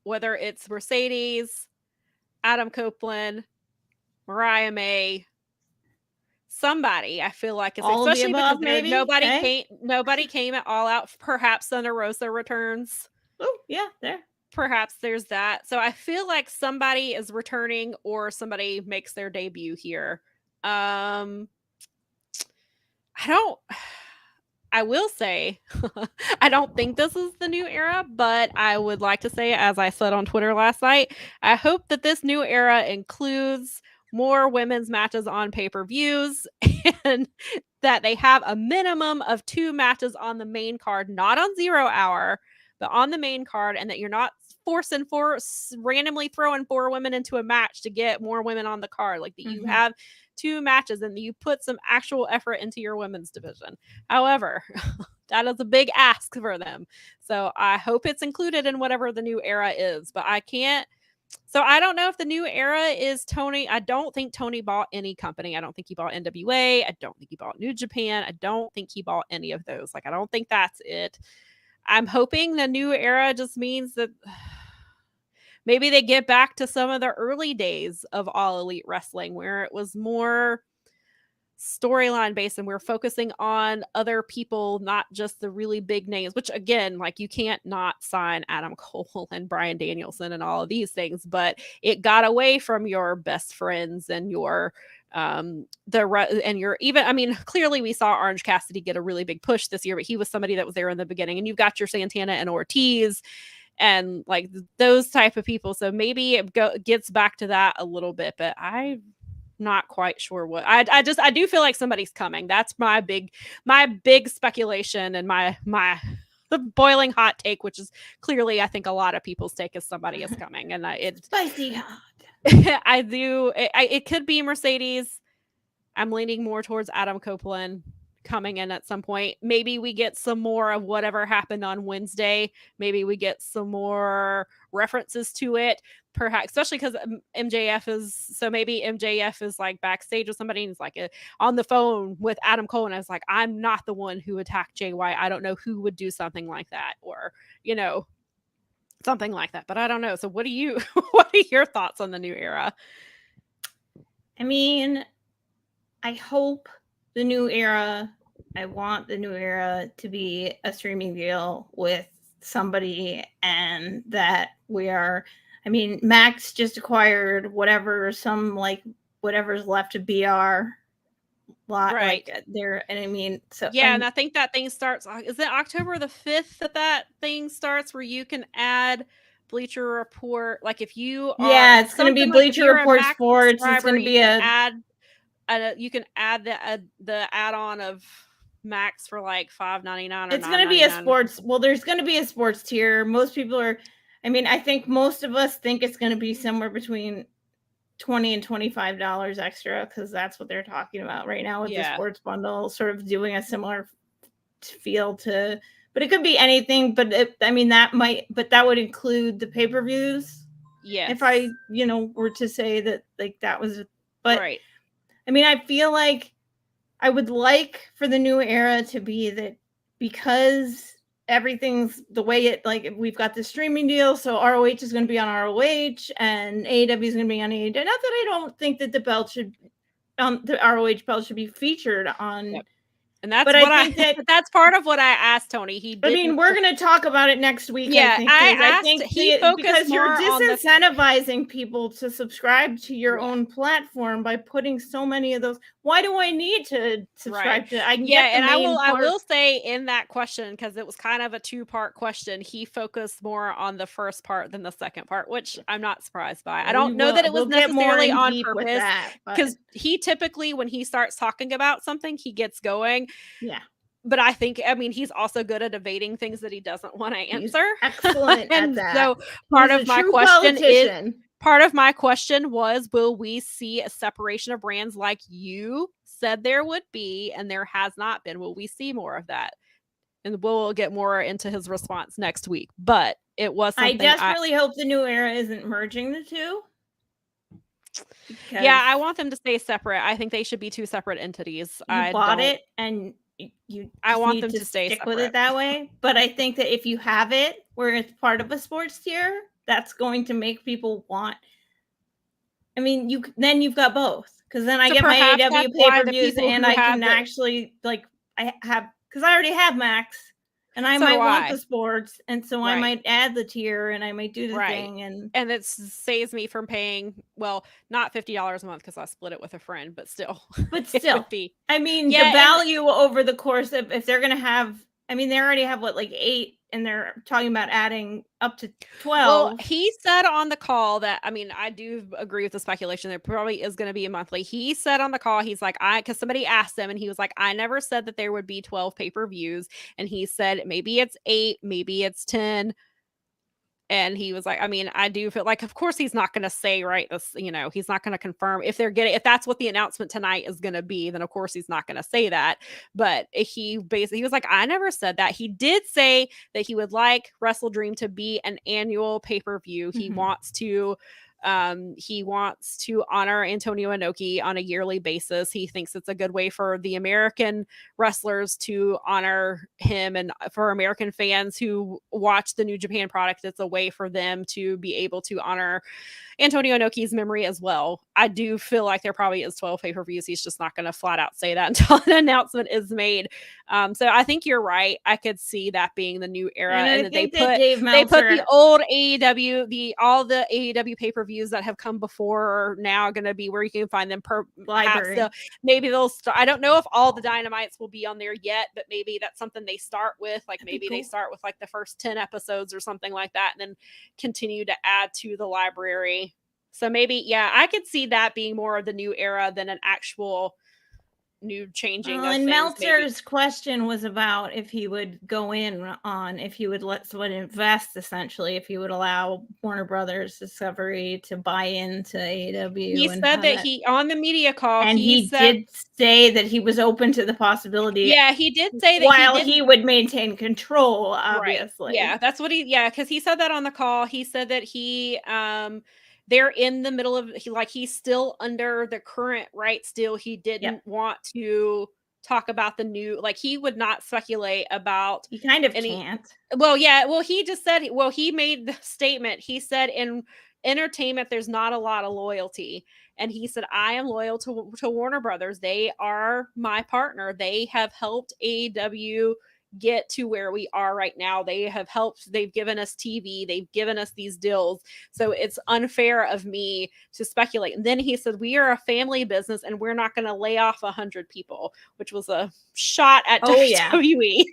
whether it's Mercedes, Adam Copeland, Mariah May, somebody. I feel like it's all of the especially above, because maybe. nobody came at All Out. Perhaps Thunder Rosa returns. Oh yeah, there. Perhaps there's that. So I feel like somebody is returning or somebody makes their debut here. I will say, I don't think this is the new era, but I would like to say, as I said on Twitter last night, I hope that this new era includes more women's matches on pay-per-views and that they have a minimum of 2 matches on the main card, not on 0 Hour, but on the main card, and that you're not randomly throwing 4 women into a match to get more women on the card. Like that you have 2 matches and you put some actual effort into your women's division. However, that is a big ask for them. So I hope it's included in whatever the new era is, but I can't. So I don't know if the new era is Tony. I don't think Tony bought any company. I don't think he bought NWA. I don't think he bought New Japan. I don't think he bought any of those. Like, I don't think that's it. I'm hoping the new era just means that maybe they get back to some of the early days of All Elite Wrestling where it was more storyline based and we're focusing on other people, not just the really big names, which again, like you can't not sign Adam Cole and Bryan Danielson and all of these things, but it got away from your best friends and your clearly we saw Orange Cassidy get a really big push this year, but he was somebody that was there in the beginning, and you've got your Santana and Ortiz and like those type of people. So maybe it gets back to that a little bit, but I'm not quite sure what. I do feel like somebody's coming. That's my big speculation and the boiling hot take, which is clearly I think a lot of people's take is somebody is coming, and it's spicy hot. I do. It could be Mercedes. I'm leaning more towards Adam Copeland coming in at some point. Maybe we get some more of whatever happened on Wednesday. Maybe we get some more references to it, perhaps, especially because MJF is. So maybe MJF is like backstage with somebody and is like on the phone with Adam Cole, and I was like, I'm not the one who attacked Jay White. I don't know who would do something like that, or something like that, but I don't know. So what are your thoughts on the new era? I mean, I hope the new era, I want the new era to be a streaming deal with somebody, and that Max just acquired whatever's left of BR lot, right there. And and I think that thing starts, is it October the 5th that thing starts, where you can add Bleacher Report, like if you are it's going to be Bleacher Report Sports, it's going to be you can add the add-on of Max for like $5.99 or it's going to be a sports, there's going to be a sports tier. Most people are, I think most of us think it's going to be somewhere between $20 and $25 extra, because that's what they're talking about right now with the sports bundle, sort of doing a similar feel to, but it could be anything. But that would include the pay-per-views. Yeah. If I, were to say that, like, that was, but right. I feel like I would like for the new era to be that, because everything's the way it, like, we've got the streaming deal, so ROH is going to be on ROH and AEW is going to be on AEW. Not that I don't think that the ROH belt should be featured on. Yep. And that's that's part of what I asked Tony. We're going to talk about it next week. Yeah, I think he focused because more you're disincentivizing people to subscribe to your own platform by putting so many of those. Why do I need to subscribe to? I can get the main part. I will say in that question, because it was kind of a 2-part question, he focused more on the first part than the second part, which I'm not surprised by. I don't know that it was necessarily on purpose, because he typically, when he starts talking about something, he gets going. Yeah. But I think, he's also good at evading things that he doesn't want to answer. He's excellent at that. So part of my question was, will we see a separation of brands like you said there would be, and there has not been? Will we see more of that? And we'll get more into his response next week. But it was something I desperately hope the new era isn't merging the two. Yeah, I want them to stay separate. I think they should be 2 separate entities. I bought it, and I want them to stay stick separate with it that way. But I think that if you have it where it's part of a sports tier, that's going to make people want. I mean, you've got both, because then I So get my perhaps AEW that's why the pay-per-views, people and who I have can the actually, like, because I already have Max, and I So might do want I. the sports, and so I Right. might add the tier, and I might do the Right. thing, and And it saves me from paying, well, not $50 a month because I split it with a friend, but still, but it still, would be. I mean, the Yeah, and value over the course of, if they're gonna have, I mean, they already have, what, like 8, and they're talking about adding up to well, 12. he said on the call that, I mean, I do agree with the speculation. There probably is going to be a monthly. He said on the call, he's like, because somebody asked him and he was like, I never said that there would be 12 pay-per-views. And he said, maybe it's 8, maybe it's 10. And he was like, I mean, I do feel like, of course, he's not going to say, right, this, he's not going to confirm if that's what the announcement tonight is going to be, then of course he's not going to say that. But he was like, I never said that. He did say that he would like Wrestle Dream to be an annual pay-per-view. He wants to honor Antonio Inoki on a yearly basis. He thinks it's a good way for the American wrestlers to honor him, and for American fans who watch the New Japan product, it's a way for them to be able to honor Antonio Inoki's memory as well. I do feel like there probably is 12 pay-per-views. He's just not going to flat out say that until an announcement is made. So I think you're right. I could see that being the new era, And and I think that Dave they put Meltzer, the old AEW, all the AEW pay-per-views that have come before are now going to be where you can find them per library. maybe they'll start. I don't know if all the Dynamites will be on there yet, but maybe that's something they start with. Like maybe they start with like the first 10 episodes or something like that, and then continue to add to the library. So maybe, yeah, I could see that being more of the new era than an actual new changing of and things. Meltzer's question was about if he would go in on, if he would let someone invest, essentially, if he would allow Warner Brothers Discovery to buy into AEW. He said that he, on the media call, and he did say that he was open to the possibility. Yeah, he did say that while he would maintain control, obviously. Right. Yeah, that's what because he said that on the call. He said that they're in the middle of, he's still under the current rights deal. He didn't want to talk about the new, he would not speculate about. He kind of can't. Well, yeah. Well, he just said, he made the statement. He said in entertainment, there's not a lot of loyalty. And he said, I am loyal to Warner Brothers. They are my partner. They have helped AEW get to where we are right now. They've given us TV, they've given us these deals. So it's unfair of me to speculate. And then he said, we are a family business and we're not going to lay off 100 people, which was a shot at WWE.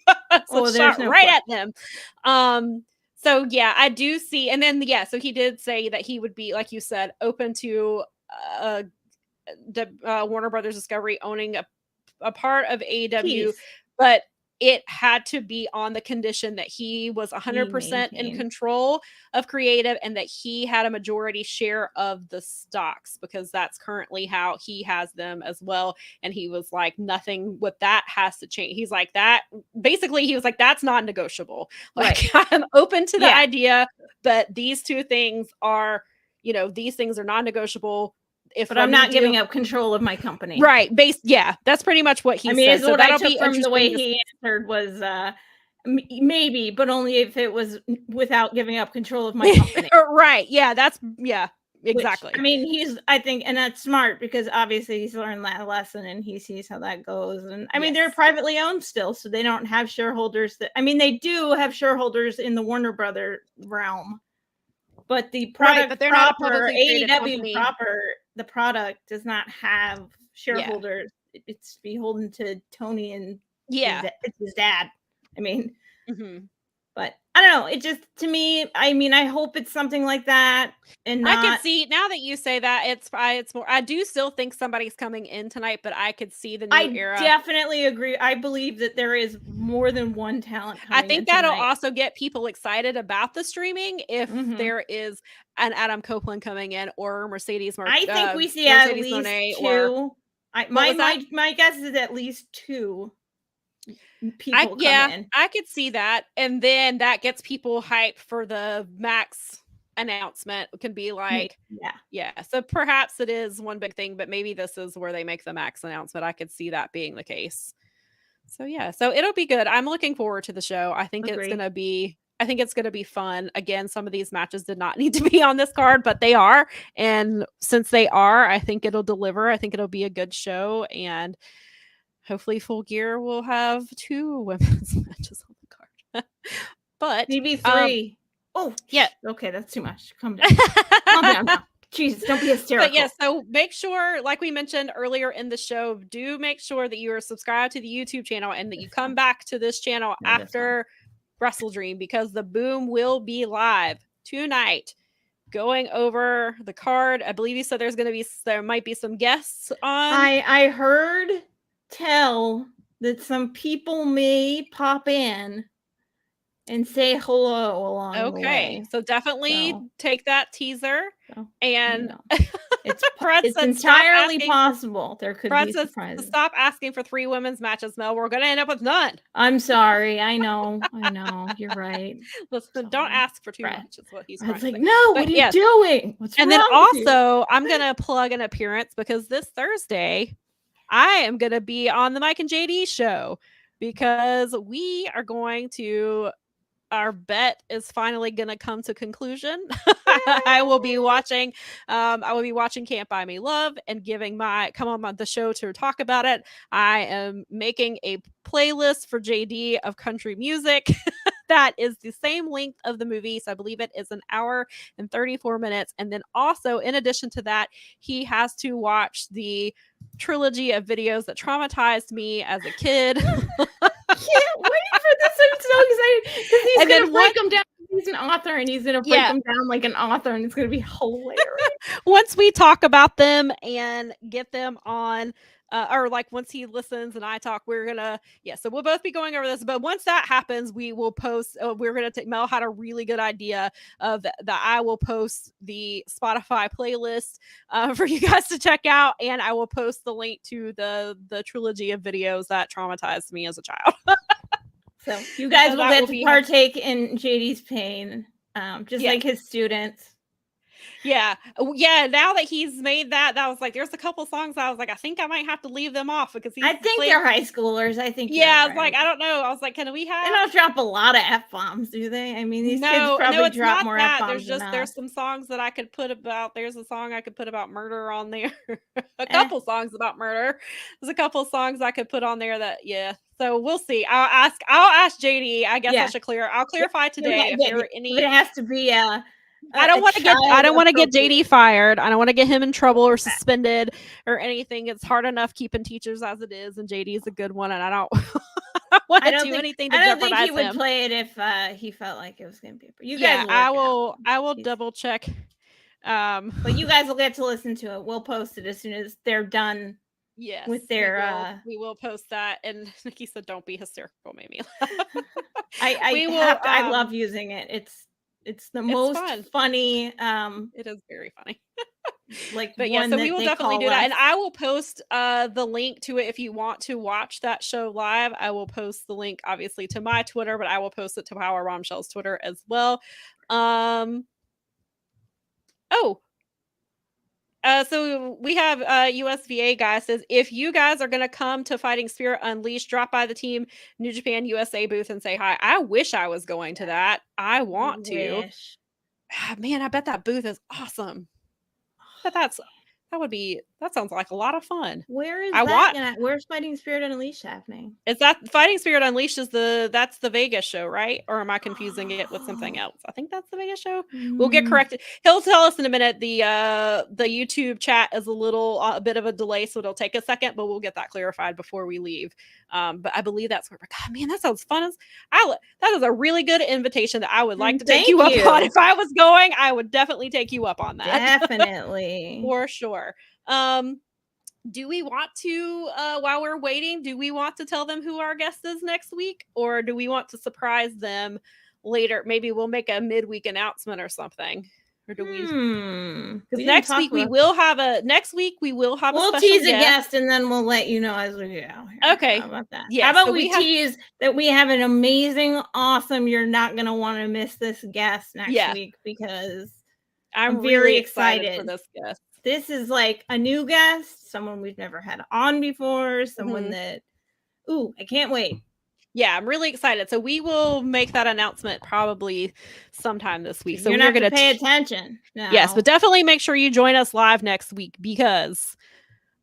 Shot right at them. So yeah, I do see. And then, so he did say that he would be, like you said, open to the Warner Brothers Discovery owning a part of AEW, but it had to be on the condition that he was 100% in control of creative and that he had a majority share of the stocks, because that's currently how he has them as well. And he was like, nothing with that has to change. He's like, that basically, he was like, that's not negotiable. Like, I'm open to the idea, but these two things are, these things are non-negotiable. But I'm not giving up control of my company. Right. That's pretty much what he said. So what I took from the way he answered was maybe, but only if it was without giving up control of my company. Right. Yeah. Exactly. Which, I think, and that's smart, because obviously he's learned that lesson and he sees how that goes. And they're privately owned still, so they don't have shareholders they do have shareholders in the Warner Brother realm. But the product but they're proper, not AEW proper, the product does not have shareholders. It's beholden to Tony and his dad. But I don't know. It just, to me, I hope it's something like that. And I could see, now that you say that, it's more. I do still think somebody's coming in tonight, but I could see the new era. I definitely agree. I believe that there is more than one talent coming in. I think that'll also get people excited about the streaming if there is an Adam Copeland coming in, or Mercedes I think we see at least Monet, two. My guess is at least two people come in. I could see that, and then that gets people hyped for the Max announcement. It can be like, so perhaps it is one big thing, but maybe this is where they make the Max announcement. I could see that being the case. So so it'll be good. I'm looking forward to the show. I think it's gonna be I think it's going to be fun. Again, some of these matches did not need to be on this card, but they are. And since they are, I think it'll deliver. I think it'll be a good show. And hopefully Full Gear will have 2 women's matches on the card. But maybe 3. Yeah. Okay, that's too much. Calm down. Calm down now. Jesus, don't be hysterical. But yeah, so make sure, like we mentioned earlier in the show, do make sure that you are subscribed to the YouTube channel and that you come back to this channel after Wrestle Dream, because the Boom will be live tonight going over the card. I believe you said there might be some guests on. I heard tell that some people may pop in and say hello along the way. So definitely take that teaser. And it's entirely possible there could be surprises. Stop asking for 3 women's matches, Mel. We're going to end up with none. I'm sorry. I know. You're right. Listen, don't ask for too much. Is what he's trying to say. No, what are you doing? What's wrong with you? Also, I'm going to plug an appearance, because this Thursday, I am going to be on the Mike and JD show, because we are going to... Our bet is finally going to come to conclusion. I will be watching Can't Buy Me Love and come on the show to talk about it. I am making a playlist for JD of country music that is the same length of the movie. So I believe it is 1 hour and 34 minutes. And then also, in addition to that, he has to watch the trilogy of videos that traumatized me as a kid. Can't wait for this. I'm so excited, because he's going to break them down. He's an author, and he's going to break them down like an author, and it's going to be hilarious. Once we talk about them and get them on, or like once he listens and I talk, we're gonna so we'll both be going over this. But once that happens, we will post. We're gonna take. Mel had a really good idea of that. I will post the Spotify playlist for you guys to check out, and I will post the link to the trilogy of videos that traumatized me as a child. So you guys will get to partake in JD's pain, just like his students. Yeah. Now that he's made that was like, there's a couple songs I was like, I think I might have to leave them off, because I think they're high schoolers. I think. I was like, I don't know. I was like, can we have? They don't drop a lot of F-bombs, do they? I mean, these kids probably drop more F-bombs. There's some songs that I could put about. There's a song I could put about murder on there. A couple songs about murder. There's a couple songs I could put on there that So we'll see. I'll ask JD. I guess I'll clarify today if there are any. It has to be I don't want to get JD fired. I don't want to get him in trouble or suspended or anything. It's hard enough keeping teachers as it is, and JD is a good one, and I don't want to do anything to jeopardize him. I don't think he would play it if he felt like it was going to be. You guys, I will double check. But you guys will get to listen to it. We'll post it as soon as they're done. Yes, with their we will post that. And Nikki said, "Don't be hysterical, made me laugh." I love using it. It's the most funny. It is very funny. But so we will definitely do that, and I will post the link to it if you want to watch that show live. I will post the link, obviously, to my Twitter, but I will post it to Powerbombshells Twitter as well. So we have USVA guy says, if you guys are going to come to Fighting Spirit Unleashed, drop by the Team New Japan USA booth and say hi. I wish I was going to that. I want to. Man, I bet that booth is awesome. But that sounds like a lot of fun. Where is that? Where's Fighting Spirit Unleashed happening? Is that Fighting Spirit Unleashed that's the Vegas show, right? Or am I confusing it with something else? I think that's the Vegas show. We'll get corrected. He'll tell us in a minute. The YouTube chat is a bit of a delay, so it'll take a second, but we'll get that clarified before we leave. But I believe that's where God, man, that sounds fun. That is a really good invitation that I would like to take you up on. If I was going, I would definitely take you up on that. Definitely. For sure. Do we want to, while we're waiting, do we want to tell them who our guest is next week, or do we want to surprise them later? Maybe we'll make a midweek announcement or something. Or do we? Because next week we will have a We'll tease a guest, and then we'll let you know as we go. Okay. How about that? Yeah. How about we tease that we have an amazing, awesome, you're not going to want to miss this guest next week, because I'm very excited for this guest. This is like a new guest, someone we've never had on before, someone that, I can't wait. Yeah, I'm really excited. So we will make that announcement probably sometime this week. So you're going to pay attention now. Yes, but definitely make sure you join us live next week because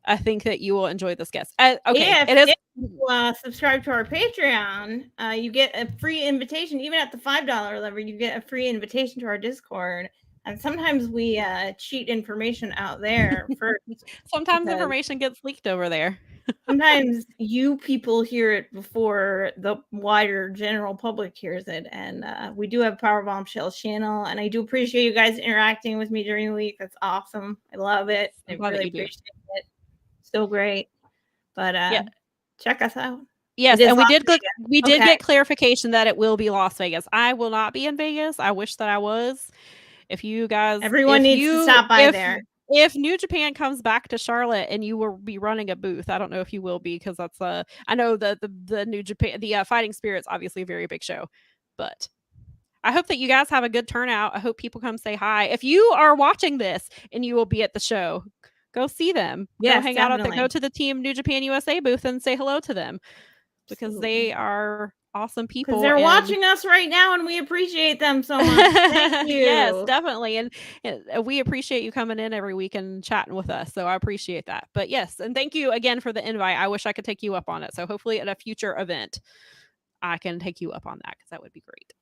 I think that you will enjoy this guest. Okay, if you subscribe to our Patreon, you get a free invitation. Even at the $5 level, you get a free invitation to our Discord. And sometimes we cheat information out there first. Sometimes information gets leaked over there. Sometimes you people hear it before the wider general public hears it. And we do have Powerbombshells channel. And I do appreciate you guys interacting with me during the week. That's awesome. I love it. I really appreciate it. So great. But check us out. Yes, and we did get clarification that it will be Las Vegas. I will not be in Vegas. I wish that I was. If you guys, everyone needs to stop by there. If New Japan comes back to Charlotte and you will be running a booth, I don't know if you will be because that's I know the New Japan, the Fighting Spirit's obviously a very big show, but I hope that you guys have a good turnout. I hope people come say hi. If you are watching this and you will be at the show, go see them. Yes, go hang out at go to the Team New Japan USA booth and say hello to them because they are awesome people. Because they're watching us right now and we appreciate them so much. Thank you. Yes, definitely. And we appreciate you coming in every week and chatting with us. So I appreciate that. But yes, and thank you again for the invite. I wish I could take you up on it. So hopefully at a future event, I can take you up on that because that would be great.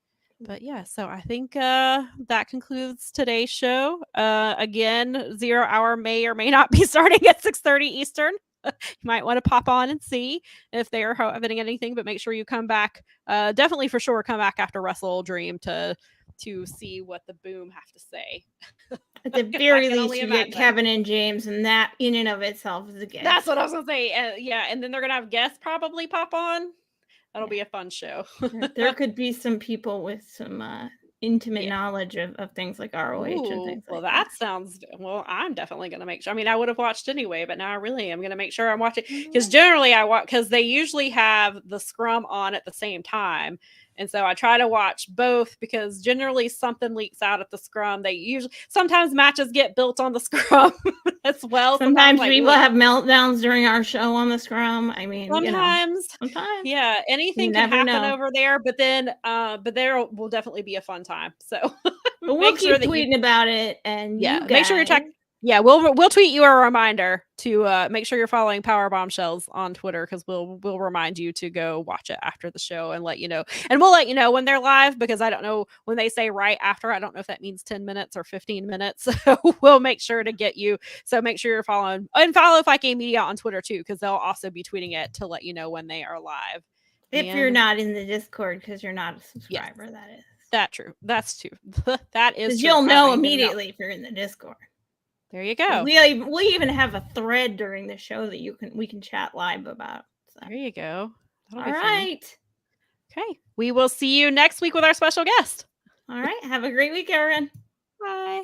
But yeah, so I think that concludes today's show. Again, 0 Hour may or may not be starting at 6:30 Eastern. You might want to pop on and see if they are having anything, but make sure you come back. Definitely for sure come back after Wrestle Dream to see what the Boom have to say. At the very least, you get Kevin and James, and that in and of itself is a gift. That's what I was going to say. Yeah, and then they're going to have guests probably pop on. That'll be a fun show. There could be some people with some intimate knowledge of things like ROH and things like that. That sounds, I'm definitely going to make sure. I mean, I would have watched anyway, but now I really am going to make sure I'm watching because generally I watch because they usually have the scrum on at the same time. And so I try to watch both because generally something leaks out at the scrum. Sometimes matches get built on the scrum as well. Sometimes people have meltdowns during our show on the scrum. I mean, sometimes. Yeah, anything can happen over there, but then, there will definitely be a fun time. So but we'll keep tweeting about it, and make sure you're checking. Yeah, we'll tweet you a reminder to make sure you're following Powerbombshells on Twitter because we'll remind you to go watch it after the show and let you know. And we'll let you know when they're live because I don't know when they say right after. I don't know if that means 10 minutes or 15 minutes. So we'll make sure to get you. So make sure you're following and follow 5K Media on Twitter too because they'll also be tweeting it to let you know when they are live. If you're not in the Discord because you're not a subscriber, that is. That's true. That's true. That is. Because you'll know immediately if you're in the Discord. There you go. We even have a thread during the show that we can chat live about. So. There you go. All right. Okay. We will see you next week with our special guest. All right. Have a great week, everyone. Bye.